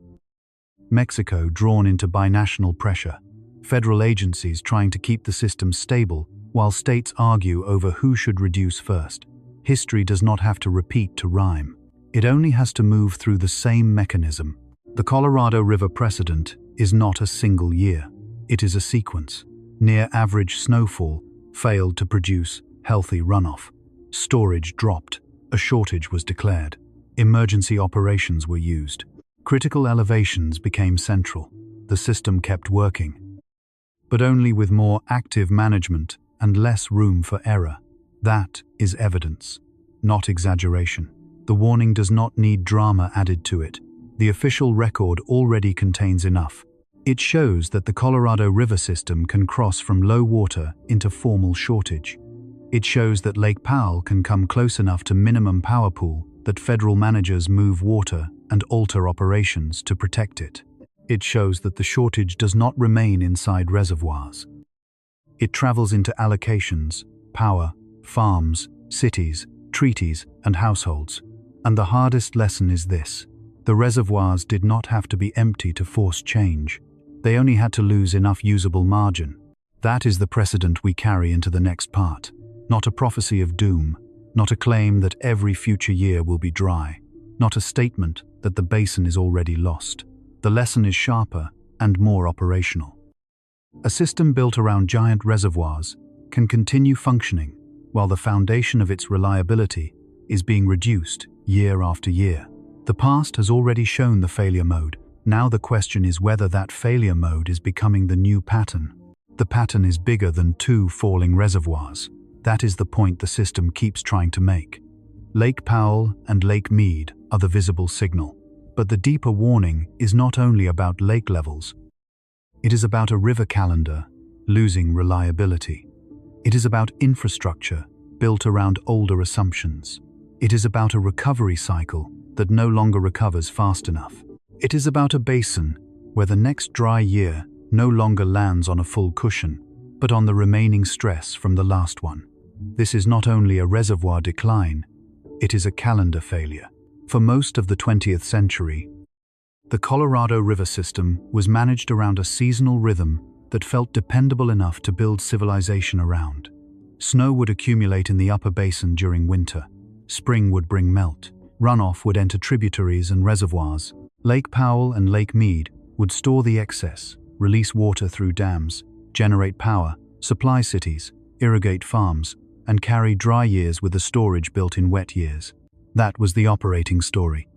Mexico drawn into binational pressure. Federal agencies trying to keep the system stable while states argue over who should reduce first. History does not have to repeat to rhyme. It only has to move through the same mechanism. The Colorado River precedent is not a single year. It is a sequence. Near average snowfall failed to produce healthy runoff. Storage dropped. A shortage was declared. Emergency operations were used. Critical elevations became central. The system kept working, but only with more active management and less room for error. That is evidence, not exaggeration. The warning does not need drama added to it. The official record already contains enough. It shows that the Colorado River system can cross from low water into formal shortage. It shows that Lake Powell can come close enough to minimum power pool that federal managers move water and alter operations to protect it. It shows that the shortage does not remain inside reservoirs. It travels into allocations, power, farms, cities, treaties, and households. And the hardest lesson is this: the reservoirs did not have to be empty to force change. They only had to lose enough usable margin. That is the precedent we carry into the next part. Not a prophecy of doom, not a claim that every future year will be dry, not a statement that the basin is already lost. The lesson is sharper and more operational. A system built around giant reservoirs can continue functioning while the foundation of its reliability is being reduced year after year. The past has already shown the failure mode. Now the question is whether that failure mode is becoming the new pattern. The pattern is bigger than two falling reservoirs. That is the point the system keeps trying to make. Lake Powell and Lake Mead are the visible signal. But the deeper warning is not only about lake levels. It is about a river calendar losing reliability. It is about infrastructure built around older assumptions. It is about a recovery cycle that no longer recovers fast enough. It is about a basin where the next dry year no longer lands on a full cushion, but on the remaining stress from the last one. This is not only a reservoir decline, it is a calendar failure. For most of the 20th century, the Colorado River system was managed around a seasonal rhythm that felt dependable enough to build civilization around. Snow would accumulate in the upper basin during winter. Spring would bring melt. Runoff would enter tributaries and reservoirs. Lake Powell and Lake Mead would store the excess, release water through dams, generate power, supply cities, irrigate farms, and carry dry years with the storage built in wet years. That was the operating story.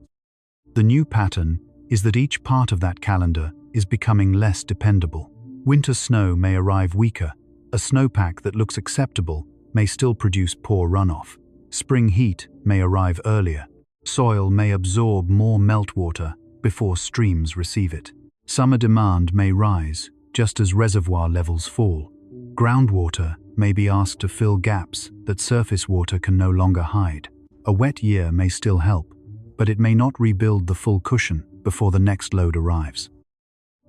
The new pattern is that each part of that calendar is becoming less dependable. Winter snow may arrive weaker. A snowpack that looks acceptable may still produce poor runoff. Spring heat may arrive earlier. Soil may absorb more meltwater before streams receive it. Summer demand may rise just as reservoir levels fall. Groundwater may be asked to fill gaps that surface water can no longer hide. A wet year may still help, but it may not rebuild the full cushion before the next load arrives.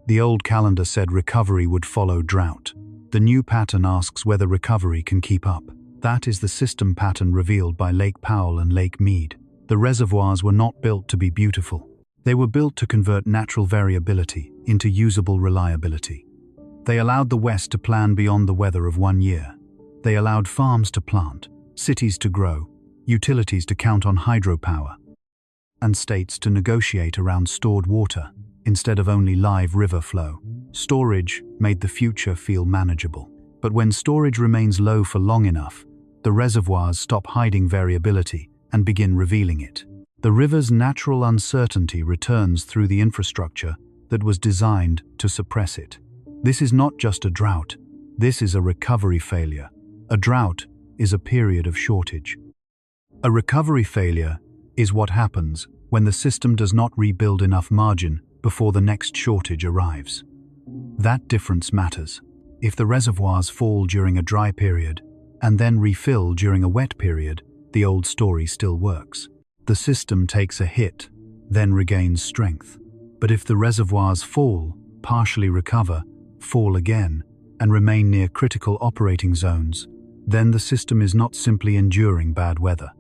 The old calendar said recovery would follow drought. The new pattern asks whether recovery can keep up. That is the system pattern revealed by Lake Powell and Lake Mead. The reservoirs were not built to be beautiful. They were built to convert natural variability into usable reliability. They allowed the West to plan beyond the weather of 1 year. They allowed farms to plant, cities to grow, utilities to count on hydropower, and states to negotiate around stored water instead of only live river flow. Storage made the future feel manageable. But when storage remains low for long enough, the reservoirs stop hiding variability and begin revealing it. The river's natural uncertainty returns through the infrastructure that was designed to suppress it. This is not just a drought. This is a recovery failure. A drought is a period of shortage. A recovery failure is what happens when the system does not rebuild enough margin before the next shortage arrives. That difference matters. If the reservoirs fall during a dry period and then refill during a wet period, the old story still works. The system takes a hit, then regains strength. But if the reservoirs fall, partially recover, fall again, and remain near critical operating zones, then the system is not simply enduring bad weather.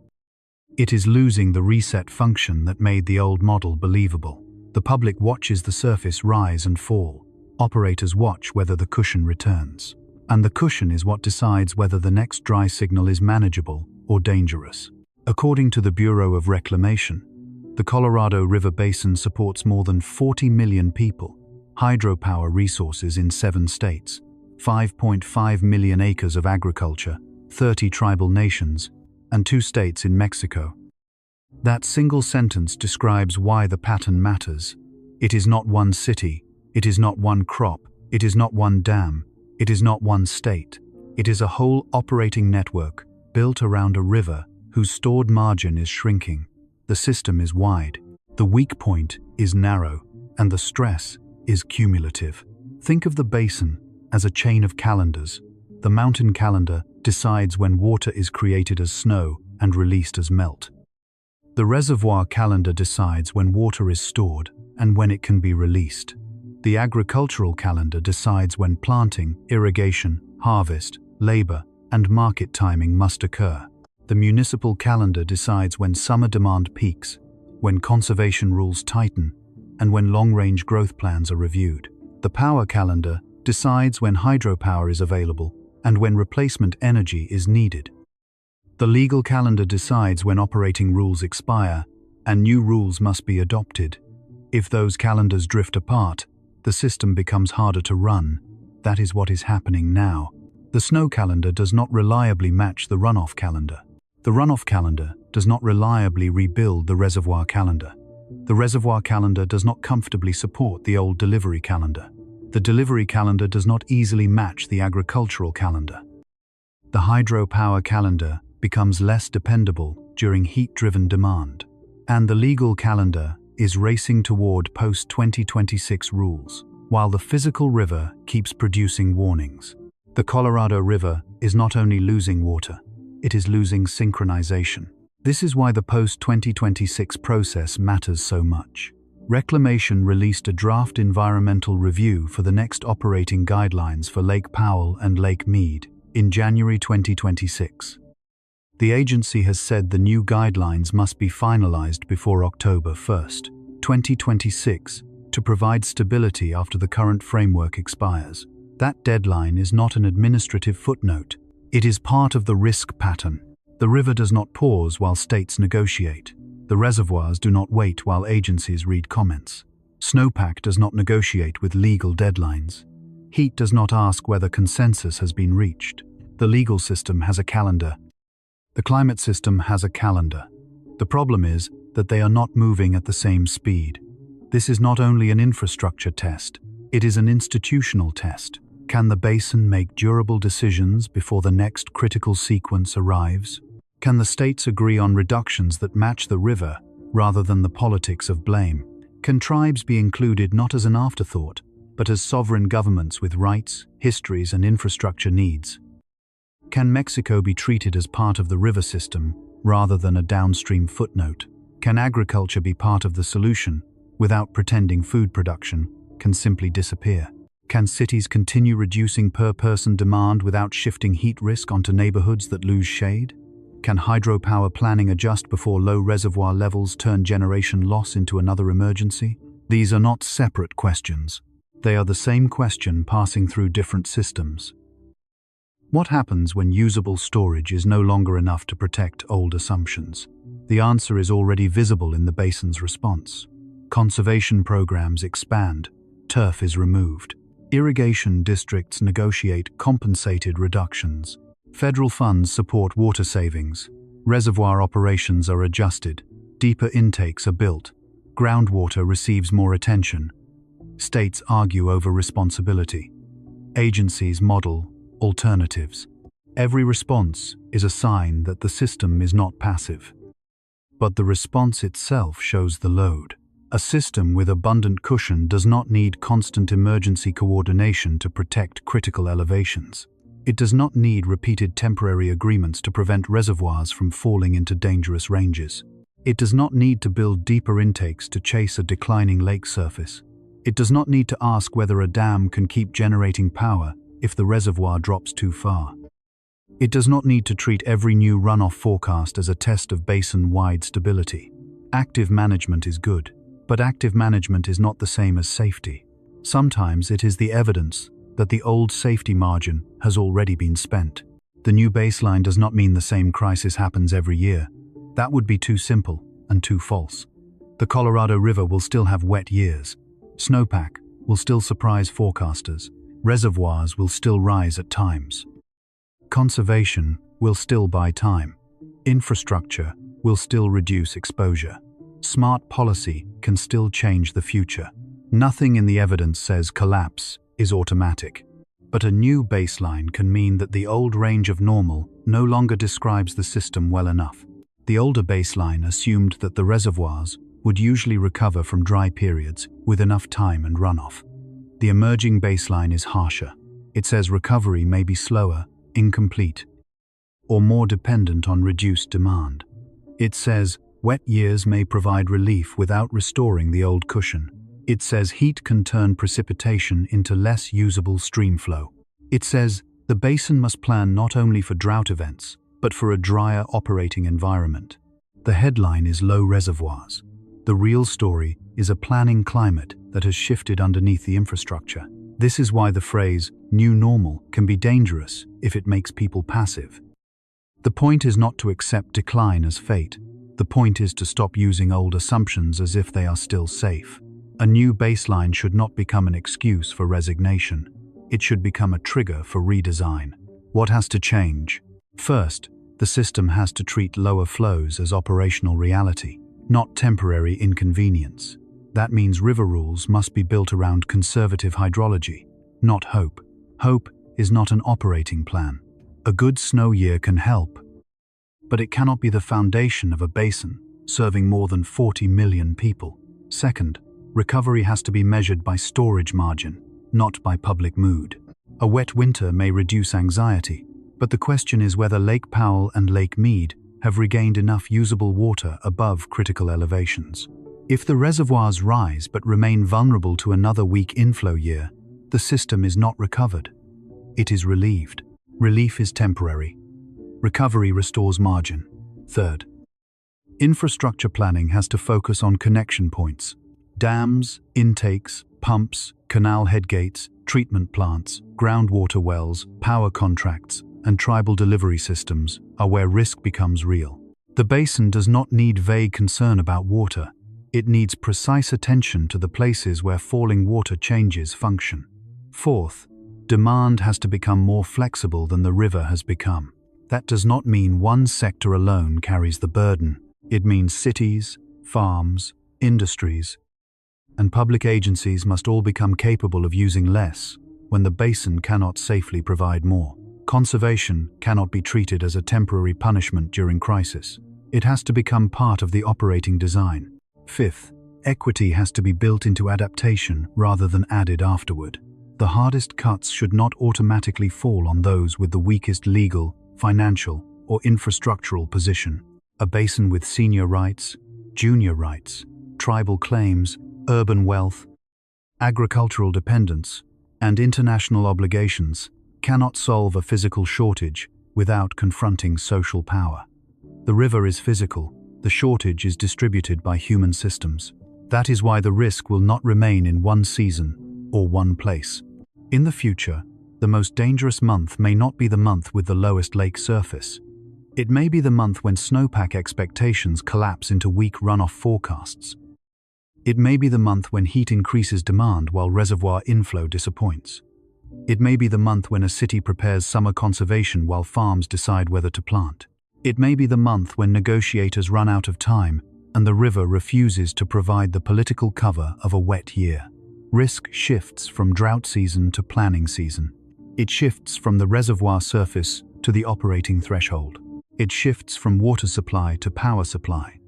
It is losing the reset function that made the old model believable. The public watches the surface rise and fall. Operators watch whether the cushion returns. And the cushion is what decides whether the next dry signal is manageable or dangerous. According to the Bureau of Reclamation, the Colorado River Basin supports more than 40 million people, hydropower resources in 7 states, 5.5 million acres of agriculture, 30 tribal nations, and 2 states in Mexico. That single sentence describes why the pattern matters. It is not one city, it is not one crop, it is not one dam, it is not one state. It is a whole operating network built around a river whose stored margin is shrinking. The system is wide, the weak point is narrow, and the stress is cumulative. Think of the basin as a chain of calendars. The mountain calendar decides when water is created as snow and released as melt. The reservoir calendar decides when water is stored and when it can be released. The agricultural calendar decides when planting, irrigation, harvest, labor, and market timing must occur. The municipal calendar decides when summer demand peaks, when conservation rules tighten, and when long-range growth plans are reviewed. The power calendar decides when hydropower is available and when replacement energy is needed. The legal calendar decides when operating rules expire and new rules must be adopted. If those calendars drift apart, the system becomes harder to run. That is what is happening now. The snow calendar does not reliably match the runoff calendar. The runoff calendar does not reliably rebuild the reservoir calendar. The reservoir calendar does not comfortably support the old delivery calendar. The delivery calendar does not easily match the agricultural calendar. The hydropower calendar becomes less dependable during heat-driven demand. And the legal calendar is racing toward post-2026 rules, while the physical river keeps producing warnings. The Colorado River is not only losing water, it is losing synchronization. This is why the post-2026 process matters so much. Reclamation released a draft environmental review for the next operating guidelines for Lake Powell and Lake Mead in January 2026. The agency has said the new guidelines must be finalized before October 1, 2026, to provide stability after the current framework expires. That deadline is not an administrative footnote. It is part of the risk pattern. The river does not pause while states negotiate. The reservoirs do not wait while agencies read comments. Snowpack does not negotiate with legal deadlines. Heat does not ask whether consensus has been reached. The legal system has a calendar. The climate system has a calendar. The problem is that they are not moving at the same speed. This is not only an infrastructure test, it is an institutional test. Can the basin make durable decisions before the next critical sequence arrives? Can the states agree on reductions that match the river rather than the politics of blame? Can tribes be included not as an afterthought, but as sovereign governments with rights, histories, and infrastructure needs? Can Mexico be treated as part of the river system rather than a downstream footnote? Can agriculture be part of the solution without pretending food production can simply disappear? Can cities continue reducing per-person demand without shifting heat risk onto neighborhoods that lose shade? Can hydropower planning adjust before low reservoir levels turn generation loss into another emergency? These are not separate questions. They are the same question passing through different systems. What happens when usable storage is no longer enough to protect old assumptions? The answer is already visible in the basin's response. Conservation programs expand, turf is removed. Irrigation districts negotiate compensated reductions. Federal funds support water savings. Reservoir operations are adjusted. Deeper intakes are built. Groundwater receives more attention. States argue over responsibility. Agencies model alternatives. Every response is a sign that the system is not passive. But the response itself shows the load. A system with abundant cushion does not need constant emergency coordination to protect critical elevations. It does not need repeated temporary agreements to prevent reservoirs from falling into dangerous ranges. It does not need to build deeper intakes to chase a declining lake surface. It does not need to ask whether a dam can keep generating power if the reservoir drops too far. It does not need to treat every new runoff forecast as a test of basin-wide stability. Active management is good, but active management is not the same as safety. Sometimes it is the evidence that the old safety margin has already been spent. The new baseline does not mean the same crisis happens every year. That would be too simple and too false. The Colorado River will still have wet years. Snowpack will still surprise forecasters. Reservoirs will still rise at times. Conservation will still buy time. Infrastructure will still reduce exposure. Smart policy can still change the future. Nothing in the evidence says collapse is automatic. But a new baseline can mean that the old range of normal no longer describes the system well enough. The older baseline assumed that the reservoirs would usually recover from dry periods with enough time and runoff. The emerging baseline is harsher. It says recovery may be slower, incomplete, or more dependent on reduced demand. It says wet years may provide relief without restoring the old cushion. It says heat can turn precipitation into less usable stream flow. It says the basin must plan not only for drought events, but for a drier operating environment. The headline is low reservoirs. The real story is a planning climate that has shifted underneath the infrastructure. This is why the phrase new normal can be dangerous if it makes people passive. The point is not to accept decline as fate. The point is to stop using old assumptions as if they are still safe. A new baseline should not become an excuse for resignation. It should become a trigger for redesign. What has to change? First, the system has to treat lower flows as operational reality, not temporary inconvenience. That means river rules must be built around conservative hydrology, not hope. Hope is not an operating plan. A good snow year can help, but it cannot be the foundation of a basin serving more than 40 million people. Second, recovery has to be measured by storage margin, not by public mood. A wet winter may reduce anxiety, but the question is whether Lake Powell and Lake Mead have regained enough usable water above critical elevations. If the reservoirs rise but remain vulnerable to another weak inflow year, the system is not recovered. It is relieved. Relief is temporary. Recovery restores margin. Third, infrastructure planning has to focus on connection points. Dams, intakes, pumps, canal headgates, treatment plants, groundwater wells, power contracts, and tribal delivery systems are where risk becomes real. The basin does not need vague concern about water. It needs precise attention to the places where falling water changes function. Fourth, Demand has to become more flexible than the river has become. That does not mean one sector alone carries the burden. It means cities, farms, industries, and public agencies must all become capable of using less when the basin cannot safely provide more. Conservation cannot be treated as a temporary punishment during crisis. It has to become part of the operating design. Fifth, equity has to be built into adaptation rather than added afterward. The hardest cuts should not automatically fall on those with the weakest legal, financial, or infrastructural position. A basin with senior rights, junior rights, tribal claims, urban wealth, agricultural dependence, and international obligations cannot solve a physical shortage without confronting social power. The river is physical, the shortage is distributed by human systems. That is why the risk will not remain in one season or one place. In the future, the most dangerous month may not be the month with the lowest lake surface. It may be the month when snowpack expectations collapse into weak runoff forecasts. It may be the month when heat increases demand while reservoir inflow disappoints. It may be the month when a city prepares summer conservation while farms decide whether to plant. It may be the month when negotiators run out of time and the river refuses to provide the political cover of a wet year. Risk shifts from drought season to planning season. It shifts from the reservoir surface to the operating threshold. It shifts from water supply to power supply.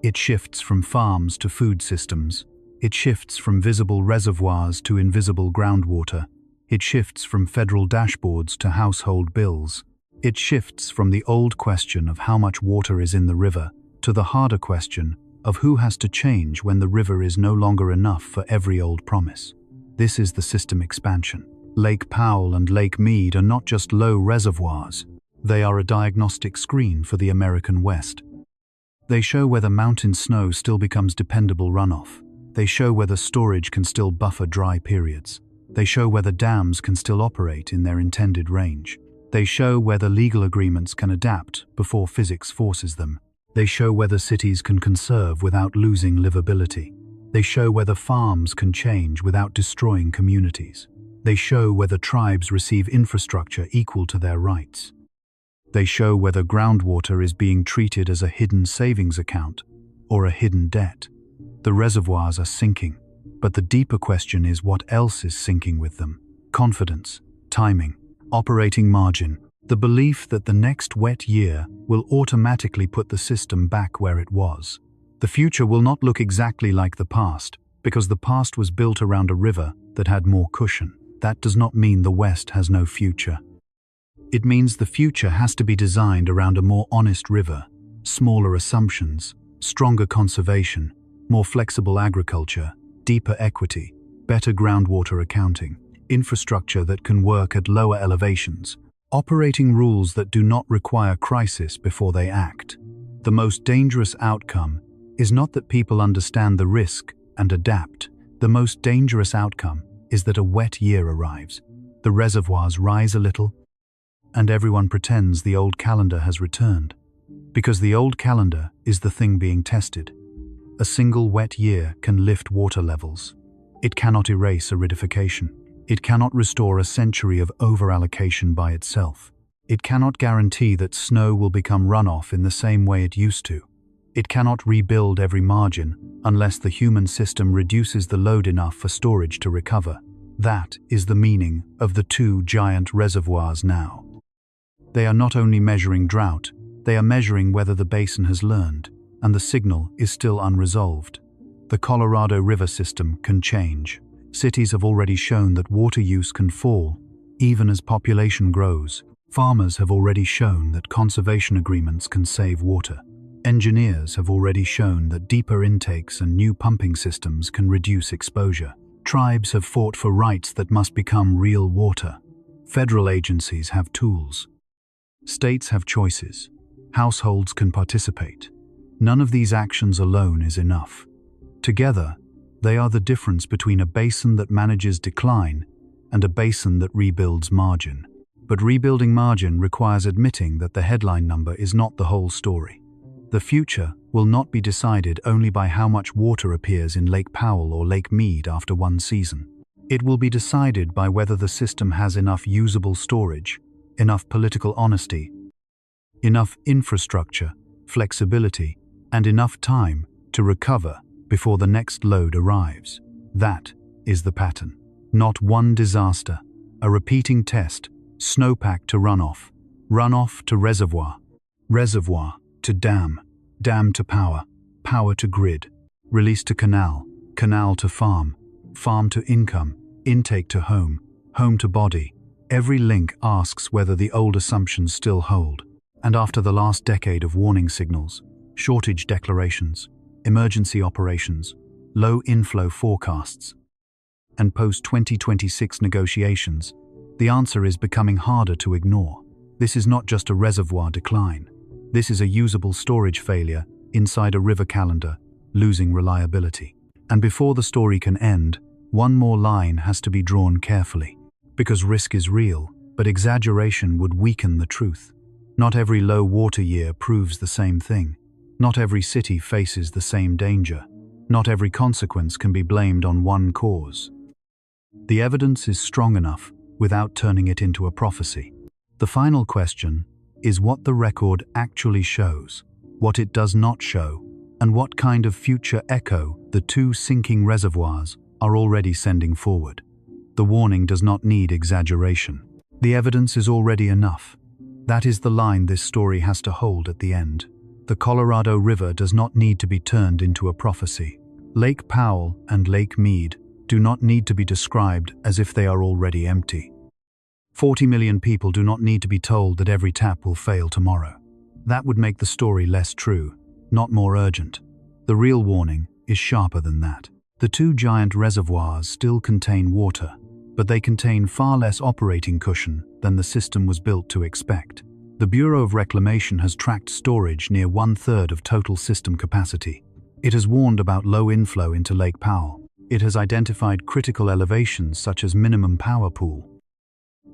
It shifts from farms to food systems. It shifts from visible reservoirs to invisible groundwater. It shifts from federal dashboards to household bills. It shifts from the old question of how much water is in the river to the harder question of who has to change when the river is no longer enough for every old promise. This is the system expansion. Lake Powell and Lake Mead are not just low reservoirs. They are a diagnostic screen for the American West. They show whether mountain snow still becomes dependable runoff. They show whether storage can still buffer dry periods. They show whether dams can still operate in their intended range. They show whether legal agreements can adapt before physics forces them. They show whether cities can conserve without losing livability. They show whether farms can change without destroying communities. They show whether tribes receive infrastructure equal to their rights. They show whether groundwater is being treated as a hidden savings account or a hidden debt. The reservoirs are sinking, but the deeper question is what else is sinking with them. Confidence, timing, operating margin, the belief that the next wet year will automatically put the system back where it was. The future will not look exactly like the past, because the past was built around a river that had more cushion. That does not mean the West has no future. It means the future has to be designed around a more honest river, smaller assumptions, stronger conservation, more flexible agriculture, deeper equity, better groundwater accounting, infrastructure that can work at lower elevations, operating rules that do not require crisis before they act. The most dangerous outcome is not that people understand the risk and adapt. The most dangerous outcome is that a wet year arrives. The reservoirs rise a little, and everyone pretends the old calendar has returned. Because the old calendar is the thing being tested. A single wet year can lift water levels. It cannot erase aridification. It cannot restore a century of overallocation by itself. It cannot guarantee that snow will become runoff in the same way it used to. It cannot rebuild every margin unless the human system reduces the load enough for storage to recover. That is the meaning of the two giant reservoirs now. They are not only measuring drought, they are measuring whether the basin has learned, and the signal is still unresolved. The Colorado River system can change. Cities have already shown that water use can fall, even as population grows. Farmers have already shown that conservation agreements can save water. Engineers have already shown that deeper intakes and new pumping systems can reduce exposure. Tribes have fought for rights that must become real water. Federal agencies have tools. States have choices. Households can participate. None of these actions alone is enough. Together, they are the difference between a basin that manages decline and a basin that rebuilds margin. But rebuilding margin requires admitting that the headline number is not the whole story. The future will not be decided only by how much water appears in Lake Powell or Lake Mead after one season. It will be decided by whether the system has enough usable storage, enough political honesty, enough infrastructure, flexibility, and enough time to recover before the next load arrives. That is the pattern. Not one disaster, a repeating test, snowpack to runoff, runoff to reservoir, reservoir to dam, dam to power, power to grid, release to canal, canal to farm, farm to income, intake to home, home to body. Every link asks whether the old assumptions still hold. And after the last decade of warning signals, shortage declarations, emergency operations, low inflow forecasts, and post-2026 negotiations, the answer is becoming harder to ignore. This is not just a reservoir decline. This is a usable storage failure inside a river calendar, losing reliability. And before the story can end, one more line has to be drawn carefully. Because risk is real, but exaggeration would weaken the truth. Not every low water year proves the same thing. Not every city faces the same danger. Not every consequence can be blamed on one cause. The evidence is strong enough without turning it into a prophecy. The final question is what the record actually shows, what it does not show, and what kind of future echo the two sinking reservoirs are already sending forward. The warning does not need exaggeration. The evidence is already enough. That is the line this story has to hold at the end. The Colorado River does not need to be turned into a prophecy. Lake Powell and Lake Mead do not need to be described as if they are already empty. 40 million people do not need to be told that every tap will fail tomorrow. That would make the story less true, not more urgent. The real warning is sharper than that. The two giant reservoirs still contain water, but they contain far less operating cushion than the system was built to expect. The Bureau of Reclamation has tracked storage near 1/3 of total system capacity. It has warned about low inflow into Lake Powell. It has identified critical elevations such as minimum power pool.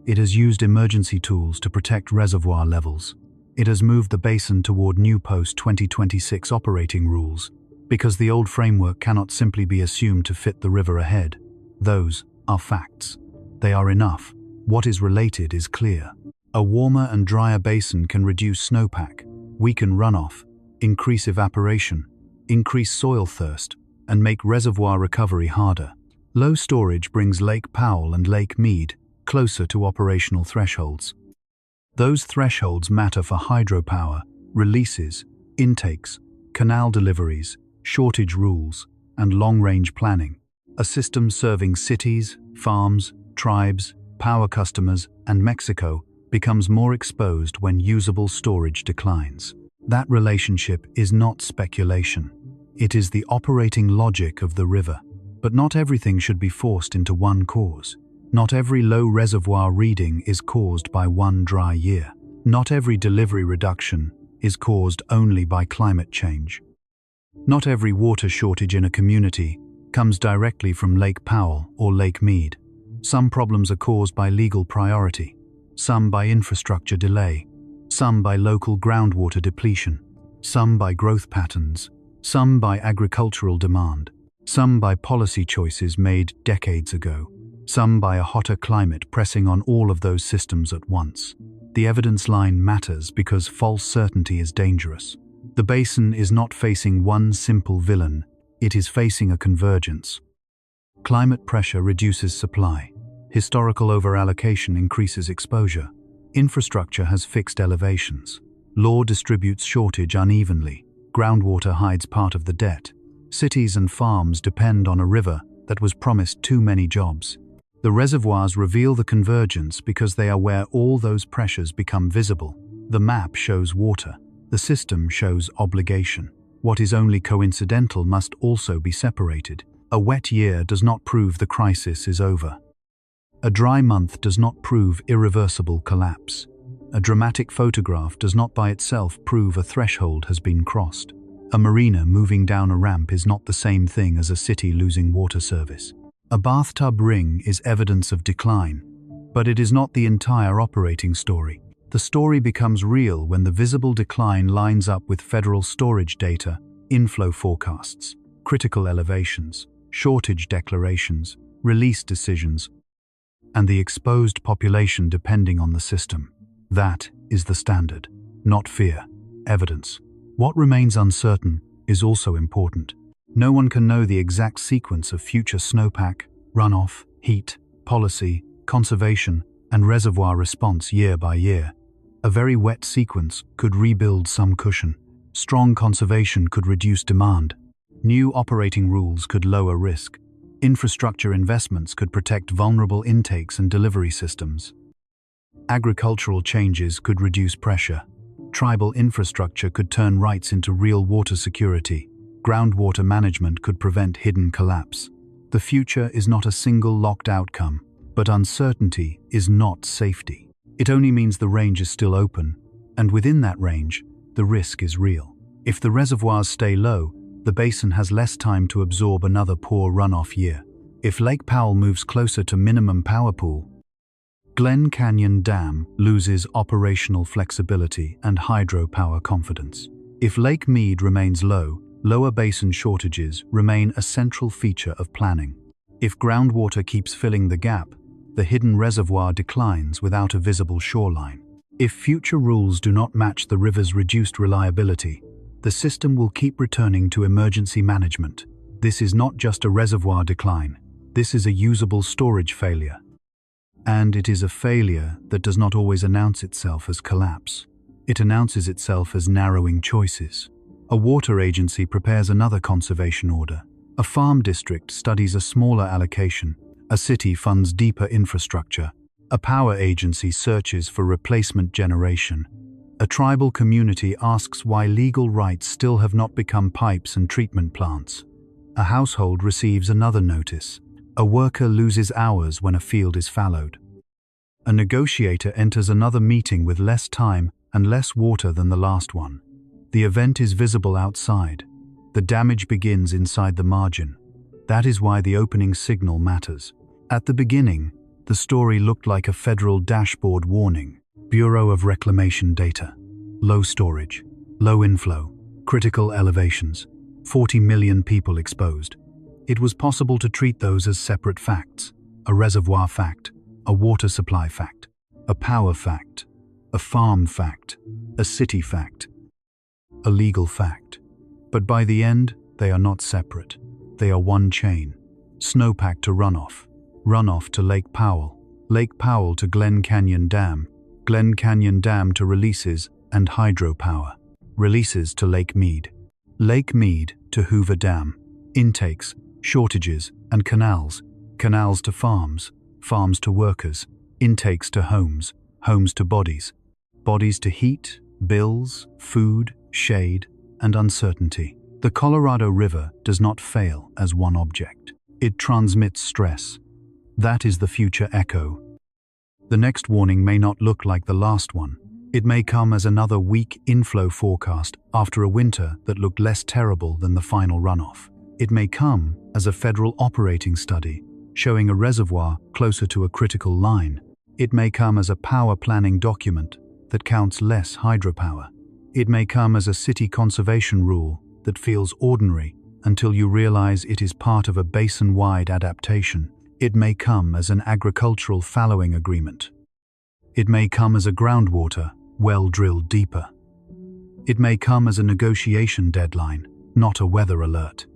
It has used emergency tools to protect reservoir levels. It has moved the basin toward new post-2026 operating rules, because the old framework cannot simply be assumed to fit the river ahead. Those are facts. They are enough. What is related is clear. A warmer and drier basin can reduce snowpack, weaken runoff, increase evaporation, increase soil thirst, and make reservoir recovery harder. Low storage brings Lake Powell and Lake Mead closer to operational thresholds. Those thresholds matter for hydropower, releases, intakes, canal deliveries, shortage rules, and long-range planning. A system serving cities, farms, tribes, power customers, and Mexico becomes more exposed when usable storage declines. That relationship is not speculation. It is the operating logic of the river. But not everything should be forced into one cause. Not every low reservoir reading is caused by one dry year. Not every delivery reduction is caused only by climate change. Not every water shortage in a community comes directly from Lake Powell or Lake Mead. Some problems are caused by legal priority, some by infrastructure delay, some by local groundwater depletion, some by growth patterns, some by agricultural demand, some by policy choices made decades ago, some by a hotter climate pressing on all of those systems at once. The evidence line matters because false certainty is dangerous. The basin is not facing one simple villain, it is facing a convergence. Climate pressure reduces supply. Historical overallocation increases exposure. Infrastructure has fixed elevations. Law distributes shortage unevenly. Groundwater hides part of the debt. Cities and farms depend on a river that was promised too many jobs. The reservoirs reveal the convergence because they are where all those pressures become visible. The map shows water. The system shows obligation. What is only coincidental must also be separated. A wet year does not prove the crisis is over. A dry month does not prove irreversible collapse. A dramatic photograph does not by itself prove a threshold has been crossed. A marina moving down a ramp is not the same thing as a city losing water service. A bathtub ring is evidence of decline, but it is not the entire operating story. The story becomes real when the visible decline lines up with federal storage data, inflow forecasts, critical elevations, shortage declarations, release decisions, and the exposed population depending on the system. That is the standard, not fear, evidence. What remains uncertain is also important. No one can know the exact sequence of future snowpack, runoff, heat, policy, conservation, and reservoir response year by year. A very wet sequence could rebuild some cushion. Strong conservation could reduce demand. New operating rules could lower risk. Infrastructure investments could protect vulnerable intakes and delivery systems. Agricultural changes could reduce pressure. Tribal infrastructure could turn rights into real water security. Groundwater management could prevent hidden collapse. The future is not a single locked outcome, but uncertainty is not safety. It only means the range is still open, and within that range, the risk is real. If the reservoirs stay low, the basin has less time to absorb another poor runoff year. If Lake Powell moves closer to minimum power pool, Glen Canyon Dam loses operational flexibility and hydropower confidence. If Lake Mead remains low, lower basin shortages remain a central feature of planning. If groundwater keeps filling the gap, the hidden reservoir declines without a visible shoreline. If future rules do not match the river's reduced reliability, the system will keep returning to emergency management. This is not just a reservoir decline. This is a usable storage failure. And it is a failure that does not always announce itself as collapse. It announces itself as narrowing choices. A water agency prepares another conservation order. A farm district studies a smaller allocation. A city funds deeper infrastructure. A power agency searches for replacement generation. A tribal community asks why legal rights still have not become pipes and treatment plants. A household receives another notice. A worker loses hours when a field is fallowed. A negotiator enters another meeting with less time and less water than the last one. The event is visible outside. The damage begins inside the margin. That is why the opening signal matters. At the beginning, the story looked like a federal dashboard warning. Bureau of Reclamation data. Low storage, low inflow, critical elevations, 40 million people exposed. It was possible to treat those as separate facts. A reservoir fact, a water supply fact, a power fact, a farm fact, a city fact, a legal fact. But by the end, they are not separate. They are one chain. Snowpack to runoff, runoff to Lake Powell, Lake Powell to Glen Canyon Dam, Glen Canyon Dam to releases and hydropower, releases to Lake Mead to Hoover Dam, intakes, shortages, and canals, canals to farms, farms to workers, intakes to homes, homes to bodies, bodies to heat, bills, food, shade, and uncertainty. The Colorado River does not fail as one object. It transmits stress. That is the future echo. The next warning may not look like the last one. It may come as another weak inflow forecast after a winter that looked less terrible than the final runoff. It may come as a federal operating study showing a reservoir closer to a critical line. It may come as a power planning document that counts less hydropower. It may come as a city conservation rule that feels ordinary until you realize it is part of a basin-wide adaptation. It may come as an agricultural fallowing agreement. It may come as a groundwater well drilled deeper. It may come as a negotiation deadline, not a weather alert.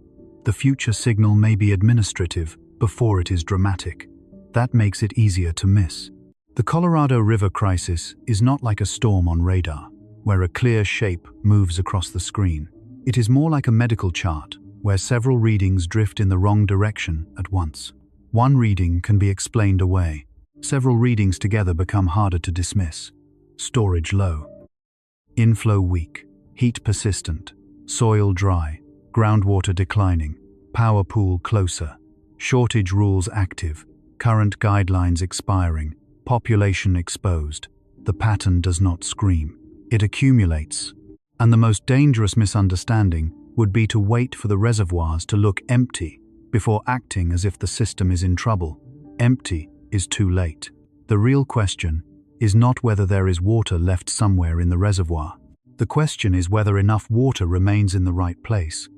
The future signal may be administrative before it is dramatic. That makes it easier to miss. The Colorado River crisis is not like a storm on radar, where a clear shape moves across the screen. It is more like a medical chart, where several readings drift in the wrong direction at once. One reading can be explained away. Several readings together become harder to dismiss. Storage low. Inflow weak. Heat persistent. Soil dry. Groundwater declining. Power pool closer. Shortage rules active. Current guidelines expiring. Population exposed. The pattern does not scream. It accumulates. And the most dangerous misunderstanding would be to wait for the reservoirs to look empty before acting as if the system is in trouble. Empty is too late. The real question is not whether there is water left somewhere in the reservoir. The question is whether enough water remains in the right place,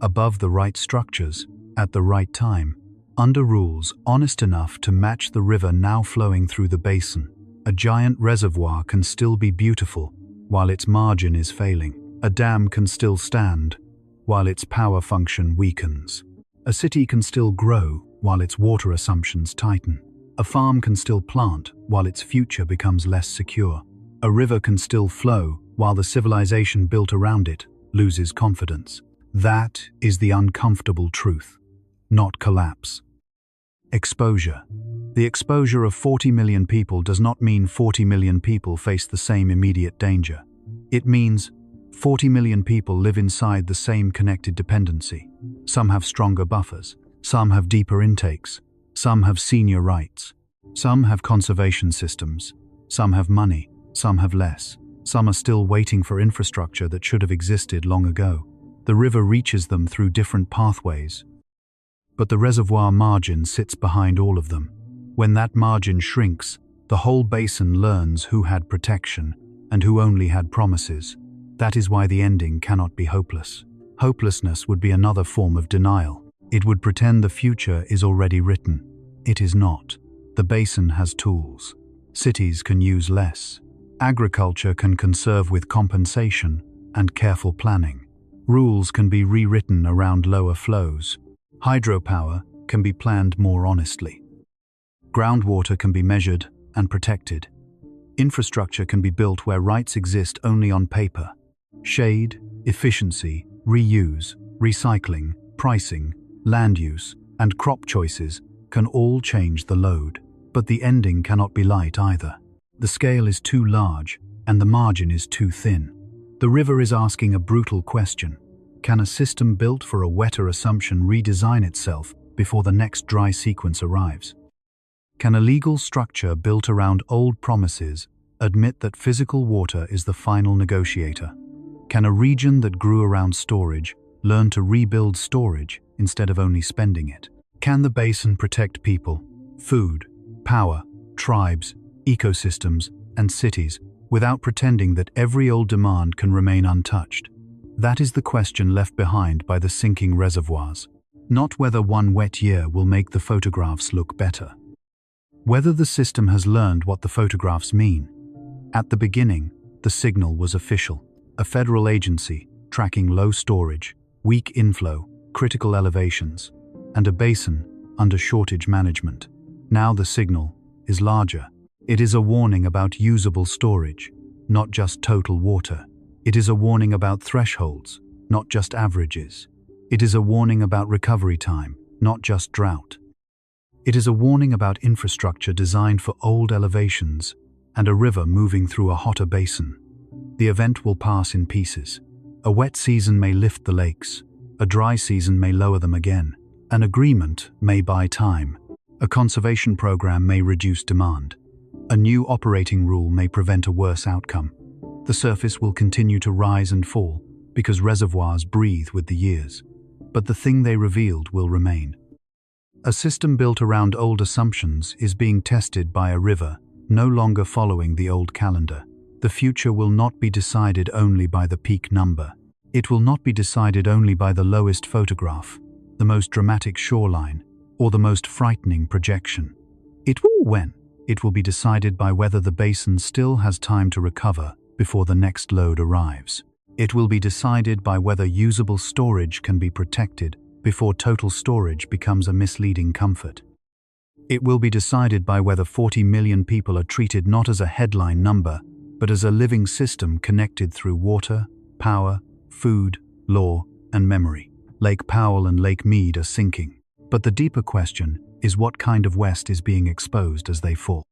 above the right structures, at the right time. under rules honest enough to match the river now flowing through the basin. A giant reservoir can still be beautiful while its margin is failing. A dam can still stand while its power function weakens. A city can still grow while its water assumptions tighten. A farm can still plant while its future becomes less secure. A river can still flow while the civilization built around it loses confidence. That is the uncomfortable truth, not collapse. Exposure. The exposure of 40 million people does not mean 40 million people face the same immediate danger. It means 40 million people live inside the same connected dependency. Some have stronger buffers. Some have deeper intakes. Some have senior rights. Some have conservation systems. Some have money. Some have less. Some are still waiting for infrastructure that should have existed long ago. The river reaches them through different pathways. But the reservoir margin sits behind all of them. When that margin shrinks, the whole basin learns who had protection and who only had promises. That is why the ending cannot be hopeless. Hopelessness would be another form of denial. It would pretend the future is already written. It is not. The basin has tools. Cities can use less. Agriculture can conserve with compensation and careful planning. Rules can be rewritten around lower flows. Hydropower can be planned more honestly. Groundwater can be measured and protected. Infrastructure can be built where rights exist only on paper. Shade, efficiency, reuse, recycling, pricing, land use, and crop choices can all change the load. But the ending cannot be light either. The scale is too large and the margin is too thin. The river is asking a brutal question. Can a system built for a wetter assumption redesign itself before the next dry sequence arrives? Can a legal structure built around old promises admit that physical water is the final negotiator? Can a region that grew around storage learn to rebuild storage instead of only spending it? Can the basin protect people, food, power, tribes, ecosystems, and cities without pretending that every old demand can remain untouched? That is the question left behind by the sinking reservoirs. Not whether one wet year will make the photographs look better. Whether the system has learned what the photographs mean. At the beginning, the signal was official. A federal agency tracking low storage, weak inflow, critical elevations, and a basin under shortage management. Now the signal is larger. It is a warning about usable storage, not just total water. It is a warning about thresholds, not just averages. It is a warning about recovery time, not just drought. It is a warning about infrastructure designed for old elevations and a river moving through a hotter basin. The event will pass in pieces. A wet season may lift the lakes. A dry season may lower them again. An agreement may buy time. A conservation program may reduce demand. A new operating rule may prevent a worse outcome. The surface will continue to rise and fall because reservoirs breathe with the years. But the thing they revealed will remain. A system built around old assumptions is being tested by a river, no longer following the old calendar. The future will not be decided only by the peak number. It will not be decided only by the lowest photograph, the most dramatic shoreline, or the most frightening projection. It will be decided by whether the basin still has time to recover before the next load arrives. It will be decided by whether usable storage can be protected before total storage becomes a misleading comfort. It will be decided by whether 40 million people are treated not as a headline number, but as a living system connected through water, power, food, law, and memory. Lake Powell and Lake Mead are sinking. But the deeper question is what kind of West is being exposed as they fall.